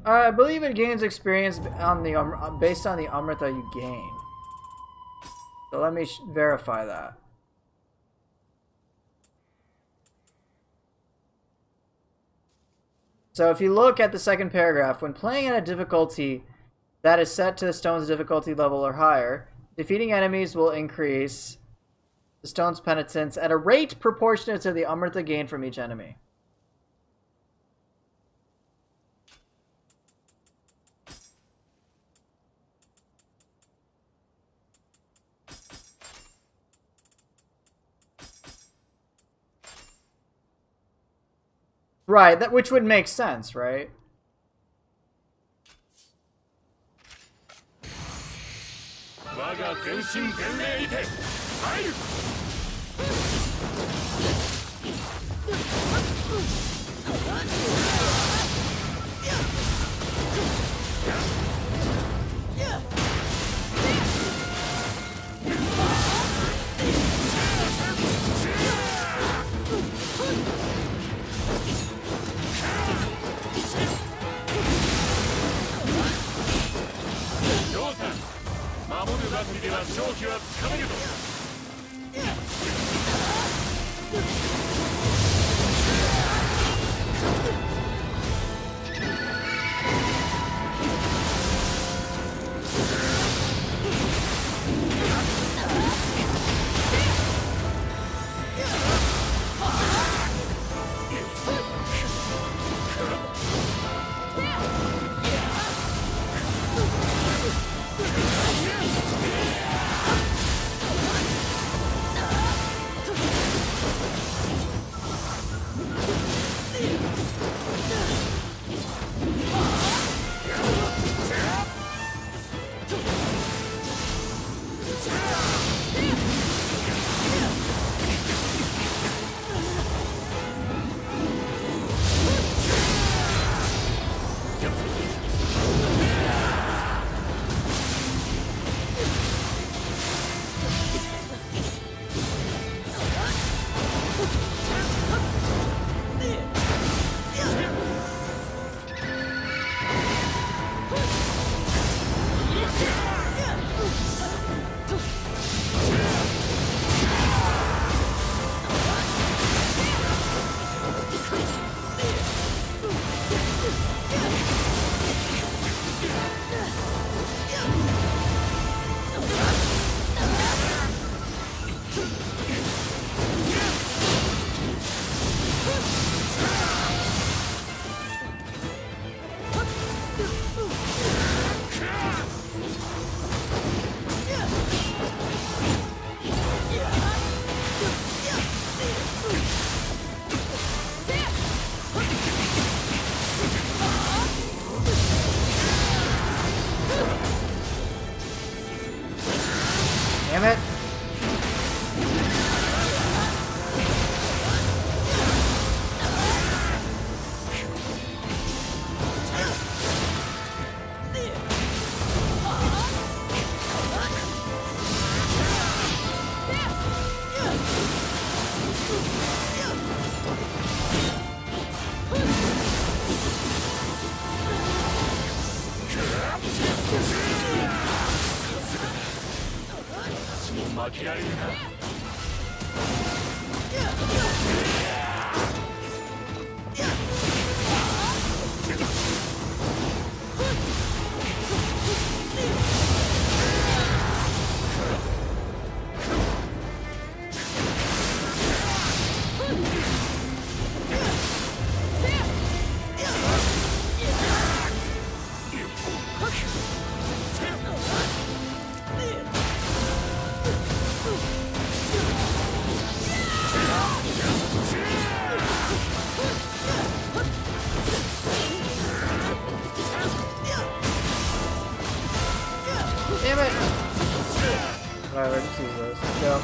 I believe it gains experience on the based on the Amrita you gain. So let me verify that. So if you look at the second paragraph, when playing at a difficulty that is set to the stone's difficulty level or higher, defeating enemies will increase the stone's penitence at a rate proportionate to the Amrita gained from each enemy. Right, that which would make sense, right? Damn it. Whatever, just use those. Let's go.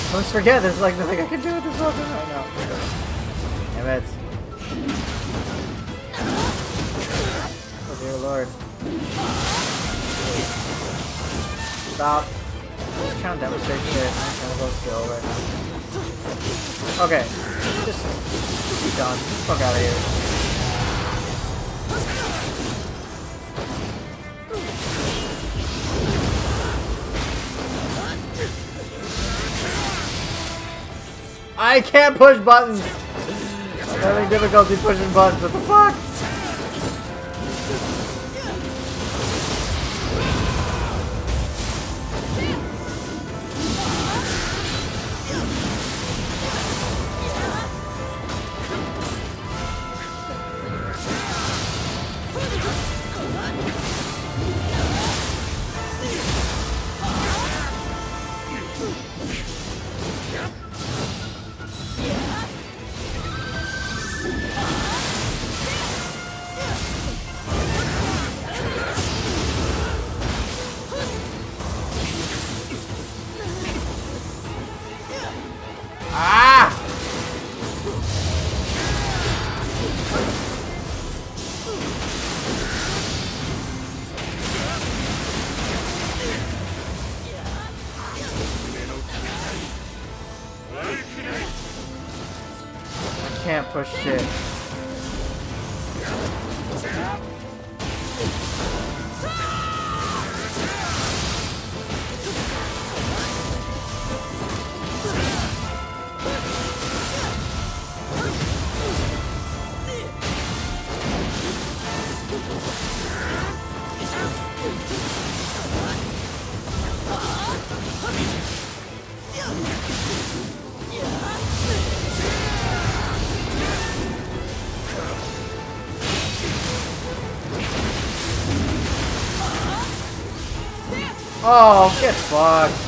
I always forget there's like nothing I can do with this weapon right now. Damn it. Oh dear lord. Stop. I'm just trying to demonstrate shit. I'm trying to go skill right now. Okay. Just be done. Fuck out of here. I can't push buttons! I'm having difficulty pushing buttons. What the fuck? Can't push shit. Oh, get fucked.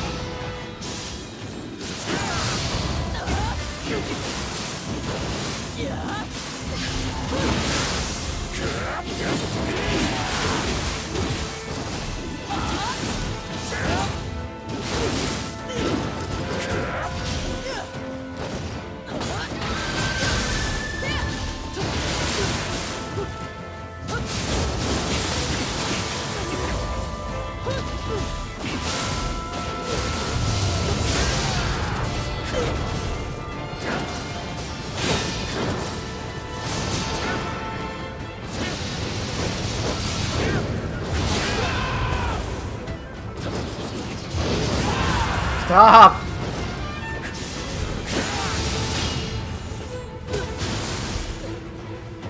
Stop!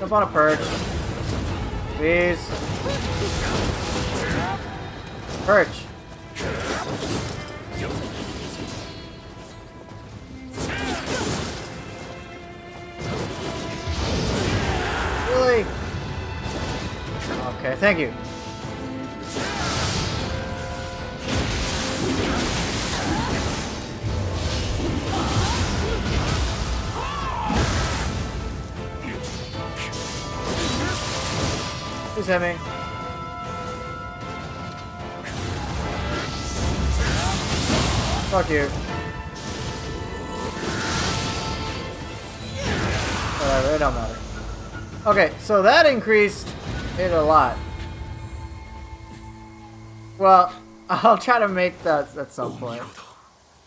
Jump on a perch. Please. Perch. Really? Okay, thank you. Please hit me. Fuck you. Whatever, it don't matter. Okay, so that increased it a lot. Well, I'll try to make that at some point.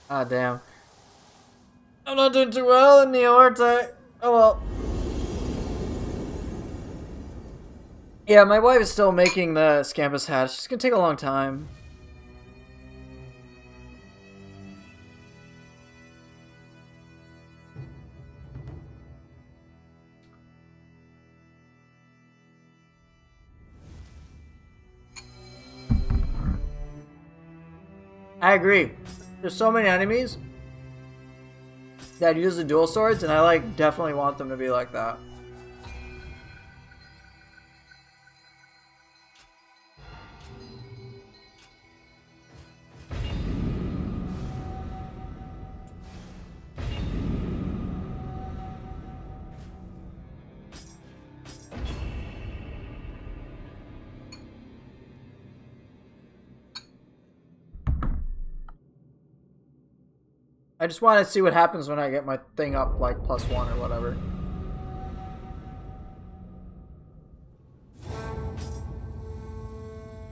Ah, damn. I'm not doing too well in the Orte. Oh well. Yeah, my wife is still making the Scampus hatch. It's gonna take a long time. I agree. There's so many enemies that use the dual swords, and I like definitely want them to be like that. I just want to see what happens when I get my thing up, like, +1 or whatever.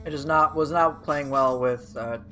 I just was not playing well with Tonfa.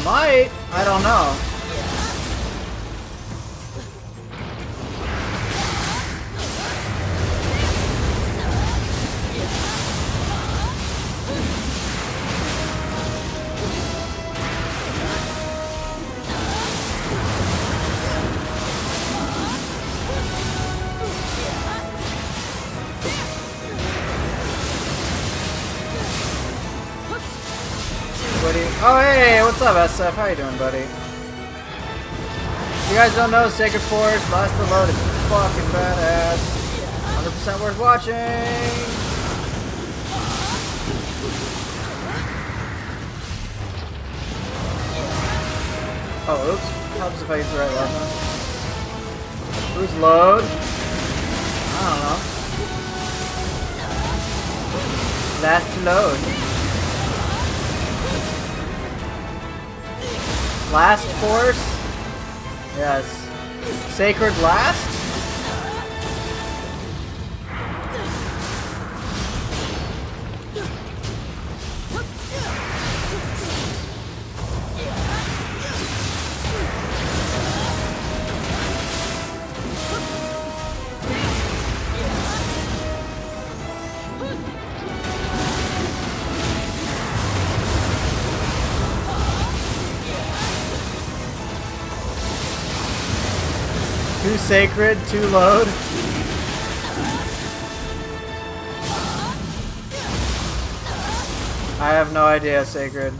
Might. I don't know. Oh hey, what's up SF? How you doing, buddy? If you guys don't know, Sacred Force, Last to Load is fucking badass. 100% worth watching! Oh, oops. Helps if I use the right weapon. Who's load? I don't know. Last to load. Last Force? Yes. Sacred Last? Too sacred, too load. I have no idea, Sacred.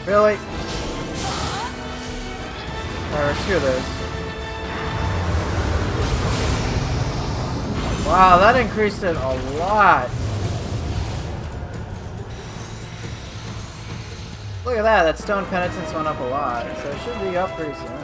Really? Alright, screw this. Wow, that increased it a lot. Look at that, that Stone Penitence went up a lot, so it should be up pretty soon.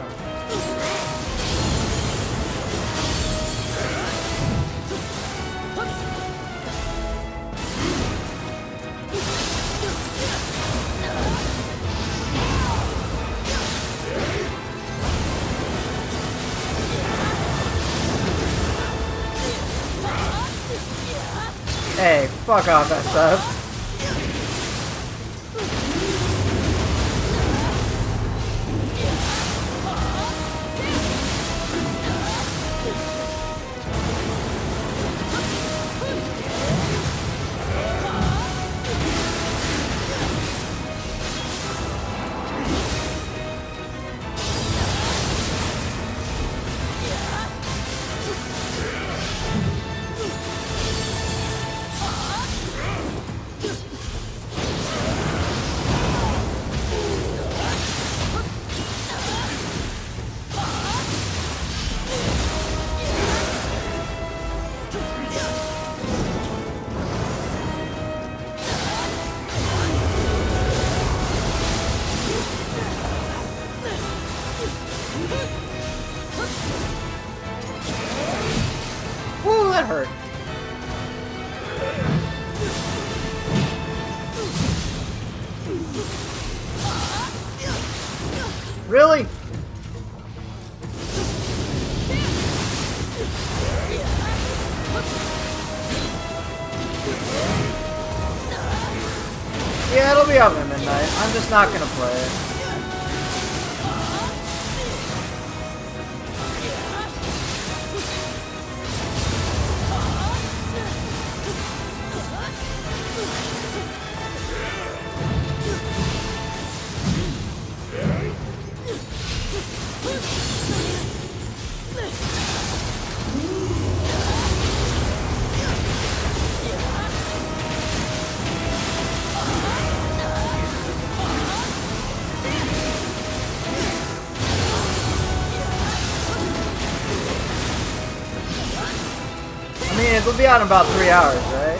Hey, fuck off, SF. Yeah, it'll be up at midnight. I'm just not gonna play it. I mean, it'll be out in about 3 hours, right?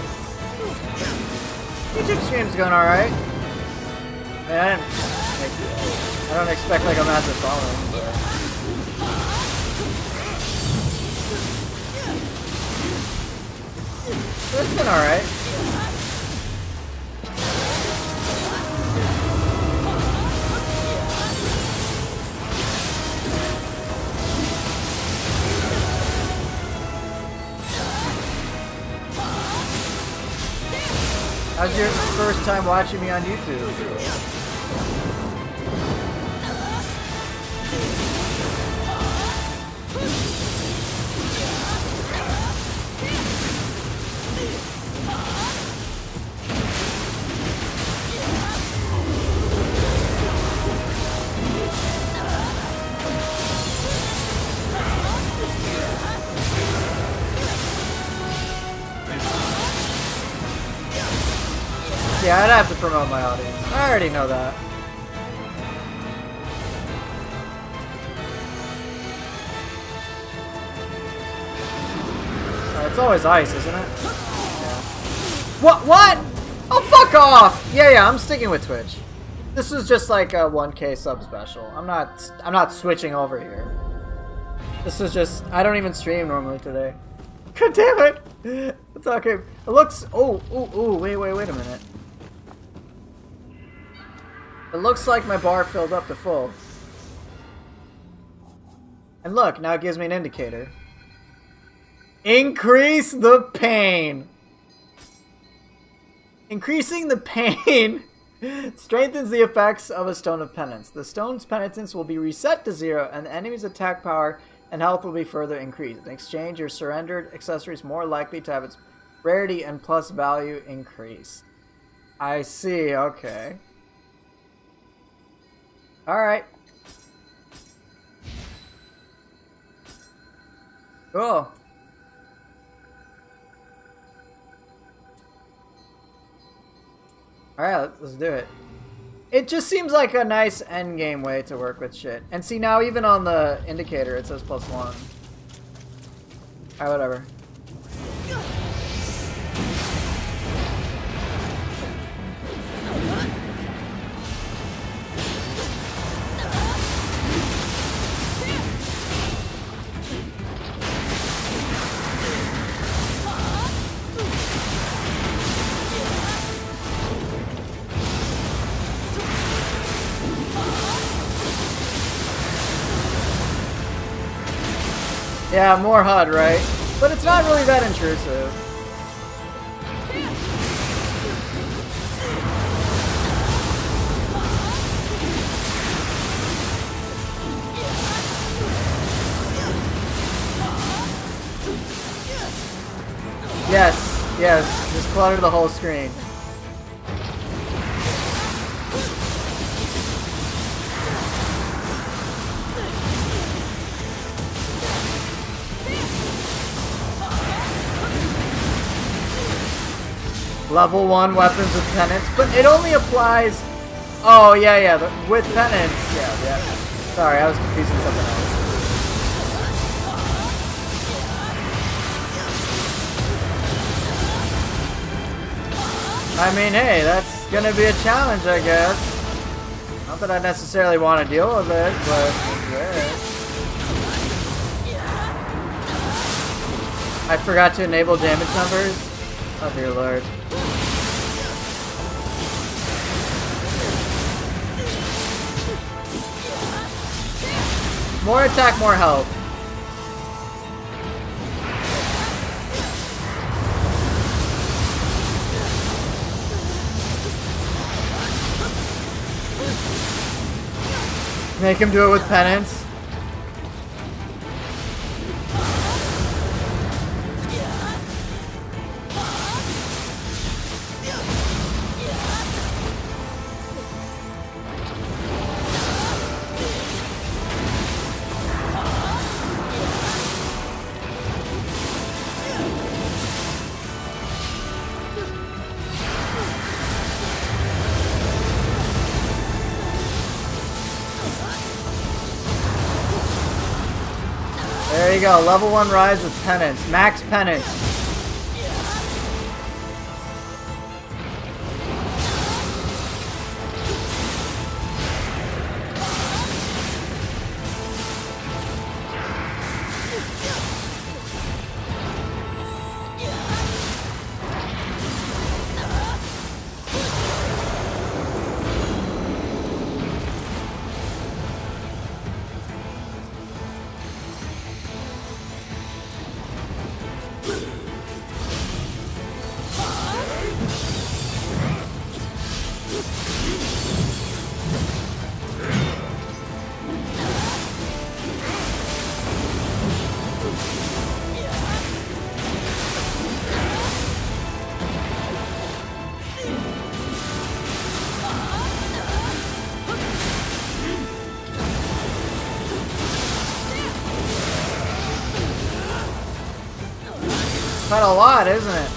YouTube stream's going alright. Man, I don't expect like a massive following, but... It's been alright. How's your first time watching me on YouTube? Yeah, I'd have to promote my audience. I already know that. It's always ice, isn't it? Yeah. What? Oh, fuck off! Yeah, I'm sticking with Twitch. This is just like a 1K sub special. I'm not switching over here. This is just, I don't even stream normally today. God damn it! It's okay. It looks, wait a minute. It looks like my bar filled up to full. And look, now it gives me an indicator. Increase the pain! Increasing the pain strengthens the effects of a Stone of Penance. The Stone's penitence will be reset to 0, and the enemy's attack power and health will be further increased. In exchange, your surrendered accessory is more likely to have its rarity and plus value increased. I see, okay. Alright. Cool. Alright, let's do it. It just seems like a nice endgame way to work with shit. And see, now even on the indicator it says +1. Alright, whatever. Yeah, more HUD, right? But it's not really that intrusive. Yes, just clutter the whole screen. Level 1 weapons with penance, but it only applies... Oh, yeah, with penance. Yeah. Sorry, I was confusing something else. I mean, hey, that's gonna be a challenge, I guess. Not that I necessarily want to deal with it, but yeah. I forgot to enable damage numbers. Oh dear lord. More attack, more health. Make him do it with penance. There you go, level 1 rise with penance. Max penance. Quite a lot, isn't it?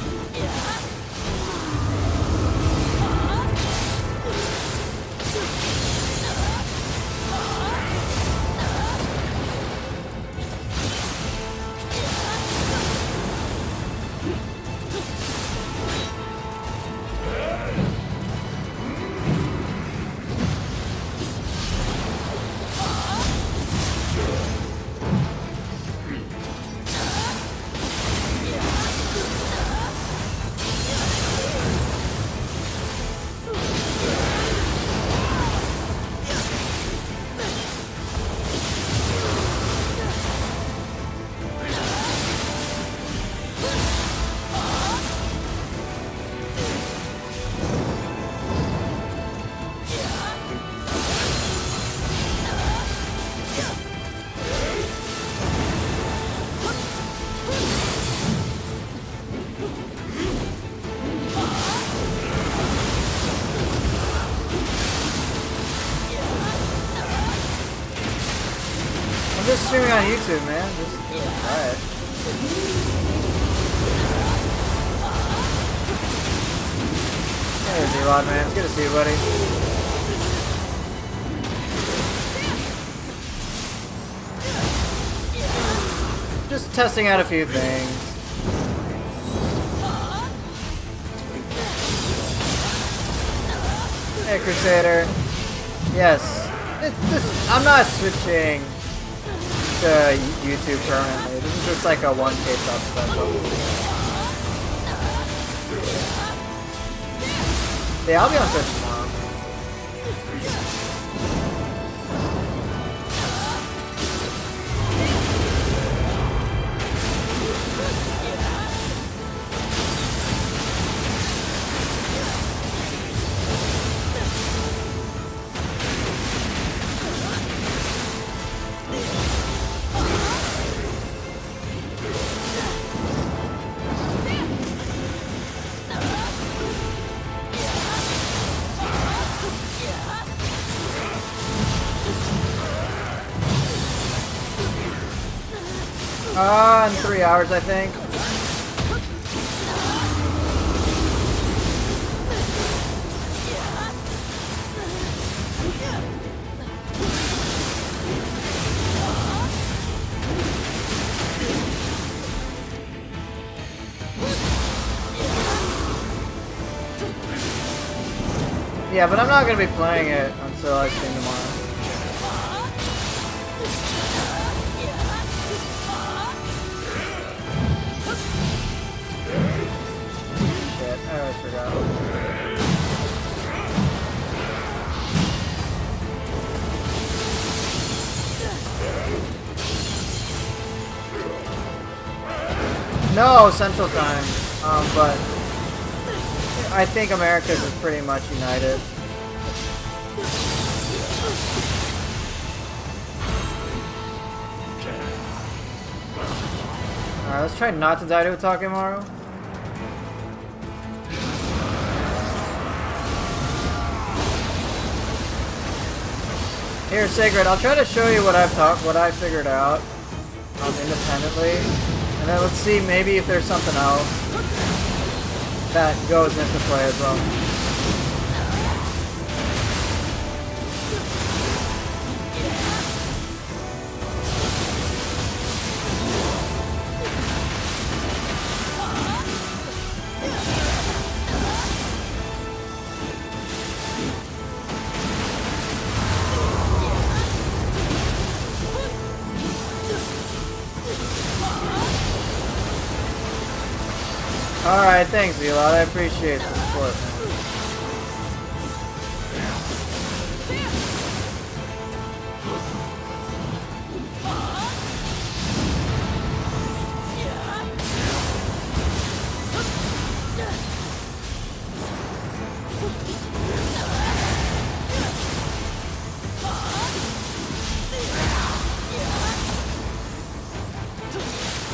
I'm just streaming on YouTube, man. Just try it. Hey, Z-Rod, man. It's good to see you, buddy. Just testing out a few things. Hey, Crusader. Yes. I'm not switching to YouTube permanently. This is just like a 1K sub special. Yeah, I'll be on Twitch tomorrow. In 3 hours, I think. Yeah, but I'm not gonna be playing it until I stream tomorrow. I always forgot. No, Central Time. But I think America's is pretty much united. Alright, let's try not to die to Takemaru. Here, Sacred, I'll try to show you what I figured out independently. And then let's see maybe if there's something else that goes into play as well. Alright, thanks, Elot. I appreciate the support, man.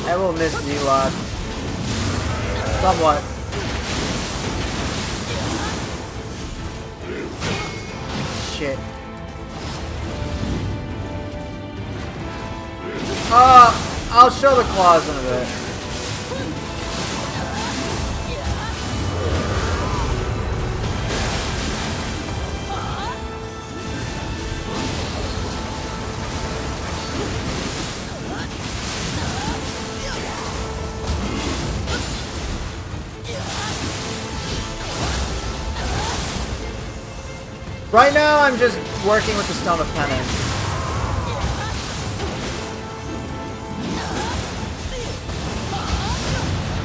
I will miss Elot. Somewhat. Shit. I'll show the claws in a bit. Right now, I'm just working with the Stone of Penance.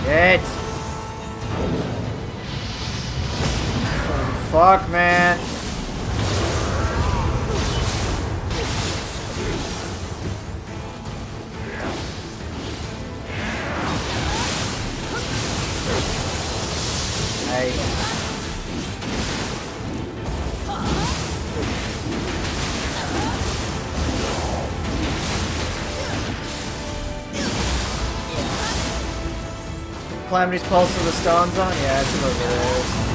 Get! Oh, fuck, man. Nice. Calamity's Pulse of the Stones on? Yeah, I suppose it is.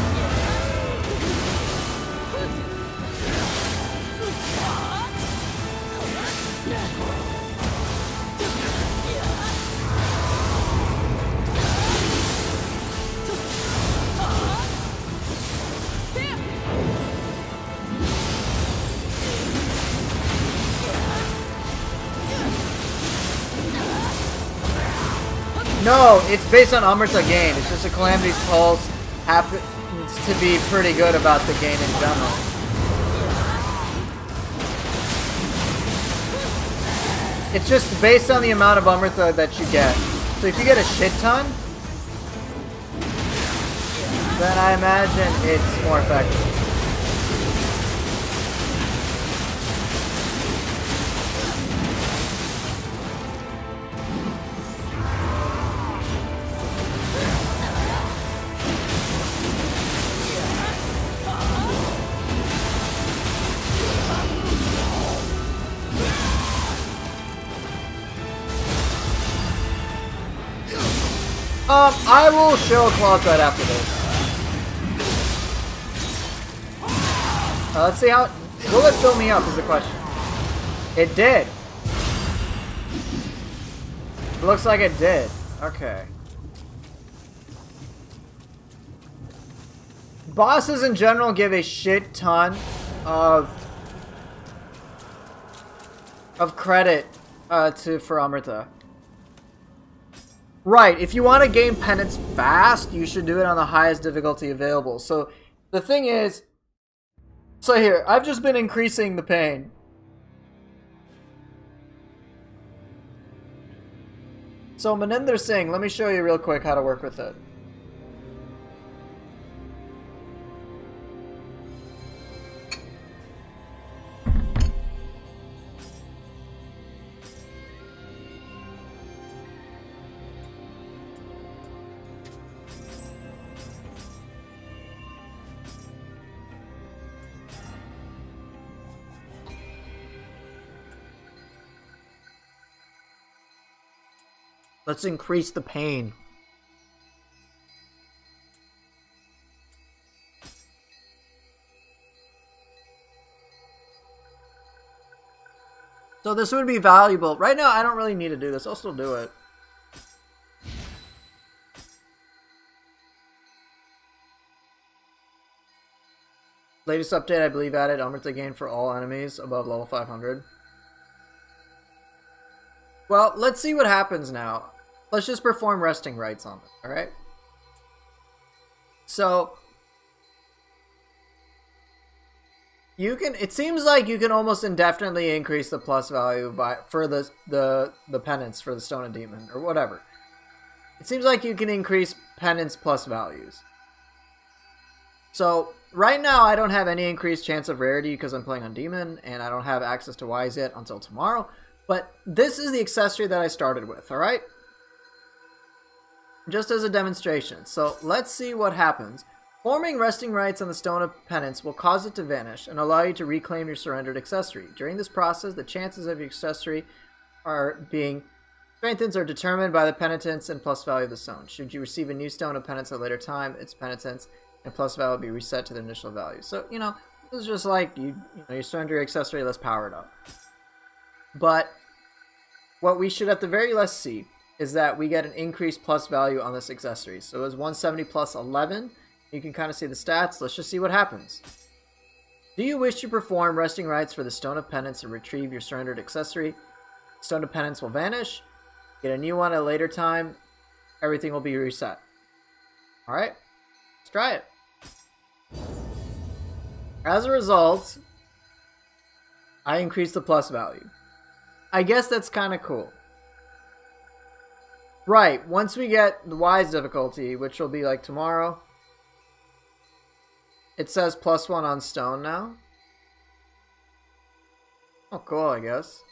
No, it's based on Amrita gain. It's just a Calamity's Pulse happens to be pretty good about the gain in general. It's just based on the amount of Amrita that you get. So if you get a shit ton, then I imagine it's more effective. I will show a claw right after this. Let's see how... Will it fill me up is the question. It did. Looks like it did. Okay. Bosses in general give a shit ton of credit for Amrita. Right, if you want to gain penance fast, you should do it on the highest difficulty available. So, the thing is... So here, I've just been increasing the pain. So Maninder Singh, let me show you real quick how to work with it. Let's increase the pain. So this would be valuable. Right now, I don't really need to do this. I'll still do it. Latest update, I believe, added Amrita gain for all enemies above level 500. Well, let's see what happens now. Let's just perform resting rites on it, alright? So, you can, it seems like you can almost indefinitely increase the plus value for the penance for the Stone of Demon, or whatever. It seems like you can increase penance plus values. So, right now I don't have any increased chance of rarity because I'm playing on Demon, and I don't have access to Wise yet until tomorrow. But this is the accessory that I started with, alright? Just as a demonstration. So, let's see what happens. Forming resting rites on the Stone of Penance will cause it to vanish and allow you to reclaim your surrendered accessory. During this process, the chances of your accessory being strengthened are determined by the penitence and plus value of the stone. Should you receive a new Stone of Penance at a later time, its penitence and plus value will be reset to the initial value. So, you know, this is just like you surrender your accessory, let's power it up. But what we should at the very least see is that we get an increased plus value on this accessory. So it was 170 plus 11. You can kind of see the stats. Let's just see what happens. Do you wish to perform resting rites for the Stone of Penance and retrieve your surrendered accessory? Stone of Penance will vanish. Get a new one at a later time. Everything will be reset. Alright, let's try it. As a result, I increased the plus value. I guess that's kind of cool. Right, once we get the Wise difficulty, which will be like tomorrow, it says +1 on stone now. Oh, cool, I guess.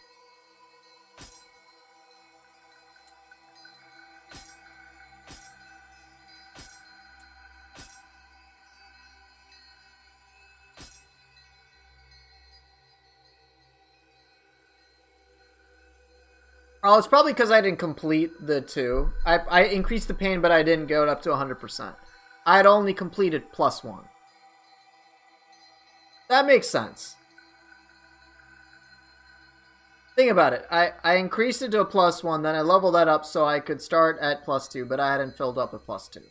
Oh, it's probably because I didn't complete the 2. I increased the pain, but I didn't go up to 100%. I had only completed +1. That makes sense. Think about it. I increased it to a +1, then I leveled that up so I could start at +2, but I hadn't filled up with +2.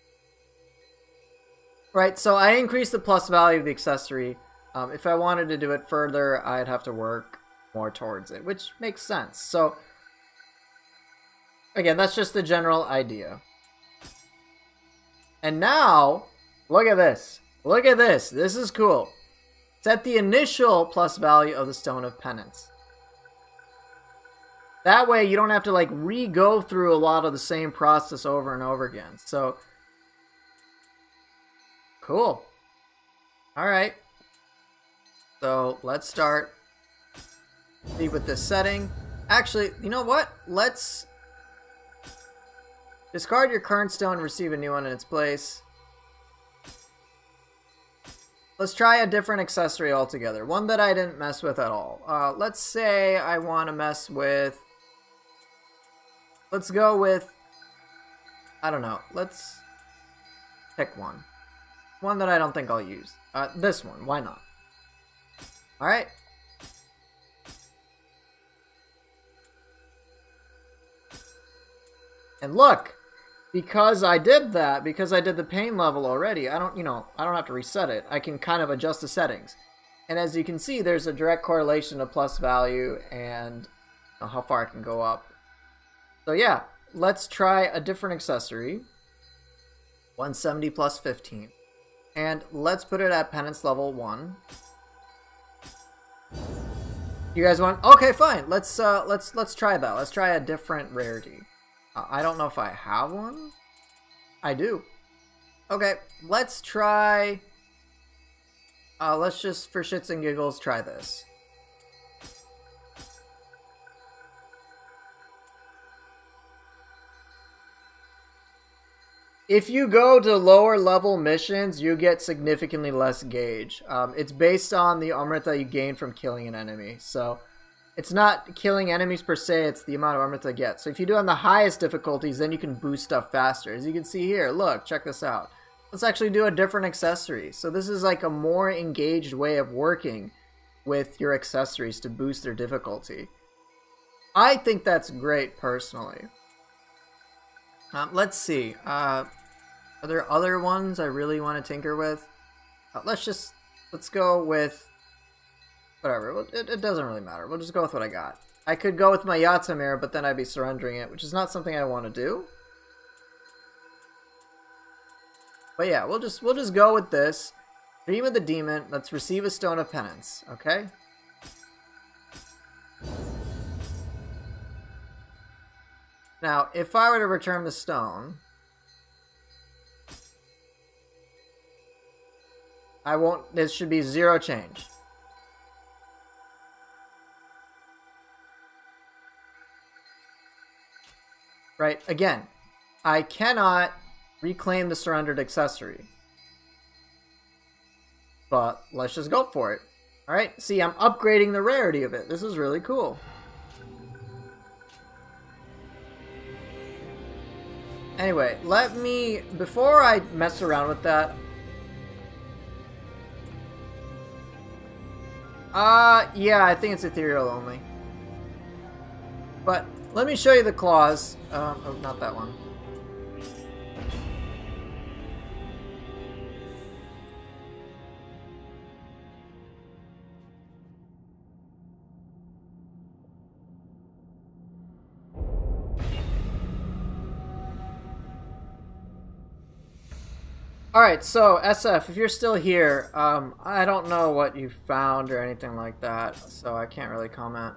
Right, so I increased the plus value of the accessory. If I wanted to do it further, I'd have to work more towards it, which makes sense. So, again, that's just the general idea. And now, look at this. Look at this. This is cool. Set the initial plus value of the Stone of Penance. That way you don't have to like re-go through a lot of the same process over and over again. So, cool. Alright. So, let's start. See with this setting. Actually, you know what? Let's discard your current stone and receive a new one in its place. Let's try a different accessory altogether. One that I didn't mess with at all. Let's say I want to mess with... Let's go with... I don't know. Let's pick one. One that I don't think I'll use. This one. Why not? Alright. And look! Because I did that, because I did the pain level already, I don't have to reset it. I can kind of adjust the settings. And as you can see, there's a direct correlation of plus value and how far I can go up. So yeah, let's try a different accessory. 170 plus 15. And let's put it at penance level 1. You guys want... Okay, fine. Let's try that. Let's try a different rarity. I don't know if I have one. I do. Okay, let's try... let's just, for shits and giggles, try this. If you go to lower level missions, you get significantly less gauge. It's based on the Amrita you gain from killing an enemy. So, It's not killing enemies per se, it's the amount of armor they get. So if you do on the highest difficulties, then you can boost stuff faster. As you can see here, look, check this out. Let's actually do a different accessory. So this is like a more engaged way of working with your accessories to boost their difficulty. I think that's great, personally. Let's see. Are there other ones I really want to tinker with? Let's go with... Whatever, it doesn't really matter. We'll just go with what I got. I could go with my Yatsamir, but then I'd be surrendering it, which is not something I want to do. But yeah, we'll just go with this. Dream of the Demon. Let's receive a Stone of Penance, okay? Now, if I were to return the stone, I won't. This should be 0 change. Right, again, I cannot reclaim the surrendered accessory. But let's just go for it. Alright, see, I'm upgrading the rarity of it. This is really cool. Anyway, before I mess around with that... yeah, I think it's ethereal only. But... let me show you the claws. Oh, not that one. Alright, so SF, if you're still here, I don't know what you found or anything like that, so I can't really comment.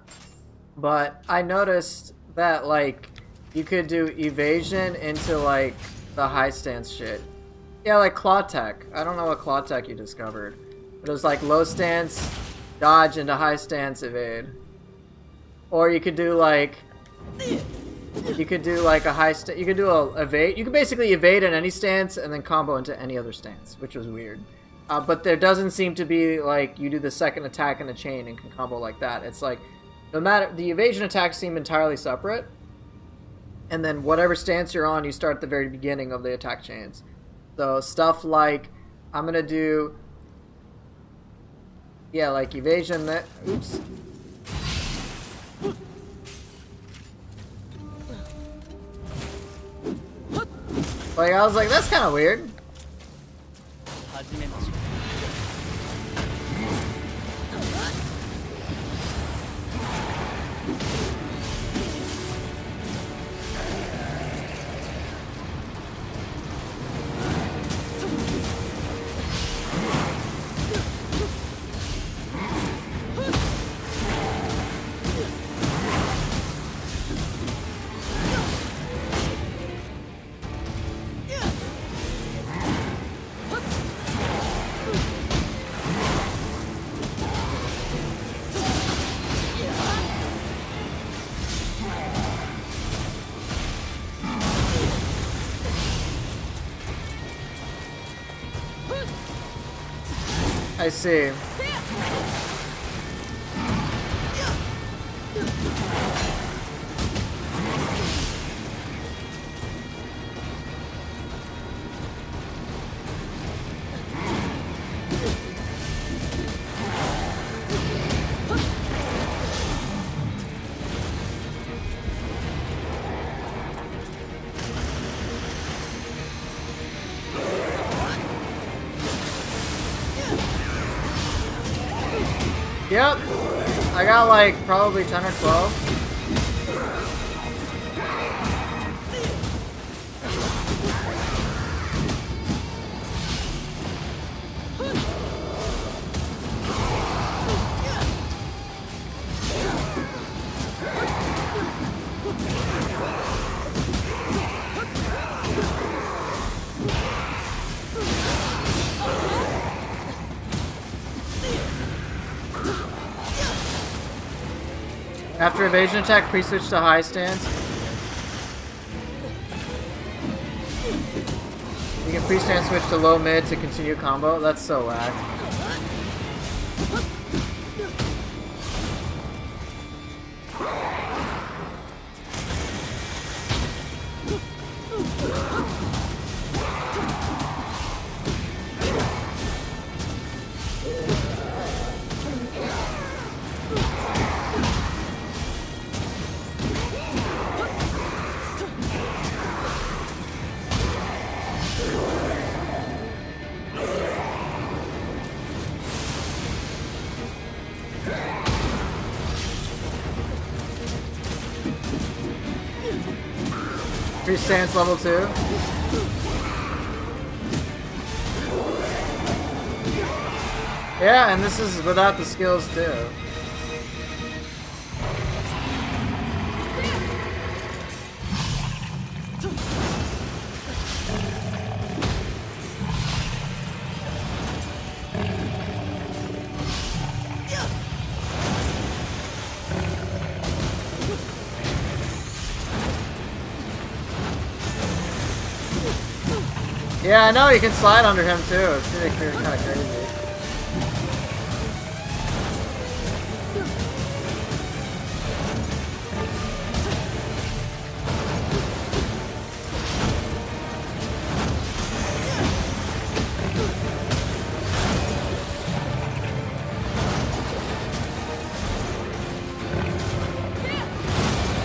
But I noticed that, like, you could do evasion into, like, the high stance shit. Yeah, like claw tech. I don't know what claw tech you discovered. But it was like low stance, dodge into high stance, evade. Or you could do, like... you could do, like, a high stance... you could do a evade... you could basically evade in any stance and then combo into any other stance, which was weird. But there doesn't seem to be, like, you do the second attack in a chain and can combo like that. It's like... no matter, the evasion attacks seem entirely separate, and then whatever stance you're on, you start at the very beginning of the attack chains. So stuff like, I'm gonna do, yeah, like evasion. That, oops. Like I was like, that's kind of weird. I see. Yep, I got like probably 10 or 12. After evasion attack, pre-switch to high stance. You can pre-stance switch to low mid to continue combo. That's so whack. Free stance level 2. Yeah, and this is without the skills too. Yeah, I know, you can slide under him too. It's really kind of crazy.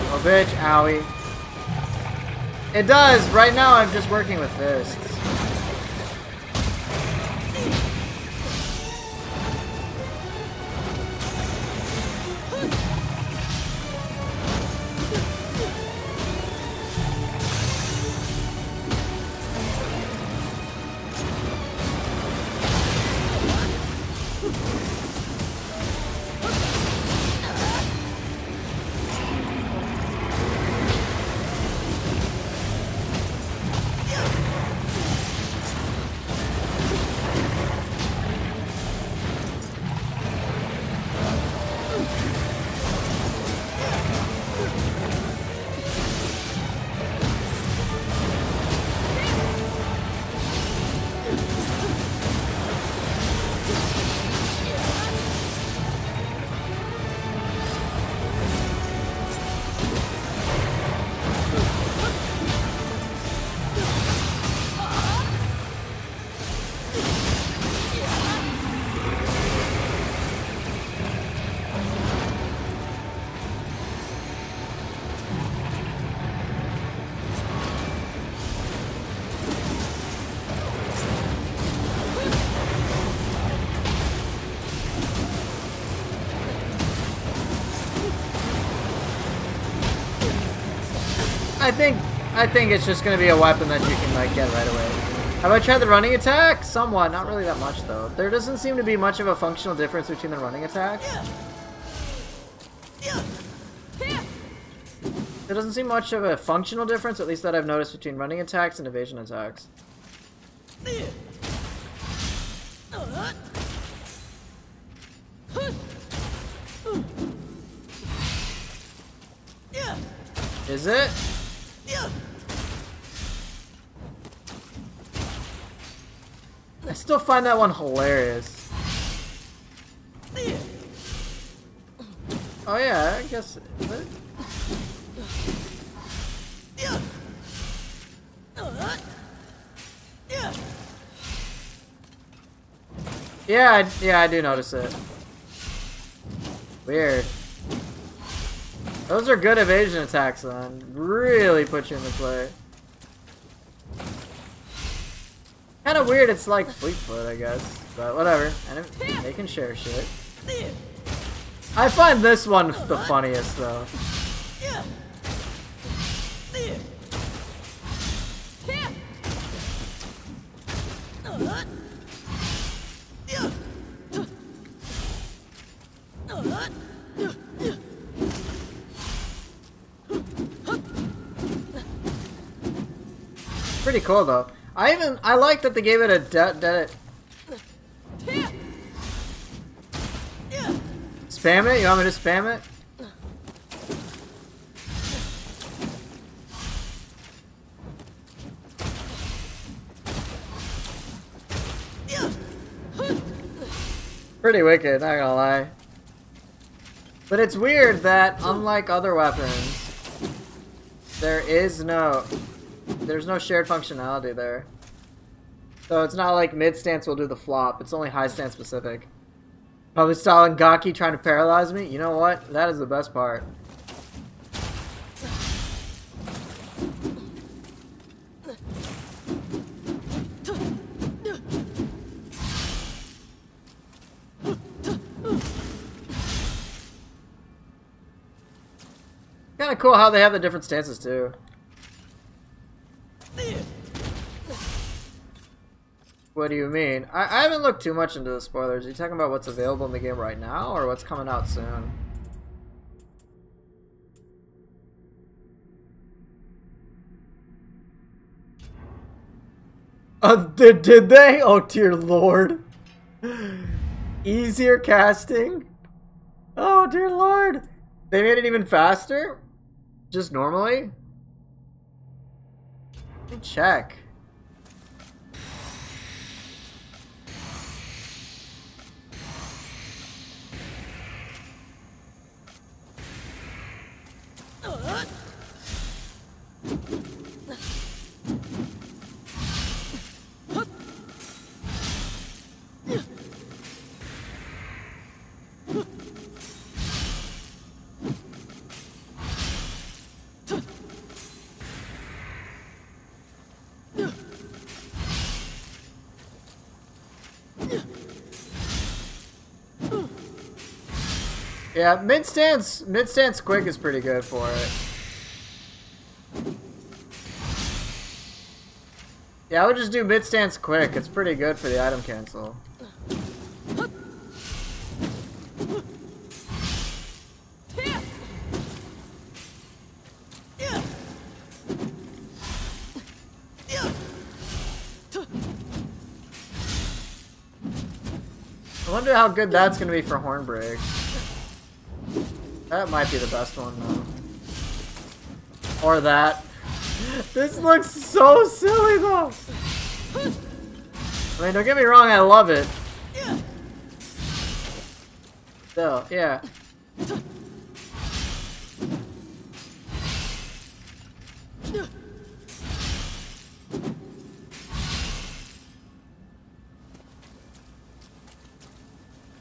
Oh, bitch, owie. It does! Right now I'm just working with fists. I think it's just gonna be a weapon that you can like get right away. Have I tried the running attack? Somewhat, not really that much though. There doesn't seem to be much of a functional difference between the running attack. There doesn't seem much of a functional difference, at least that I've noticed, between running attacks and evasion attacks. Is it? I still find that one hilarious. Oh yeah, I guess. Is it? Yeah, I do notice it. Weird. Those are good evasion attacks then. Really put you into play. Kind of weird, it's like Fleetfoot, I guess. But whatever. And they can share shit. I find this one the funniest though. Pretty cool though. I like that they gave it a spam it? You want me to spam it? Pretty wicked, not gonna lie. But it's weird that, unlike other weapons, there's no shared functionality there. So it's not like mid stance will do the flop, it's only high stance specific. Probably stalling Gaki trying to paralyze me? You know what? That is the best part. Kinda cool how they have the different stances too. What do you mean? I haven't looked too much into the spoilers. Are you talking about what's available in the game right now, or what's coming out soon? Did they? Oh dear lord. Easier casting? Oh dear lord. They made it even faster? Just normally? Let me check. Yeah, mid stance quick is pretty good for it. Yeah, I would just do mid stance quick. It's pretty good for the item cancel. I wonder how good that's gonna be for Hornbreak. That might be the best one though. Or that. This looks so silly though. I mean, don't get me wrong, I love it. Still, yeah.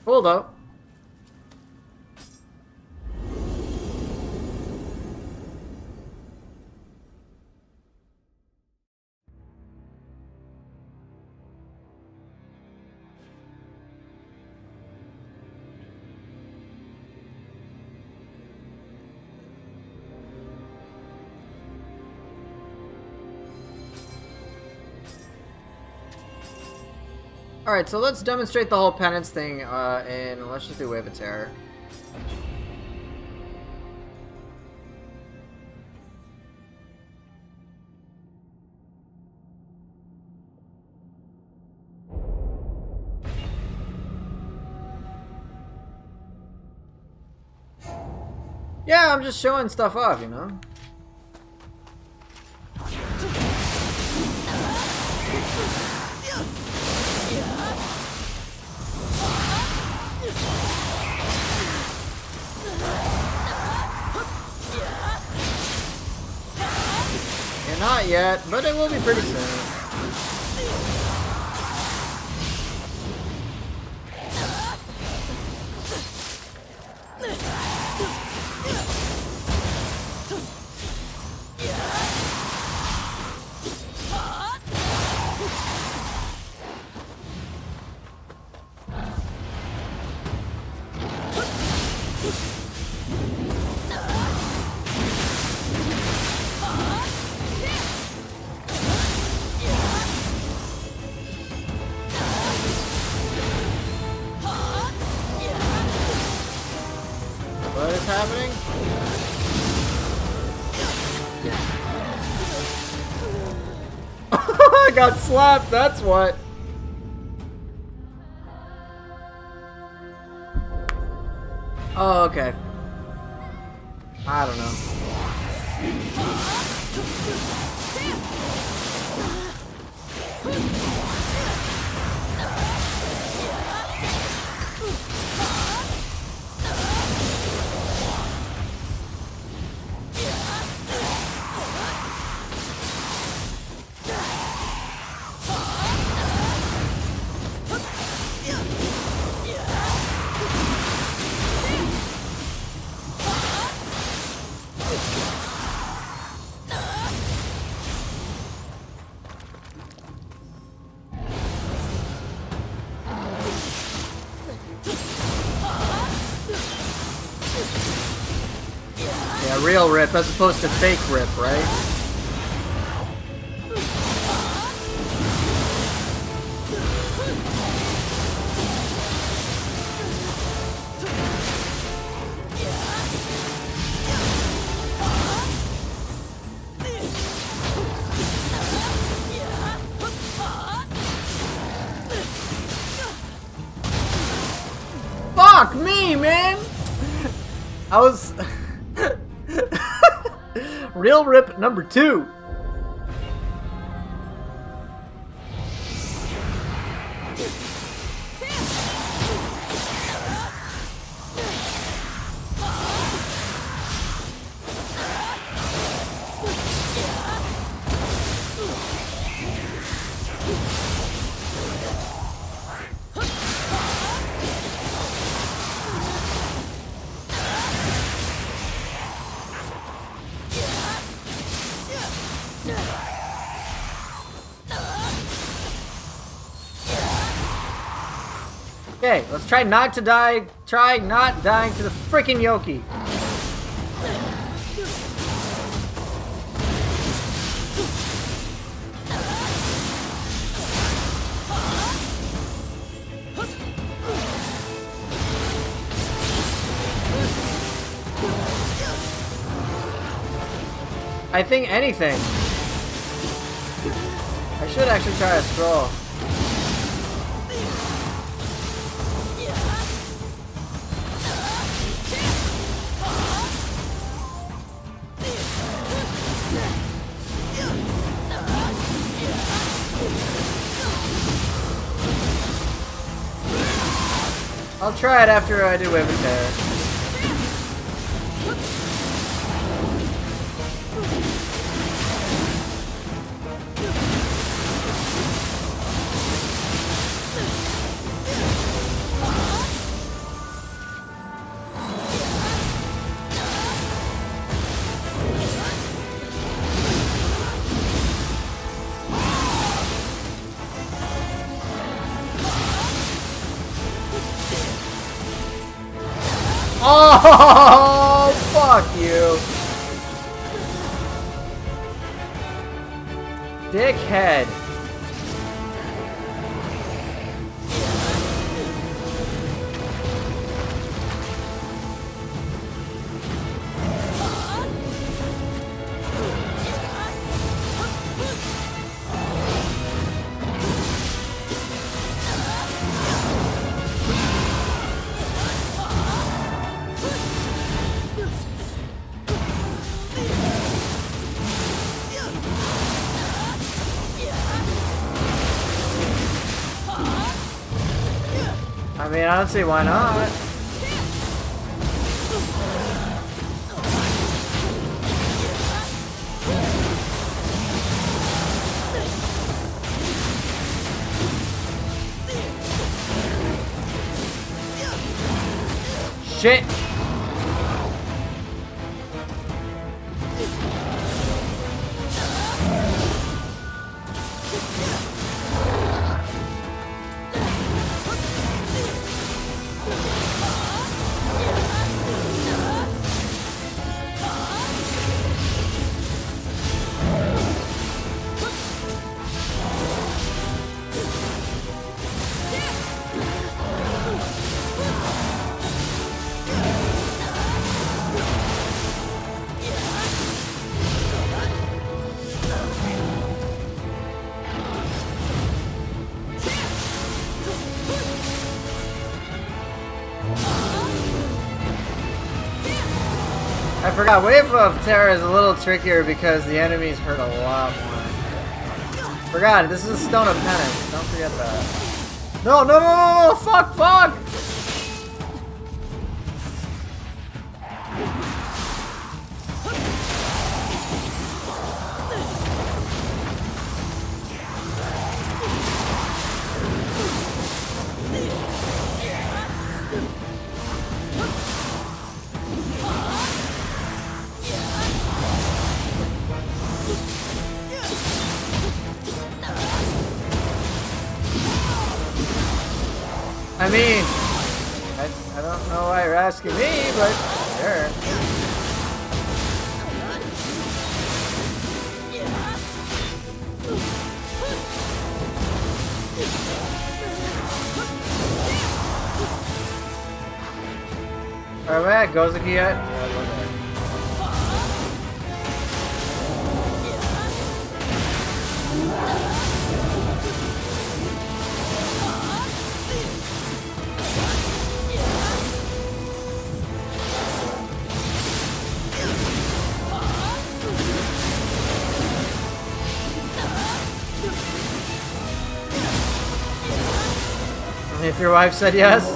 Cool though. Alright, so let's demonstrate the whole penance thing, and let's just do Wave of Terror. Yeah, I'm just showing stuff off, you know? Yeah, not yet, but it will be pretty soon. What is happening? I got slapped, that's what. Oh, okay. I don't know. Yeah, real rip as opposed to fake rip, right? Fuck me, man! I was... Real rip number 2. Okay, let's try not to die. Try not dying to the freaking Yoki. I think anything. I should actually try a scroll. I'll try it after I do Wave of Terror. Oh, fuck you. Dickhead. I mean, I don't see why not. Shit! I forgot, Wave of Terror is a little trickier because the enemies hurt a lot more. Forgot, this is a Stone of Penance. Don't forget that. No, no, no, no, no, fuck, fuck! I mean, I don't know why you're asking me, but sure. Alright, Gozuki yet? If your wife said yes.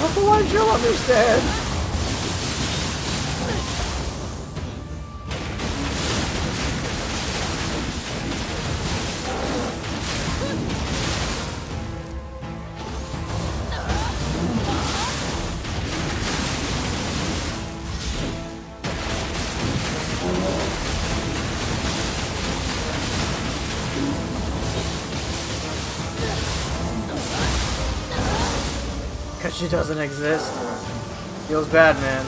Otherwise you'll understand. Cause she doesn't exist. Feels bad, man.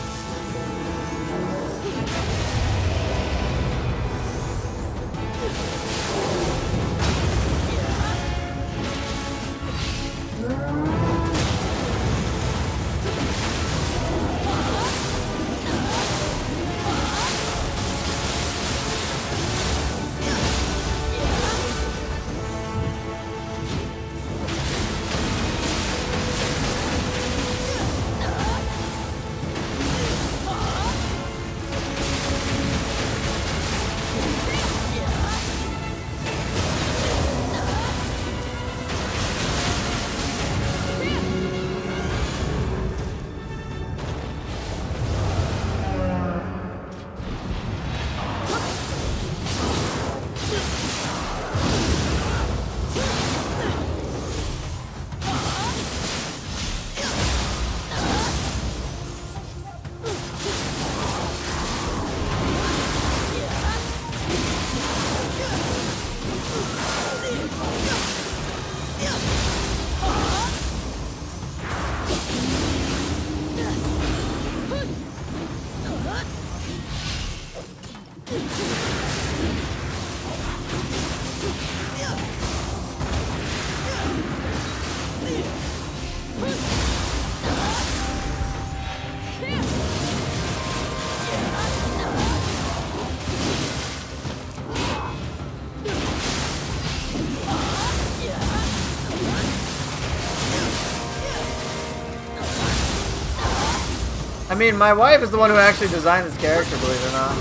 I mean, my wife is the one who actually designed this character, believe it or not.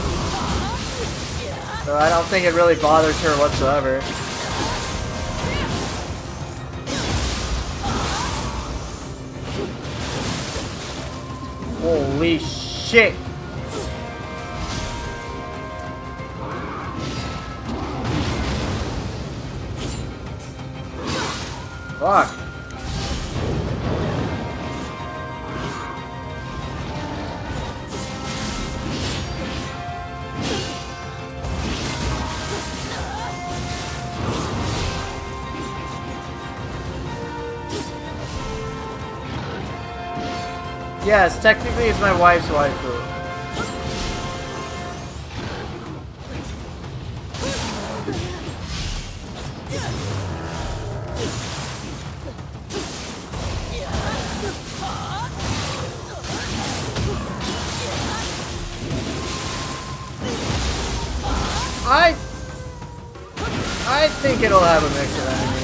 So I don't think it really bothers her whatsoever. Holy shit! Fuck. Yes, technically it's my wife's waifu. I think it'll have a mix of enemies.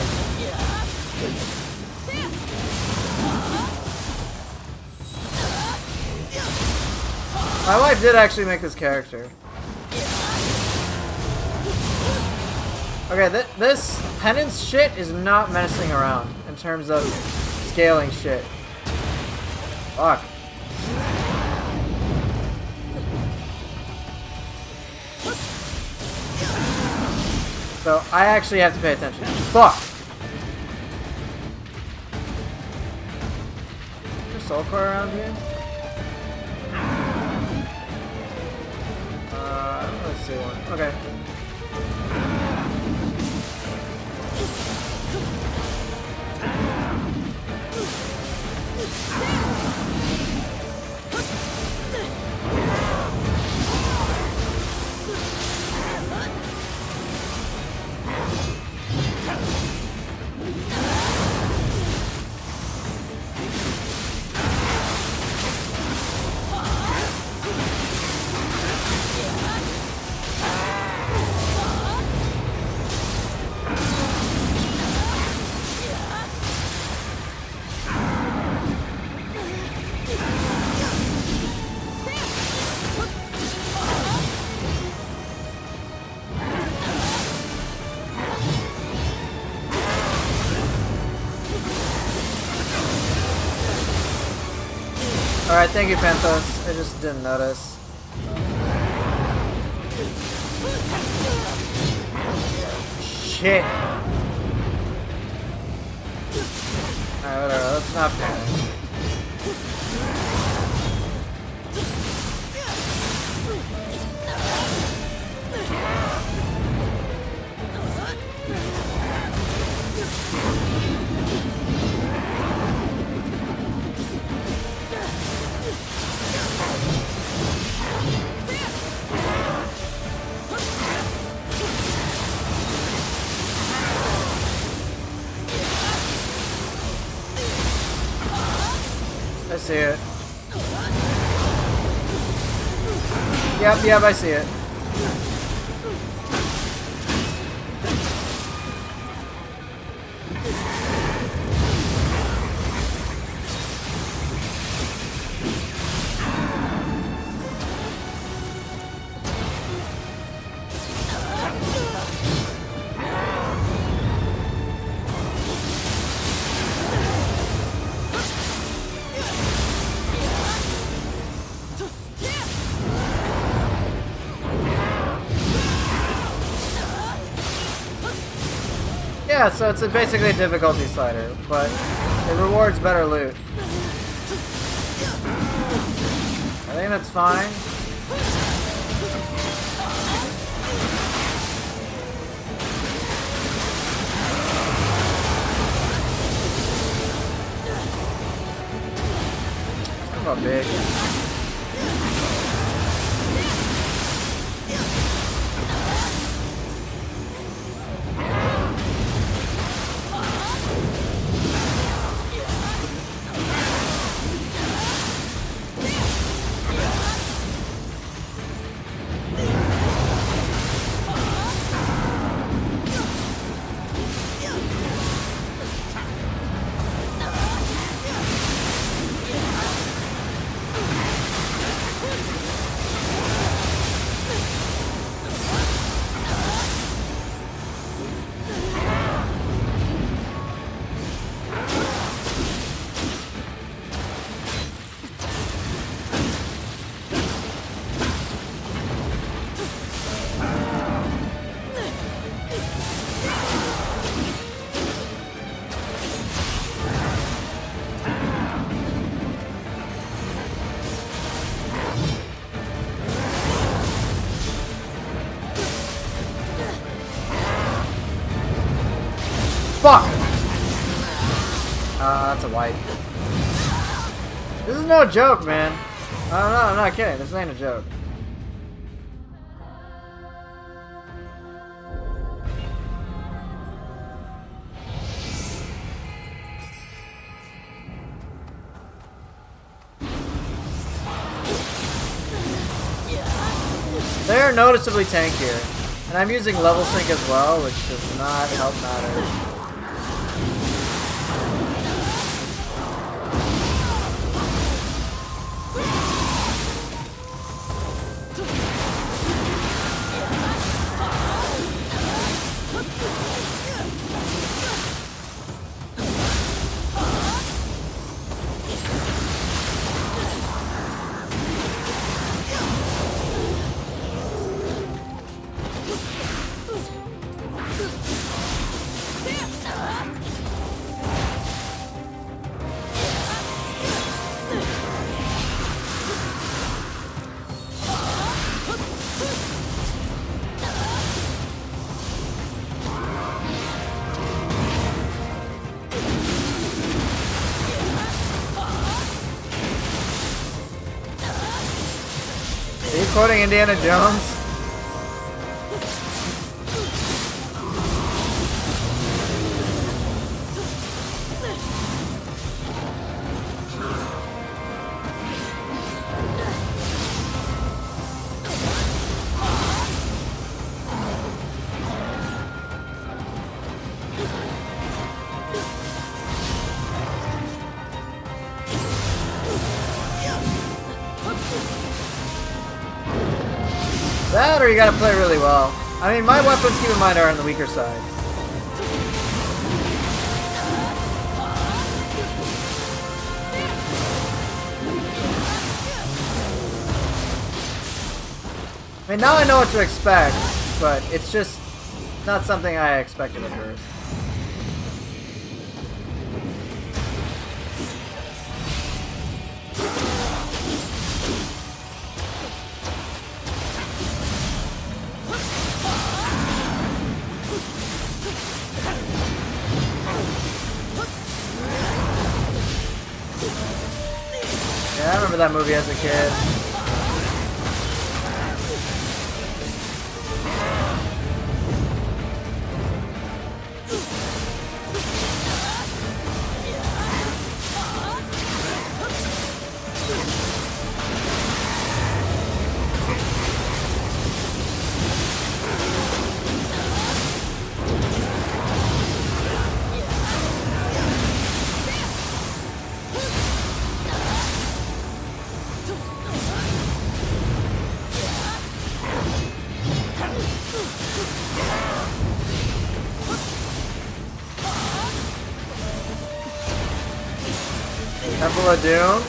My wife did actually make this character. Okay, this penance shit is not messing around in terms of scaling shit. Fuck. So I actually have to pay attention. Fuck! Is there a soul core around here? Let's see one. Okay. Alright, thank you, Panthos. I just didn't notice. Shit. Alright, whatever. Let's not panic. I see it. Yep, I see it. Yeah, so it's basically a difficulty slider, but it rewards better loot. I think that's fine. Son of a bitch. Fuck! That's a wipe. This is no joke, man. No, I'm not kidding. This ain't a joke. They're noticeably tankier. And I'm using level sync as well, which does not help matters. Are you quoting Indiana Jones? That or you gotta play really well. I mean, my weapons, keep in mind, are on the weaker side. I mean, now I know what to expect, but it's just not something I expected at first. Yeah, I remember that movie as a kid. Temple of Doom.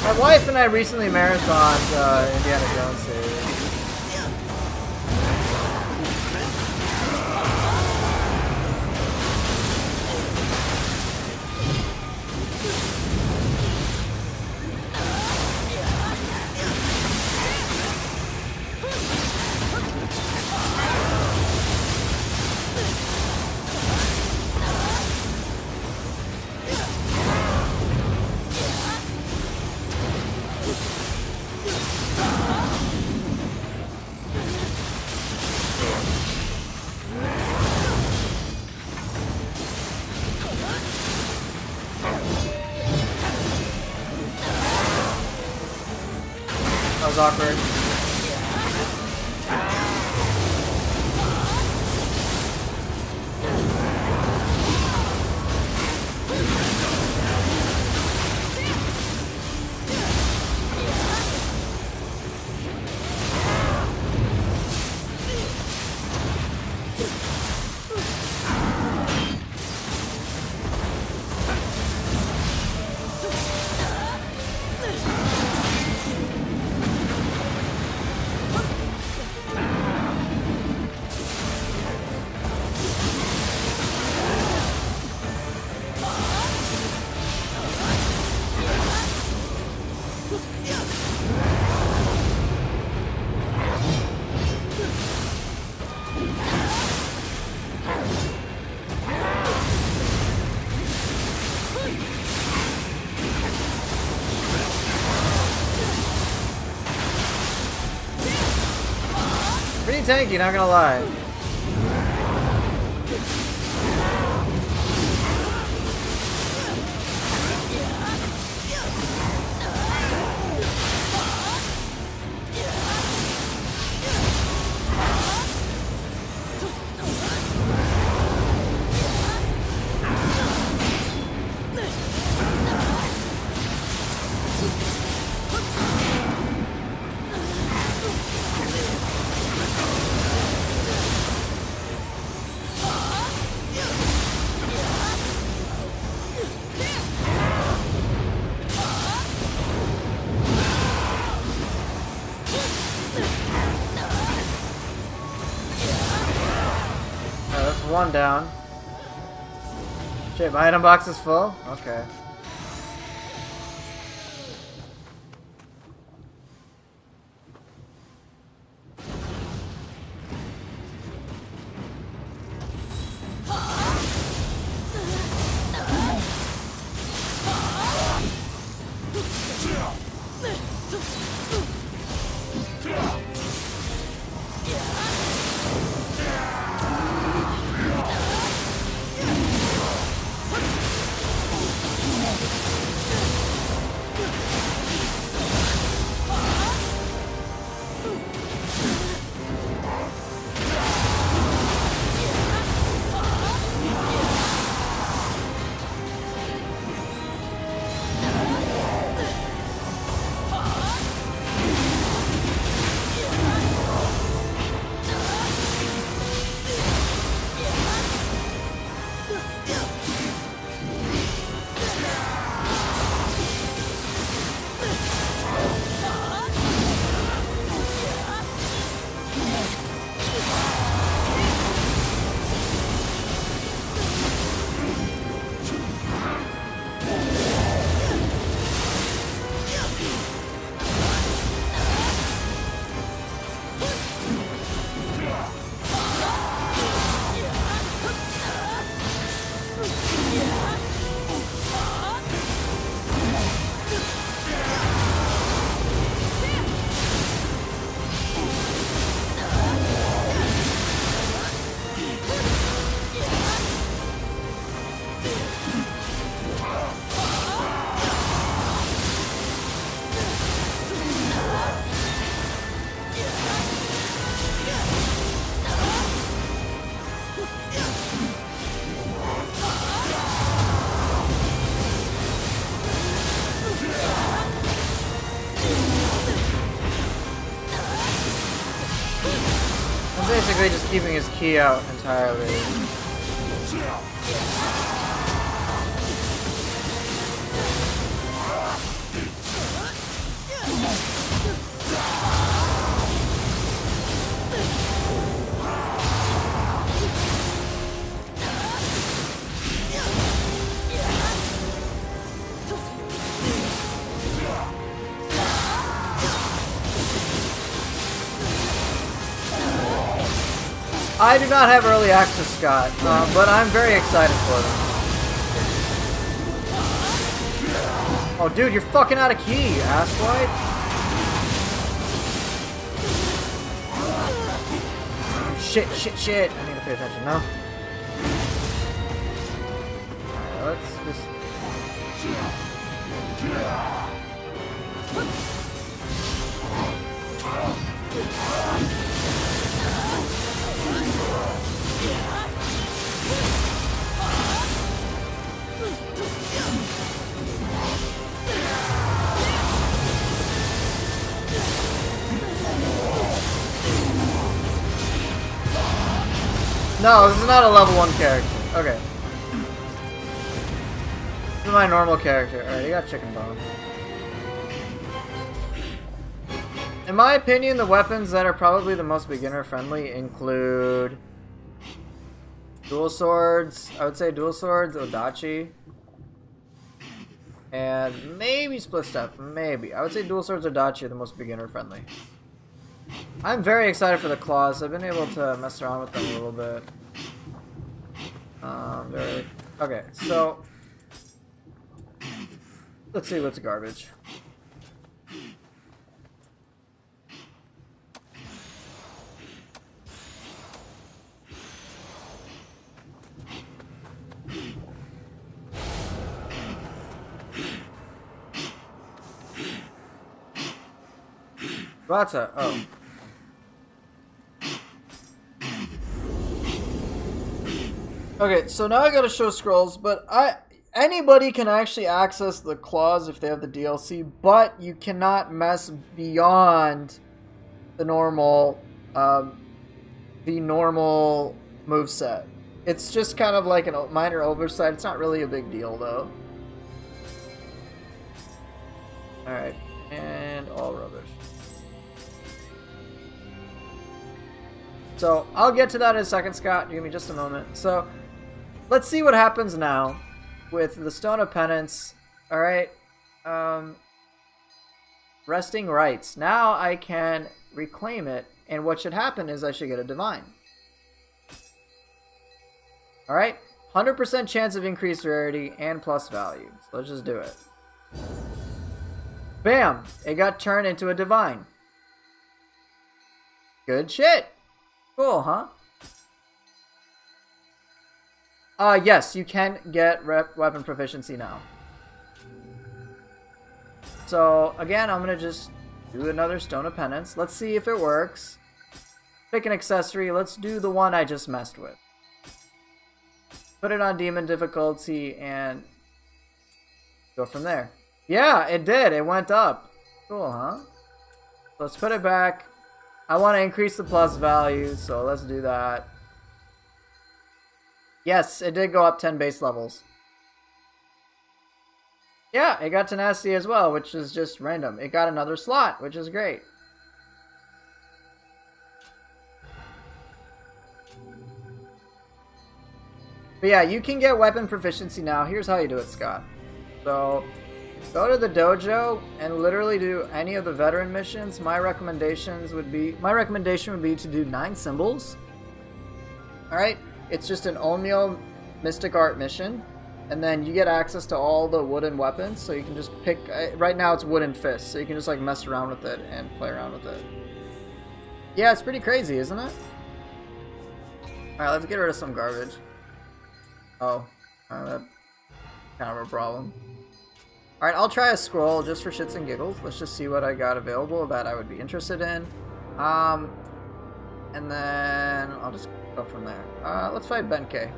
My wife and I recently marathoned Indiana Jones series. That was awkward. Pretty tanky, not gonna lie. One down. Shit, my item box is full? Okay. I'm basically just keeping his key out entirely. I do not have early access, Scott, but I'm very excited for them. Oh, dude, you're fucking out of key, asswipe. Shit, shit, shit. I need to pay attention now. Alright, let's just... No, this is not a level 1 character. Okay. This is my normal character. Alright, you got chicken bone. In my opinion, the weapons that are probably the most beginner friendly include dual swords. I would say dual swords, Odachi, and maybe split step. Maybe. I would say dual swords, Odachi are the most beginner friendly. I'm very excited for the claws. I've been able to mess around with them a little bit. Okay, so let's see what's garbage. Rata, oh. Okay, so now I gotta show scrolls, but anybody can actually access the claws if they have the DLC, but you cannot mess beyond the normal moveset. It's just kind of like a minor oversight. It's not really a big deal though. Alright, and all rubbish. So, I'll get to that in a second, Scott. Give me just a moment. So, let's see what happens now with the Stone of Penance. Alright. Resting Rights. Now I can reclaim it, and what should happen is I should get a Divine. Alright. 100% chance of increased rarity and plus value. So let's just do it. Bam! It got turned into a Divine. Good shit! Cool, huh? Yes, you can get weapon proficiency now. So, again, I'm gonna just do another Stone of Penance. Let's see if it works. Pick an accessory. Let's do the one I just messed with. Put it on Demon difficulty and go from there. Yeah, it did. It went up. Cool, huh? Let's put it back. I want to increase the plus value, so let's do that. Yes, it did go up 10 base levels. Yeah, it got Tenacity as well, which is just random. It got another slot, which is great. But yeah, you can get weapon proficiency now. Here's how you do it, Scott. So, go to the dojo and literally do any of the veteran missions. My recommendation would be to do 9 symbols. Alright? It's just an Onmyo Mystic Art mission. And then you get access to all the wooden weapons, so you can just pick... right now it's wooden fists, so you can just like mess around with it and play around with it. Yeah, it's pretty crazy, isn't it? Alright, let's get rid of some garbage. Oh. That's kind of a problem. Alright, I'll try a scroll just for shits and giggles. Let's just see what I got available that I would be interested in. And then I'll just go from there. Let's fight Benkei.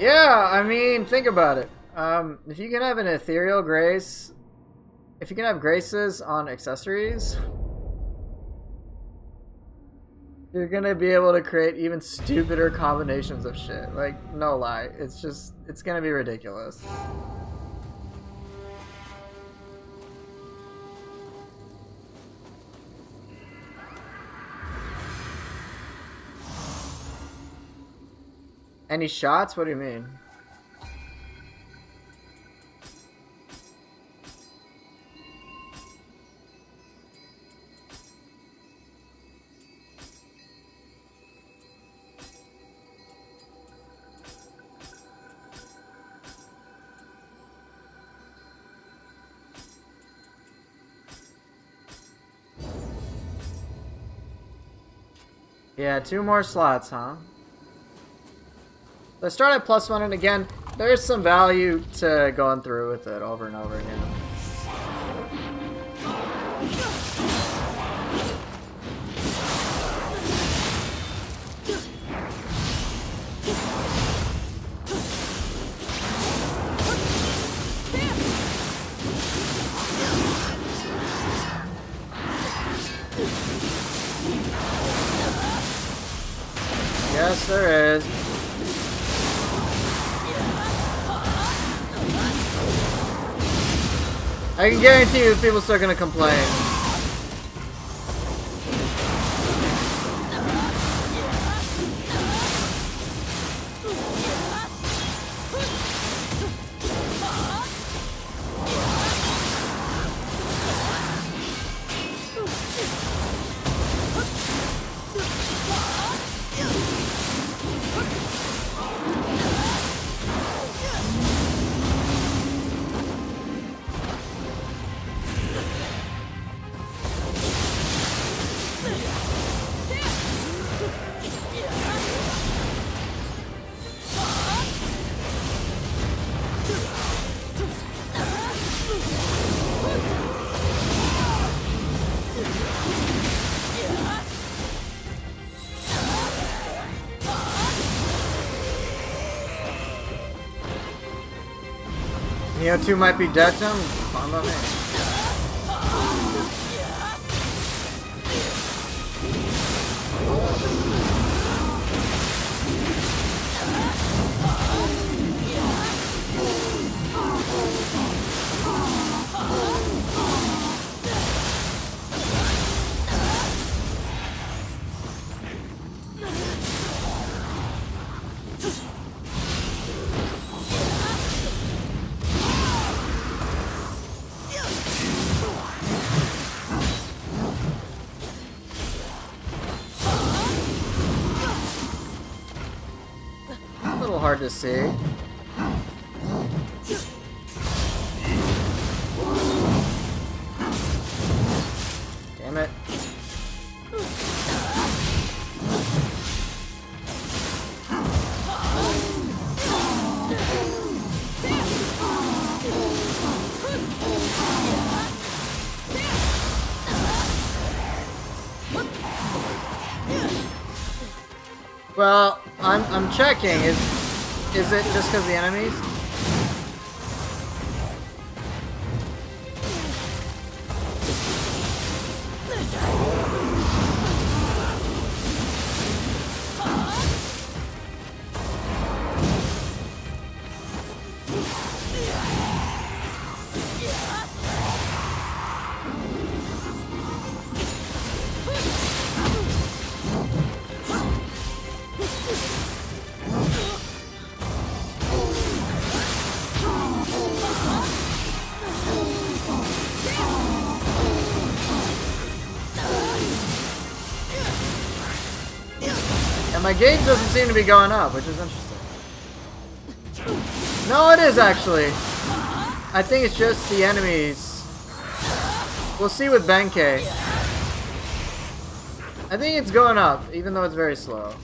Yeah, I mean, think about it. If you can have an ethereal grace, if you can have graces on accessories, You're gonna be able to create even stupider combinations of shit. Like, no lie. It's gonna be ridiculous. Any shots? What do you mean? Yeah, 2 more slots, huh? So I start at +1, and again, there's some value to going through with it over and over again. Yes, there is. I can guarantee you people still gonna complain. Neo 2 might be dead to him? Fine by me. Hard to see. Damn it. Well, I'm checking. Is it just because the enemies? My gauge doesn't seem to be going up, which is interesting. No, it is actually. I think it's just the enemies. We'll see with Benkei. I think it's going up, even though it's very slow.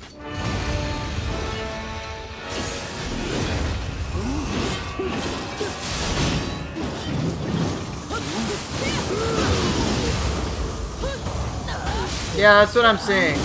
Yeah, that's what I'm seeing.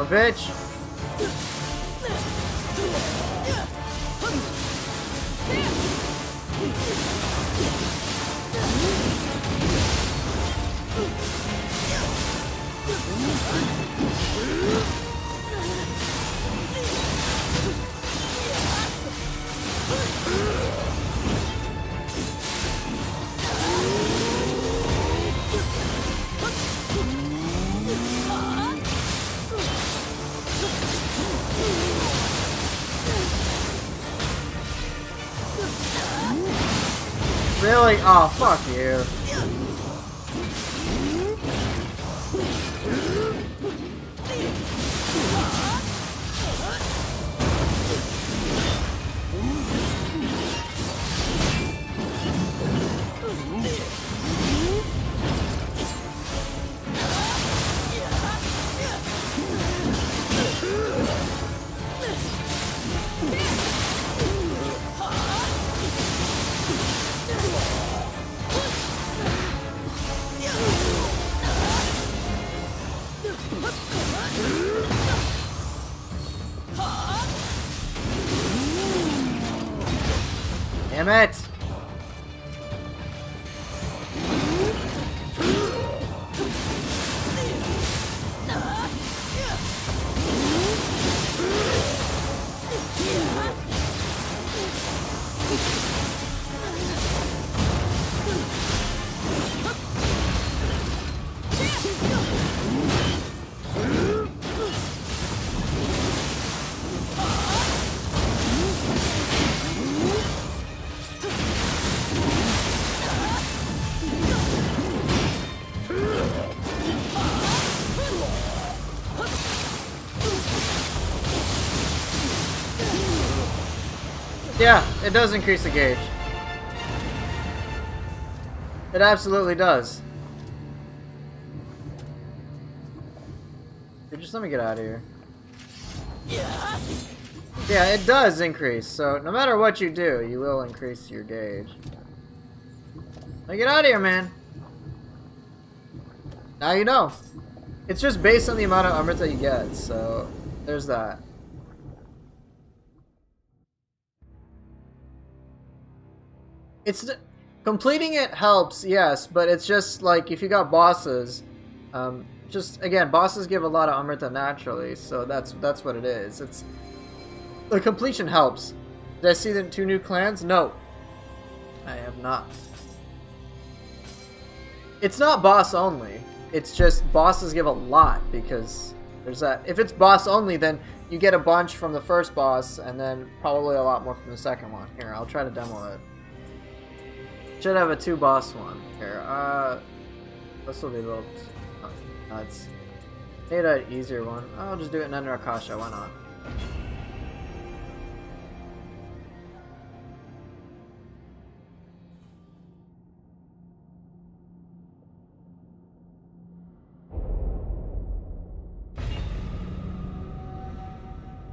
a bitch. Really? Oh, fuck you. Damn it! Yeah, it does increase the gauge. It absolutely does. Dude, just let me get out of here. Yeah, it does increase, so no matter what you do, you will increase your gauge. Let me get out of here, man. Now you know. It's just based on the amount of Amrita you get, so there's that. Completing it helps, yes, but it's just like if you got bosses, just again, bosses give a lot of Amrita naturally, so that's what it is. It's the completion helps. Did I see the 2 new clans? No, I have not. It's not boss only. It's just bosses give a lot because there's that. If it's boss only, then you get a bunch from the first boss, and then probably a lot more from the second one. Here, I'll try to demo it. Should have a 2 boss one. Here, this will be a little nuts. Need an easier one. I'll just do it in Under Akasha, why not?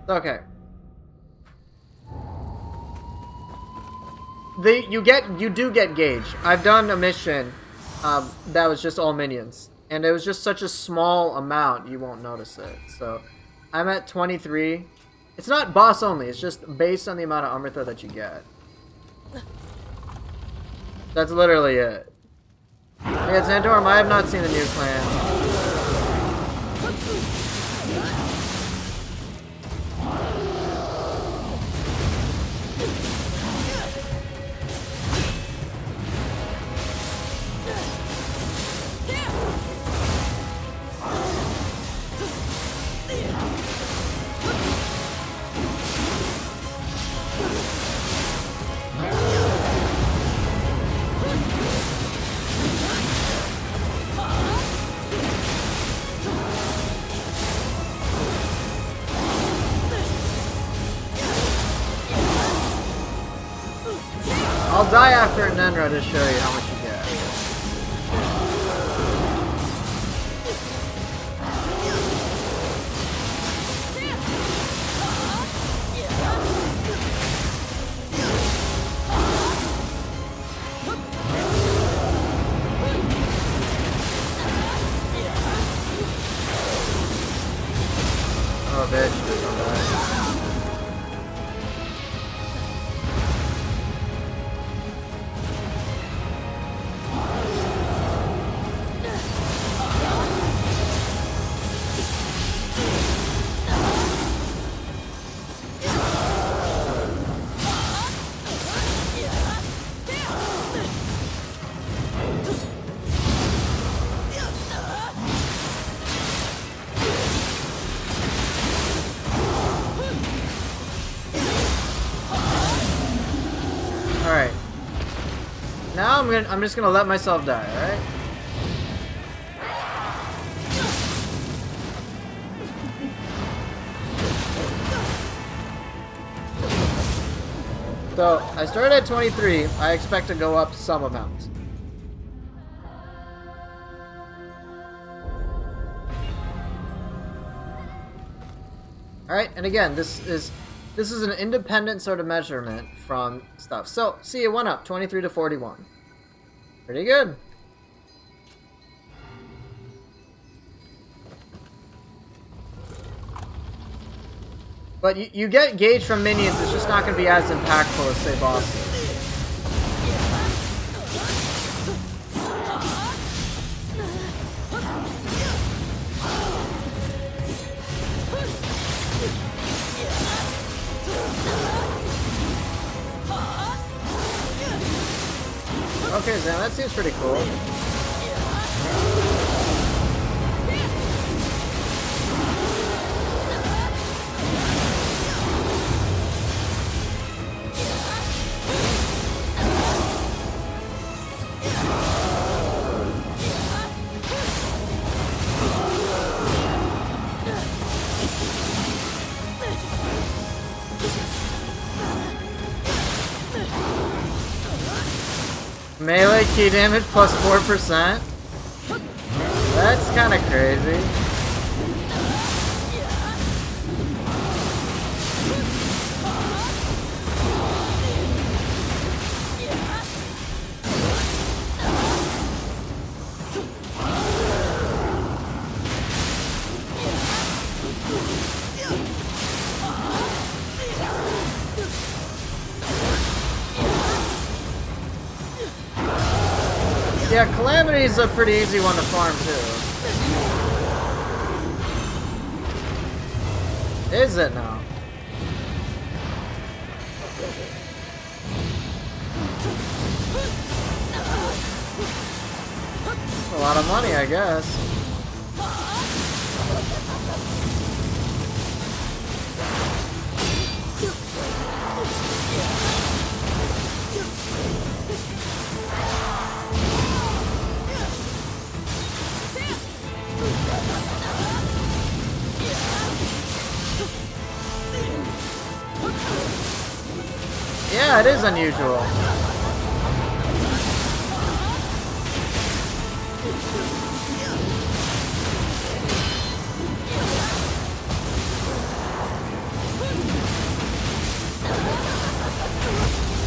Okay. You do get gauge. I've done a mission that was just all minions, and it was just such a small amount you won't notice it. So I'm at 23. It's not boss only. It's just based on the amount of Amrita that you get. That's literally it. Yeah, Xandorum, I have not seen the new clan. I'll die after Nenra to show you how much you get. bitch. Please don't die. Alright. Now I'm just gonna let myself die, alright? So, I started at 23. I expect to go up some amount. Alright, and again, this is an independent sort of measurement from stuff. So, see, it went up 23 to 41. Pretty good. But you get gauge from minions, it's just not going to be as impactful as, say, bosses. Okay, Zan, that seems pretty cool. Melee key damage plus 4%? That's kind of crazy. Yeah, Calamity's a pretty easy one to farm too. Is it now? That's a lot of money, I guess. Yeah, it is unusual.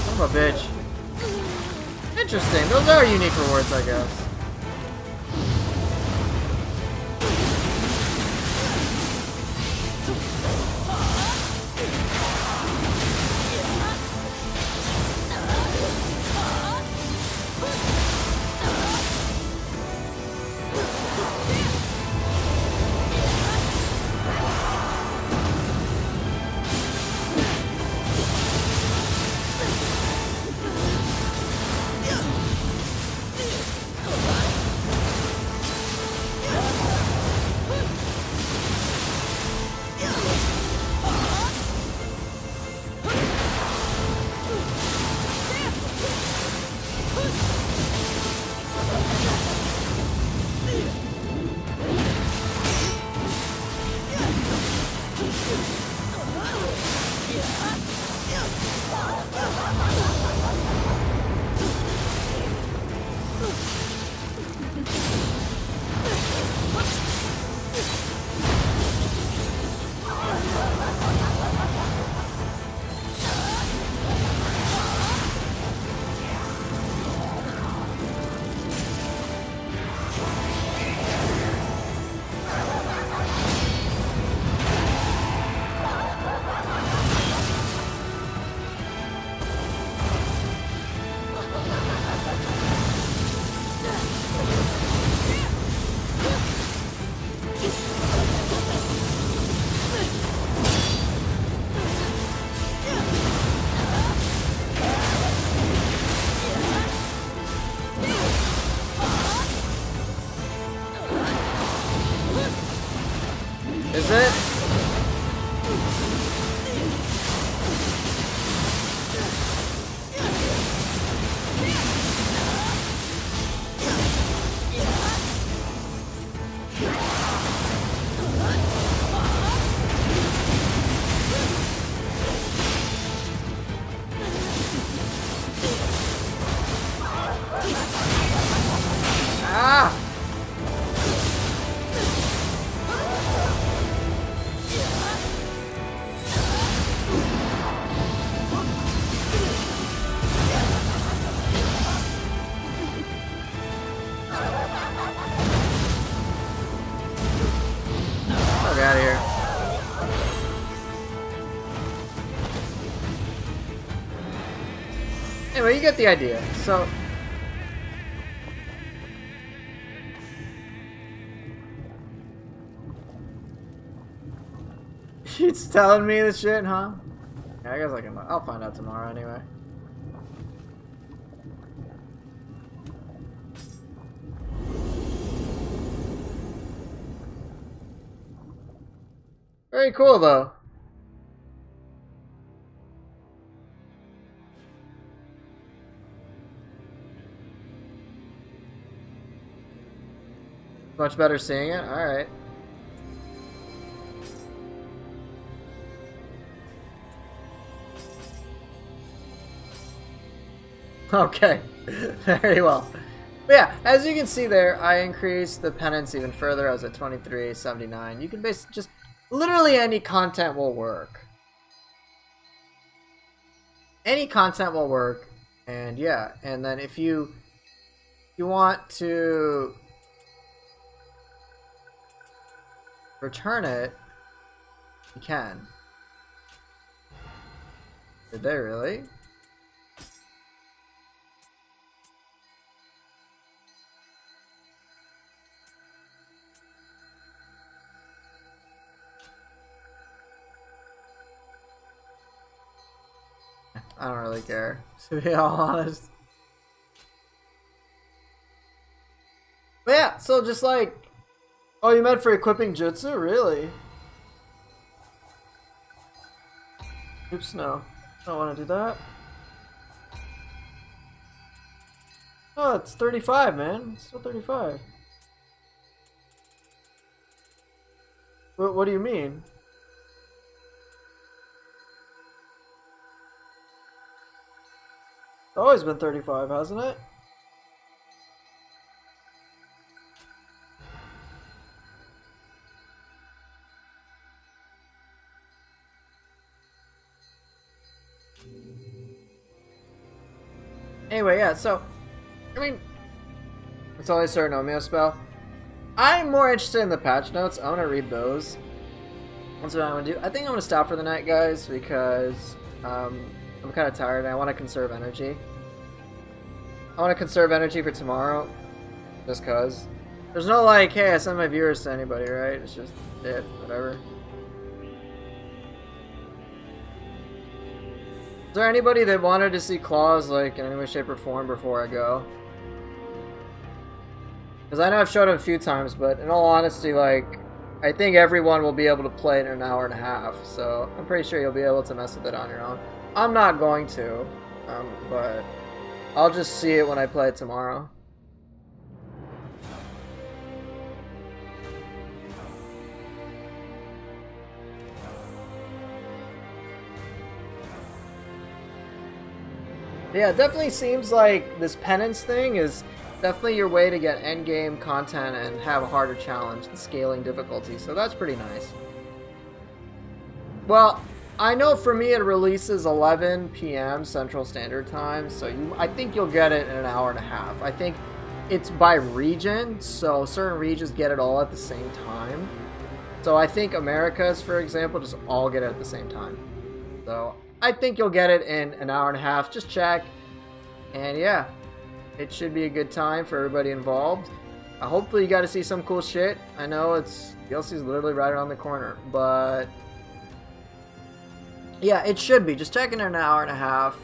Son of a bitch. Interesting. Those are unique rewards, I guess. Is it? Ah! Fuck out of here. Anyway, you get the idea. So she's telling me the shit, huh? Yeah, I guess I'll find out tomorrow anyway. Very cool though. Much better seeing it? Alright. Okay, very well. But yeah, as you can see there, I increased the penance even further. I was at 23.79. You can basically just literally any content will work. Any content will work, and yeah, and then if you want to return it, you can. Did they really? I don't really care, to be all honest. But yeah, so just like... Oh, you meant for equipping Jutsu? Really? Oops, no. I don't want to do that. Oh, it's 35, man. It's still 35. What do you mean? It's always been 35, hasn't it? Anyway, yeah, so, I mean, it's only a certain Omeo spell. I'm more interested in the patch notes. I want to read those. That's what I want to do. I think I'm going to stop for the night, guys, because I'm kind of tired and I want to conserve energy. I want to conserve energy for tomorrow, just because. There's no like, hey, I send my viewers to anybody, right? It's just, it, whatever. Is there anybody that wanted to see Claws, like, in any way, shape, or form before I go? Because I know I've showed him a few times, but in all honesty, like, I think everyone will be able to play it in an hour and a half, so I'm pretty sure you'll be able to mess with it on your own. I'm not going to, but I'll just see it when I play it tomorrow. Yeah, it definitely seems like this penance thing is definitely your way to get endgame content and have a harder challenge, the scaling difficulty, so that's pretty nice. Well, I know for me it releases 11 p.m. Central Standard Time, so I think you'll get it in an hour and a half. I think it's by region, so certain regions get it all at the same time. So I think Americas, for example, just all get it at the same time. So I think you'll get it in an hour and a half. Just check. And yeah, it should be a good time for everybody involved. Hopefully you got to see some cool shit. I know DLC is literally right around the corner, but yeah, it should be. Just check in an hour and a half.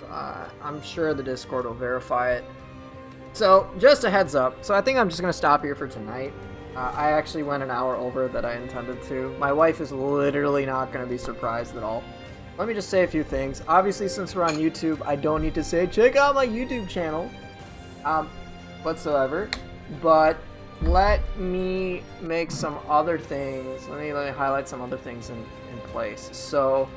I'm sure the Discord will verify it. So just a heads up. So I think I'm just going to stop here for tonight. I actually went an hour over that I intended to. My wife is literally not going to be surprised at all. Let me just say a few things. Obviously, since we're on YouTube, I don't need to say, check out my YouTube channel, whatsoever. But let me make some other things. Let me highlight some other things in place. So,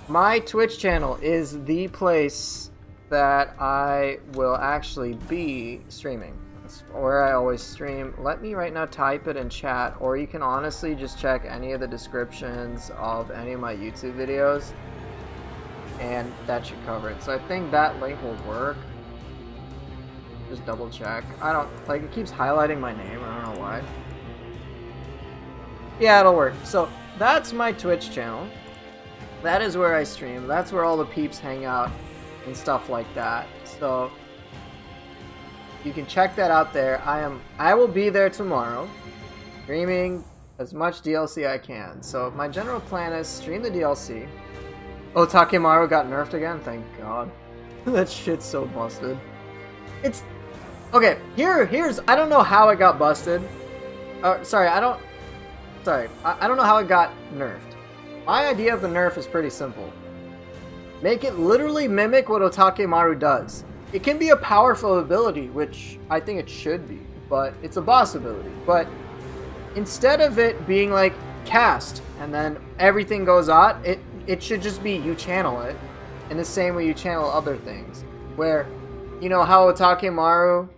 my Twitch channel is the place that I will actually be streaming. That's where I always stream. Let me right now type it in chat, or you can honestly just check any of the descriptions of any of my YouTube videos, and that should cover it. So I think that link will work. Just double check. I don't, like, it keeps highlighting my name, I don't know why. Yeah, it'll work. So that's my Twitch channel. That is where I stream. That's where all the peeps hang out and stuff like that. So you can check that out there. I will be there tomorrow, streaming as much DLC I can. So my general plan is stream the DLC. Oh, Takemaru got nerfed again? Thank God. That shit's so busted. It's okay. Here's I don't know how it got busted. Sorry, I don't know how it got nerfed. My idea of the nerf is pretty simple. Make it literally mimic what Otakemaru does. It can be a powerful ability, which I think it should be, but it's a boss ability. But instead of it being like cast and then everything goes out, it should just be you channel it in the same way you channel other things. Where, you know how Otakemaru,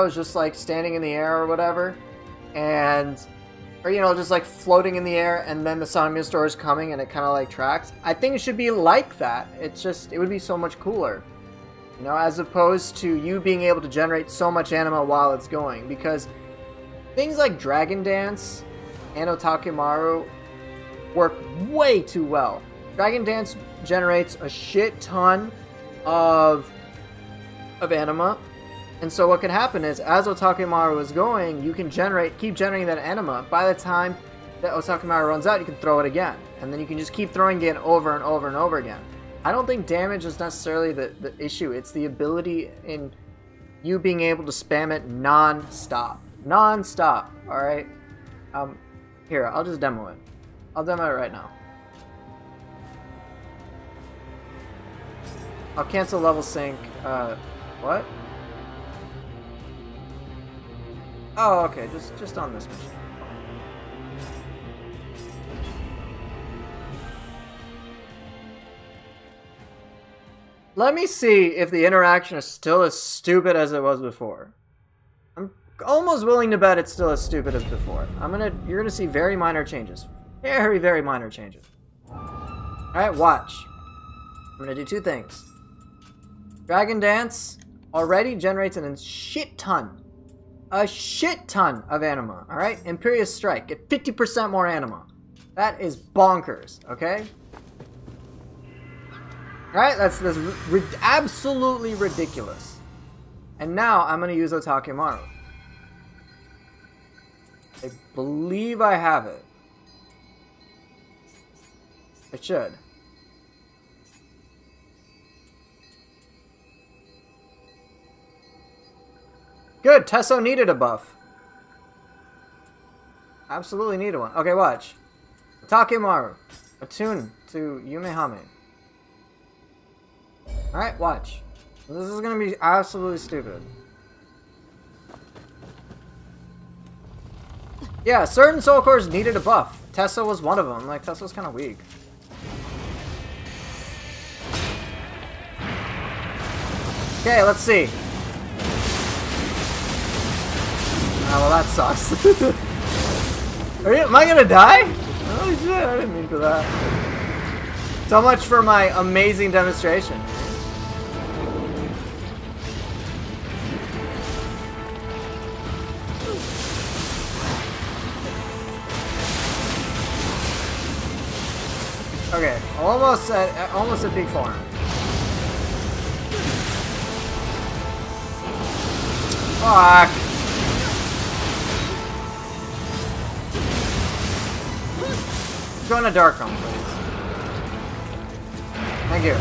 is just like standing in the air or whatever, or you know, just like floating in the air, and then the Sanmyo store is coming and it kind of like tracks. I think it should be like that. It would be so much cooler, you know, as opposed to you being able to generate so much anima while it's going, because things like Dragon Dance and Otakemaru work way too well. Dragon Dance generates a shit ton of anima. And so what can happen is, as Otakemaru is going, you can keep generating that anima. By the time that Otakemaru runs out, you can throw it again. And then you can just keep throwing it over and over and over again. I don't think damage is necessarily the issue. It's the ability in you being able to spam it non-stop. Non-stop, alright? Here, I'll just demo it. I'll demo it right now. I'll cancel level sync. What? Oh, okay, just on this mission. Let me see if the interaction is still as stupid as it was before. I'm almost willing to bet it's still as stupid as before. You're gonna see very minor changes. Very, very minor changes. Alright, watch. I'm gonna do two things. Dragon Dance already generates a shit ton of anima, alright? Imperious Strike, get 50% more anima. That is bonkers, okay? Alright, that's absolutely ridiculous. And now I'm going to use Otakemaru. I believe I have it. I should. Good, Tesso needed a buff. Absolutely needed one. Okay, watch. Takemaru. Attune to Yumehame. Alright, watch. This is gonna be absolutely stupid. Yeah, certain soul cores needed a buff. Tesso was one of them. Like, Tesso's kind of weak. Okay, let's see. Oh, well, that sucks. Am I gonna die? Oh shit, I didn't mean for that. So much for my amazing demonstration. Okay, almost at peak form. Fuck. Go in a dark room, please. Thank you.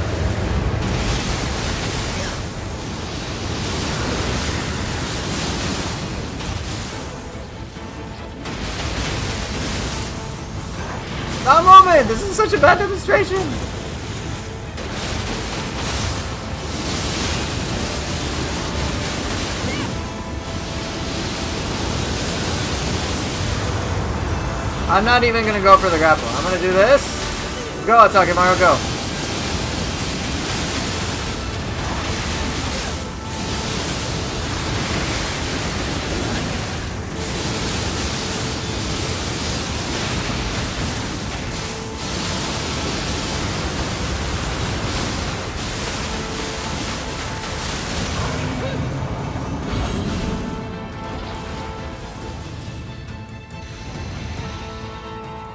Stop moving! This is such a bad demonstration! I'm not even gonna go for the grapple. I'm gonna do this. Go, Itachimaru, go.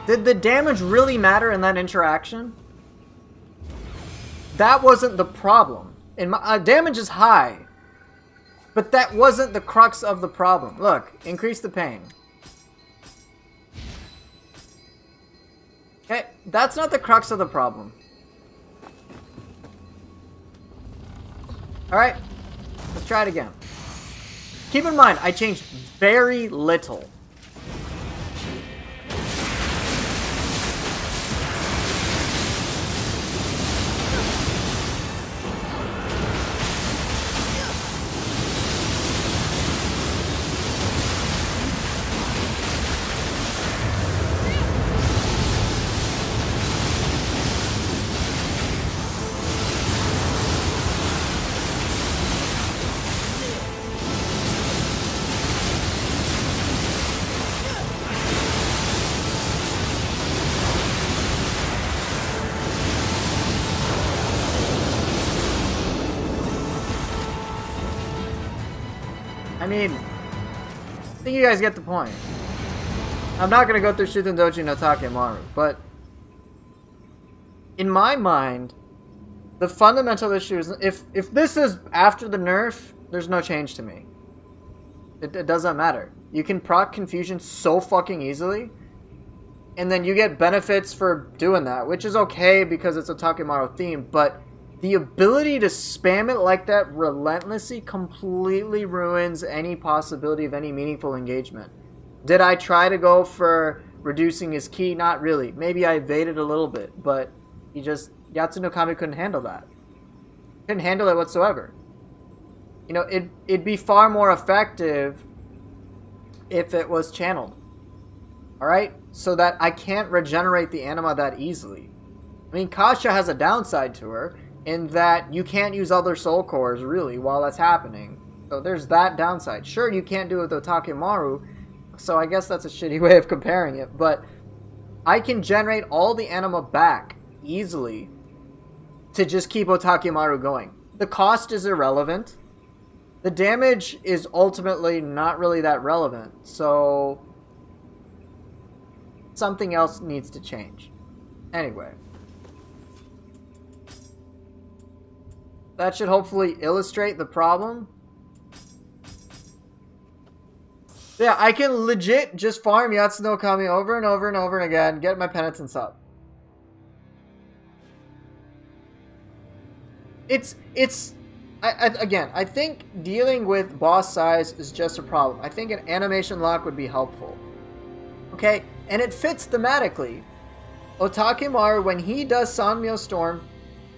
Did the damage really matter in that interaction? That wasn't the problem. Damage is high, but that wasn't the crux of the problem. Look, increase the pain. Okay, that's not the crux of the problem. Alright, let's try it again. Keep in mind, I changed very little. I mean, I think you guys get the point. I'm not going to go through Shuten Doji no Takemaru, but in my mind, the fundamental issue is if this is after the nerf, there's no change to me. It doesn't matter. You can proc confusion so fucking easily, and then you get benefits for doing that, which is okay because it's a Takemaru theme, but the ability to spam it like that relentlessly completely ruins any possibility of any meaningful engagement. Did I try to go for reducing his ki? Not really. Maybe I evaded a little bit, but Yatsu no Kami couldn't handle that. Couldn't handle it whatsoever. You know, it'd be far more effective if it was channeled. Alright? So that I can't regenerate the anima that easily. I mean, Kasha has a downside to her, in that you can't use other soul cores, really, while that's happening. So there's that downside. Sure, you can't do it with Otakemaru, so I guess that's a shitty way of comparing it, but I can generate all the anima back easily to just keep Otakemaru going. The cost is irrelevant. The damage is ultimately not really that relevant, so something else needs to change. Anyway. That should hopefully illustrate the problem. Yeah, I can legit just farm Yatsu no Kami over and over and over again, get my penitence up. Again, I think dealing with boss size is just a problem. I think an animation lock would be helpful. Okay, and it fits thematically. Otakemaru, when he does Sanmyo Storm,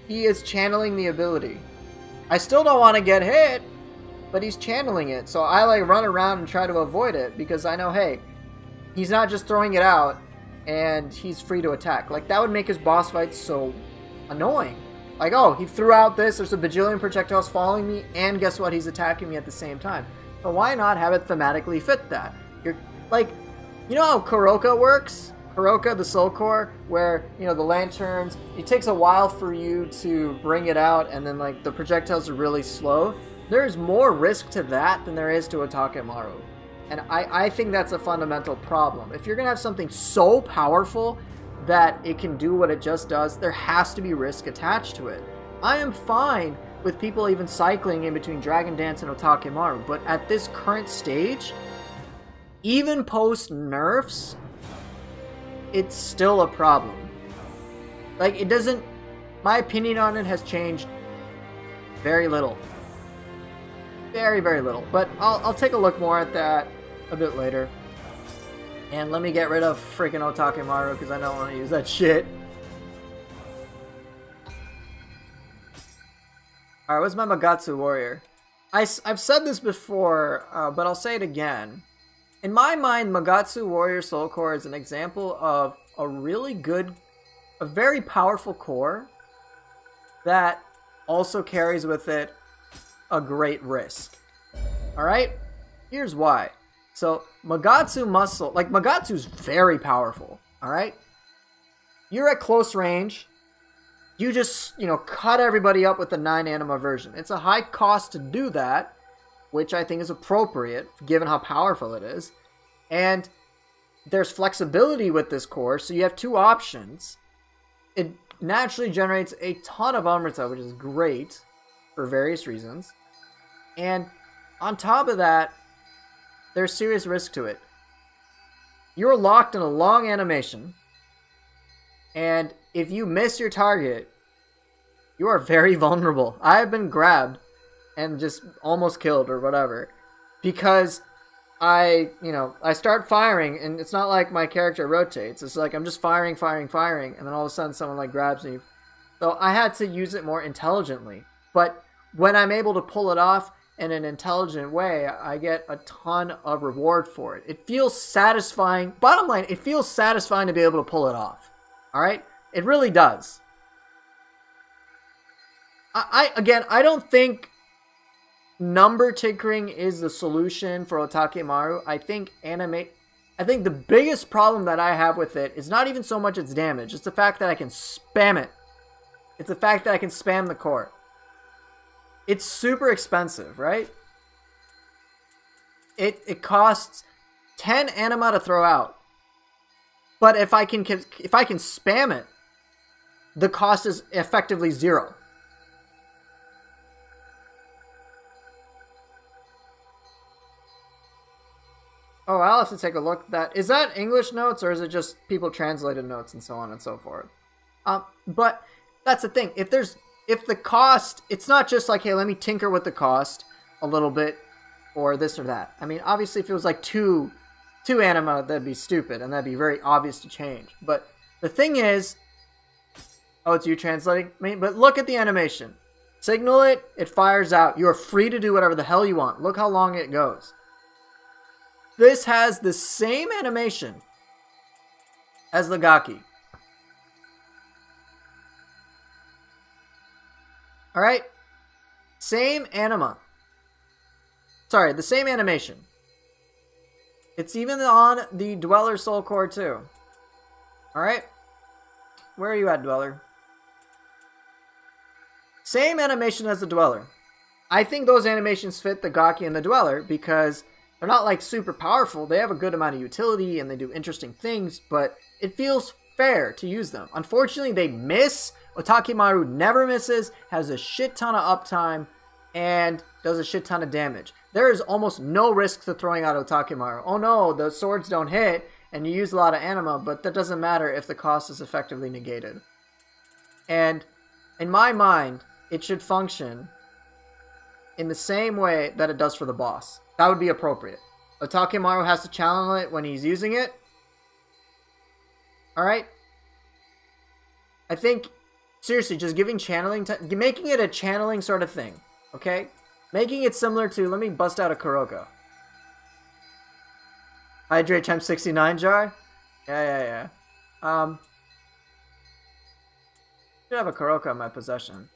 he is channeling the ability. I still don't want to get hit, but he's channeling it. So I like run around and try to avoid it because I know, hey, he's not just throwing it out and he's free to attack. Like, that would make his boss fights so annoying. Like, oh, he threw out this, there's a bajillion projectiles following me, and guess what? He's attacking me at the same time. So why not have it thematically fit that? You're like, you know how Kuroka works? Kuroka, the Soul Core, where, you know, the lanterns, it takes a while for you to bring it out, and then, like, the projectiles are really slow. There's more risk to that than there is to Otakemaru. And I think that's a fundamental problem. If you're going to have something so powerful that it can do what it just does, there has to be risk attached to it. I am fine with people even cycling in between Dragon Dance and Otakemaru, but at this current stage, even post-nerfs, it's still a problem. Like, it doesn't... My opinion on it has changed very little. Very, very little. But I'll take a look more at that a bit later. And let me get rid of freaking Otakemaru because I don't want to use that shit. Alright, what's my Magatsu warrior? I've said this before, but I'll say it again. In my mind, Magatsu Warrior Soul Core is an example of a really good, a very powerful core that also carries with it a great risk. Alright? Here's why. So, Magatsu muscle, like Magatsu's very powerful, alright? You're at close range, you just, cut everybody up with the 9 anima version. It's a high cost to do that, which I think is appropriate, given how powerful it is. And there's flexibility with this core, so you have 2 options. It naturally generates a ton of Amrita, which is great, for various reasons. And on top of that, there's serious risk to it. You're locked in a long animation, and if you miss your target, you are very vulnerable. I have been grabbed and just almost killed or whatever because I start firing, and it's not like my character rotates. It's like I'm just firing, and then all of a sudden someone like grabs me. So I had to use it more intelligently. But when I'm able to pull it off in an intelligent way, I get a ton of reward for it. It feels satisfying. Bottom line, it feels satisfying to be able to pull it off. Alright? It really does. I don't think number tinkering is the solution for Otakemaru. I think the biggest problem that I have with it is not even so much its damage. It's the fact that I can spam it. It's the fact that I can spam the core. It's super expensive, right? It costs 10 anima to throw out. But if I can spam it, the cost is effectively 0. Oh, I'll have to take a look at that. Is that English notes, or is it just people translated notes and so on and so forth? But that's the thing. If the cost, it's not just like, hey, let me tinker with the cost a little bit, or this or that. I mean, obviously, if it was like two anima, that'd be stupid, and that'd be very obvious to change. But the thing is, oh, it's you translating me? But look at the animation. Signal it, it fires out. You are free to do whatever the hell you want. Look how long it goes. This has the same animation as the Gaki. Alright? Same anima. Sorry, the same animation. It's even on the Dweller Soul Core too. Alright? Where are you at, Dweller? Same animation as the Dweller. I think those animations fit the Gaki and the Dweller because they're not like super powerful. They have a good amount of utility and they do interesting things, but it feels fair to use them. Unfortunately, they miss. Otakemaru never misses, has a shit ton of uptime, and does a shit ton of damage. There is almost no risk to throwing out Otakemaru. Oh no, the swords don't hit, and you use a lot of anima, but that doesn't matter if the cost is effectively negated. And in my mind, it should function in the same way that it does for the boss. That would be appropriate. Otakemaru has to channel it when he's using it. Alright? I think, seriously, just giving channeling, making it a channeling sort of thing. Okay? Making it similar to, let me bust out a Kuroka. Hydrate times 69 jar? Yeah. Should have a Kuroka in my possession.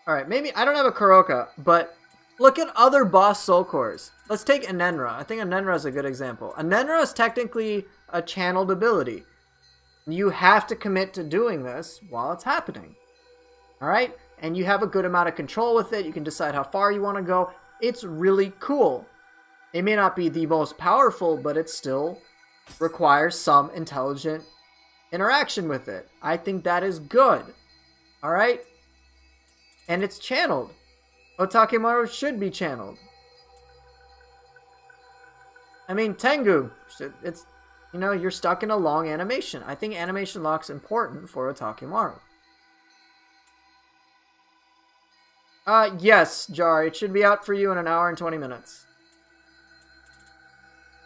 Alright, maybe, I don't have a Kuroka, but look at other boss soul cores. Let's take Anenra. I think Anenra is a good example. Anenra is technically a channeled ability. You have to commit to doing this while it's happening. Alright? And you have a good amount of control with it. You can decide how far you want to go. It's really cool. It may not be the most powerful, but it still requires some intelligent interaction with it. I think that is good. Alright? And it's channeled. Otakemaru should be channeled. I mean, Tengu, it's, you're stuck in a long animation. I think animation lock's important for Otakemaru. Yes, Jar. It should be out for you in an hour and 20 minutes.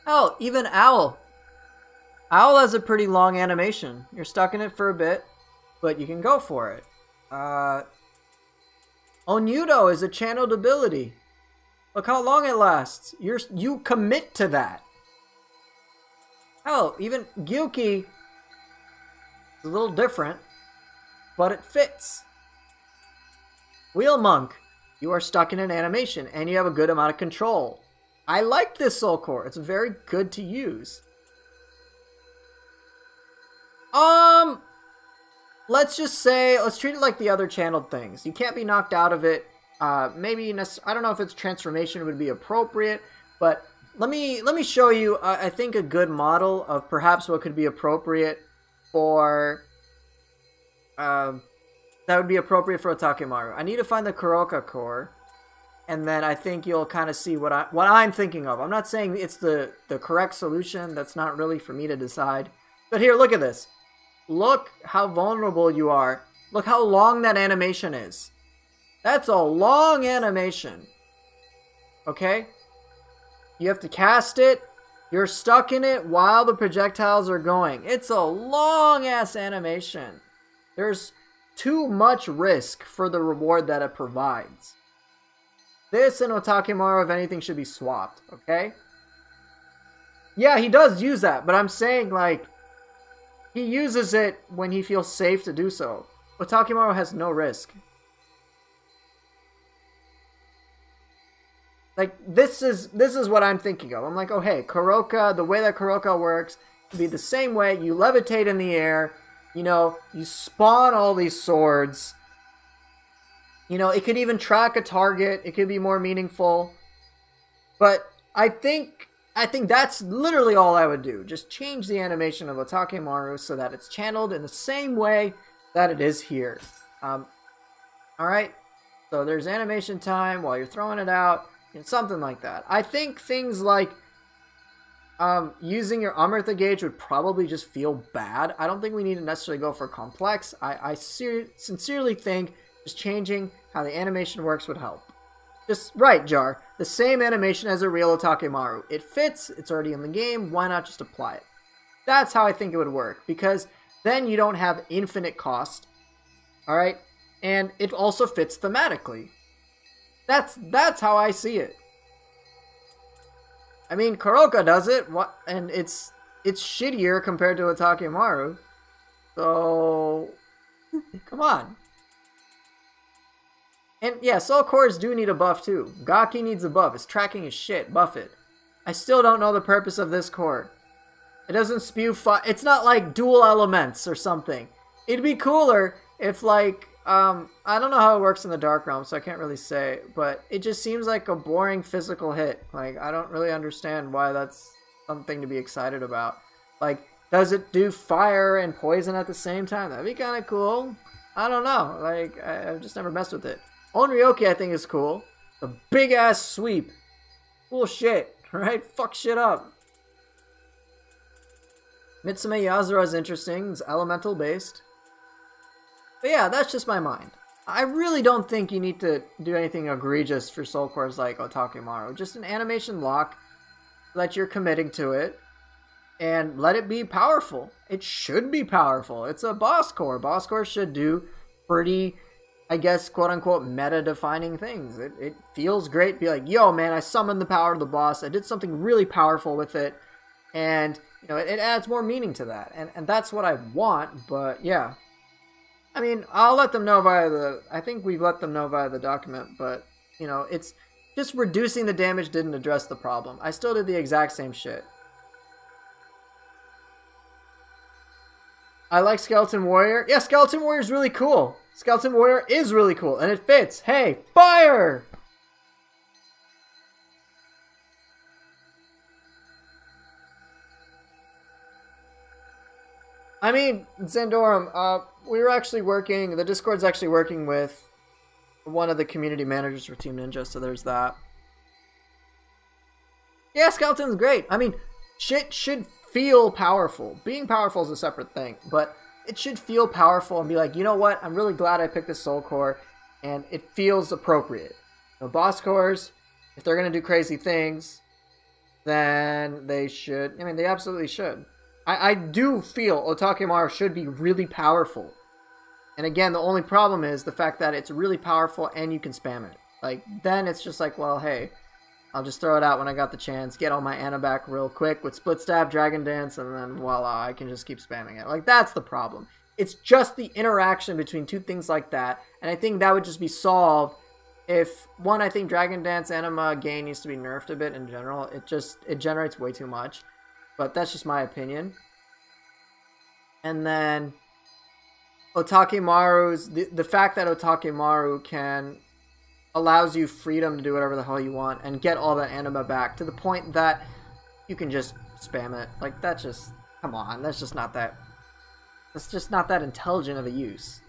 Oh, even Owl. Owl has a pretty long animation. You're stuck in it for a bit, but you can go for it. Onudo is a channeled ability. Look how long it lasts. You commit to that. Hell, even Gyuki is a little different, but it fits. Wheel Monk, you are stuck in an animation and you have a good amount of control. I like this Soul Core. It's very good to use. Let's just say, let's treat it like the other channeled things. You can't be knocked out of it. Maybe, I don't know if its transformation would be appropriate, but let me show you, I think, a good model of perhaps what could be appropriate for, that would be appropriate for Otakemaru. I need to find the Kuroka core, and then I think you'll kind of see what I'm thinking of. I'm not saying it's the correct solution. That's not really for me to decide. But here, look at this. Look how vulnerable you are. Look how long that animation is. That's a long animation. Okay? You have to cast it. You're stuck in it while the projectiles are going. It's a long-ass animation. There's too much risk for the reward that it provides. This and Otakemaru, if anything, should be swapped. Okay? Yeah, he does use that, but I'm saying, like, he uses it when he feels safe to do so. Otakemaru has no risk. Like, this is what I'm thinking of. I'm like, oh hey, Kuroka, the way that Kuroka works, can be the same way. You levitate in the air, you know, you spawn all these swords. You know, it could even track a target. It could be more meaningful. But I think that's literally all I would do. Just change the animation of Otakemaru so that it's channeled in the same way that it is here. Alright? So there's animation time while you're throwing it out. And something like that. I think things like using your Amrita gauge would probably just feel bad. I don't think we need to necessarily go for complex. I sincerely think just changing how the animation works would help. Just, right, Jar. The same animation as a real Otakemaru. It fits, it's already in the game, why not just apply it? That's how I think it would work, because then you don't have infinite cost, alright? And it also fits thematically. That's how I see it. I mean, Kuroka does it, and it's shittier compared to Otakemaru. So, come on. And yeah, Soul Cores do need a buff too. Gaki needs a buff. Its tracking is shit. Buff it. I still don't know the purpose of this core. It doesn't spew fire. It's not like dual elements or something. It'd be cooler if, like, I don't know how it works in the Dark Realm, so I can't really say, but it just seems like a boring physical hit. Like, I don't really understand why that's something to be excited about. Like, does it do fire and poison at the same time? That'd be kind of cool. I don't know. Like, I've just never messed with it. Onryoki, I think, is cool. The big-ass sweep. Cool shit, right? Fuck shit up. Mitsume Yazura is interesting. It's elemental-based. But yeah, that's just my mind. I really don't think you need to do anything egregious for Soul Cores like Otakemaru. Just an animation lock that you're committing to it, and let it be powerful. It should be powerful. It's a boss core. Boss core should do pretty, I guess, quote-unquote, meta-defining things. It feels great. Be like, yo, man, I summoned the power of the boss. I did something really powerful with it. And, you know, it adds more meaning to that. And that's what I want, but yeah. I mean, I'll let them know via the... I think we've let them know via the document, but, you know, it's... Just reducing the damage didn't address the problem. I still did the exact same shit. I like Skeleton Warrior. Yeah, Skeleton Warrior is really cool. Skeleton Warrior is really cool, and it fits. Hey, fire! I mean, Zandorum, we were actually working... The Discord's actually working with one of the community managers for Team Ninja, so there's that. Yeah, Skeleton's great. I mean, shit should feel powerful. Being powerful is a separate thing, but it should feel powerful and be like, you know what? I'm really glad I picked this Soul Core, and it feels appropriate. Boss cores, if they're going to do crazy things, then they should. I mean, they absolutely should. I do feel Otakemaru should be really powerful. And again, the only problem is the fact that it's really powerful and you can spam it. Like, then it's just like, well, hey, I'll just throw it out when I got the chance, get all my Ana back real quick with Split Stab, Dragon Dance, and then voila, I can just keep spamming it. Like, that's the problem. It's just the interaction between two things like that, and I think that would just be solved if, one, I think Dragon Dance Anima gain needs to be nerfed a bit in general. It generates way too much. But that's just my opinion. And then Otakemaru's the fact that Otakemaru allows you freedom to do whatever the hell you want and get all that anima back to the point that you can just spam it. Like, that's just, come on, that's just not that intelligent of a use.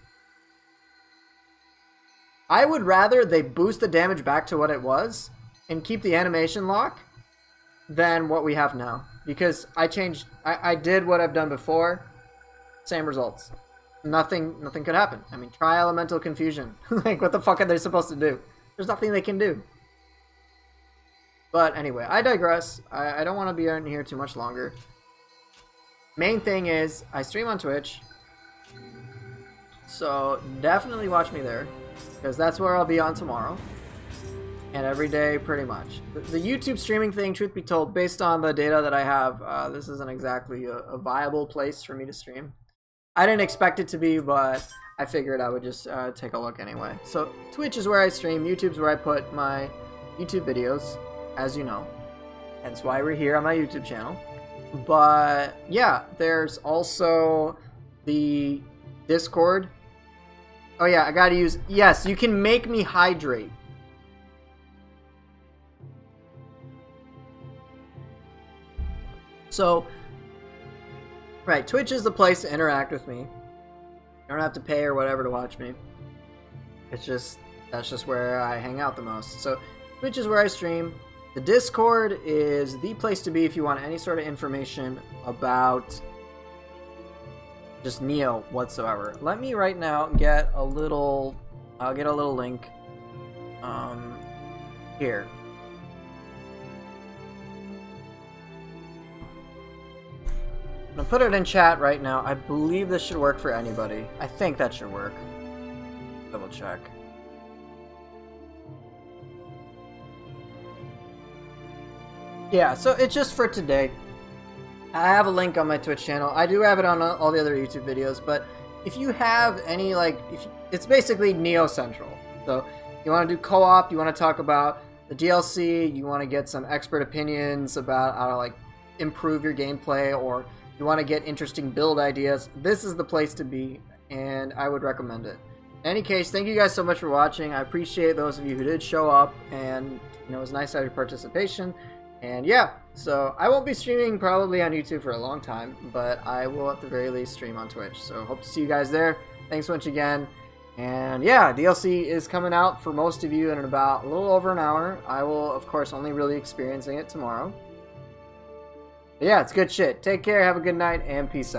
I would rather they boost the damage back to what it was and keep the animation lock than what we have now. Because I did what I've done before, same results. Nothing could happen. I mean, try Elemental Confusion. Like, what the fuck are they supposed to do? There's nothing they can do. But anyway, I digress. I don't want to be in here too much longer. Main thing is, I stream on Twitch. So, definitely watch me there. Because that's where I'll be on tomorrow. And every day, pretty much. The YouTube streaming thing, truth be told, based on the data that I have, this isn't exactly a viable place for me to stream. I didn't expect it to be, but I figured I would just take a look anyway. So Twitch is where I stream, YouTube's where I put my YouTube videos, as you know. Hence why we're here on my YouTube channel. But yeah, there's also the Discord. Oh yeah, I gotta use, yes, you can make me hydrate. So, right, Twitch is the place to interact with me. You don't have to pay or whatever to watch me. It's just, that's just where I hang out the most. So, Twitch is where I stream. The Discord is the place to be if you want any sort of information about just Neo whatsoever. Let me right now get a little, I'll get a little link here. I'm gonna put it in chat right now. I believe this should work for anybody. I think that should work. Double check. Yeah, so it's just for today. I have a link on my Twitch channel. I do have it on all the other YouTube videos, but if you have any, like, it's basically Neo Central. So you want to do co-op, you want to talk about the DLC, you want to get some expert opinions about how to, like, improve your gameplay, or you want to get interesting build ideas, this is the place to be, and I would recommend it. In any case, thank you guys so much for watching. I appreciate those of you who did show up, and you know, it was nice to have your participation. And yeah, so I won't be streaming probably on YouTube for a long time, but I will at the very least stream on Twitch. So hope to see you guys there. Thanks once again. And yeah, DLC is coming out for most of you in about a little over an hour. I will, of course, only really experiencing it tomorrow. But yeah, it's good shit. Take care, have a good night, and peace out.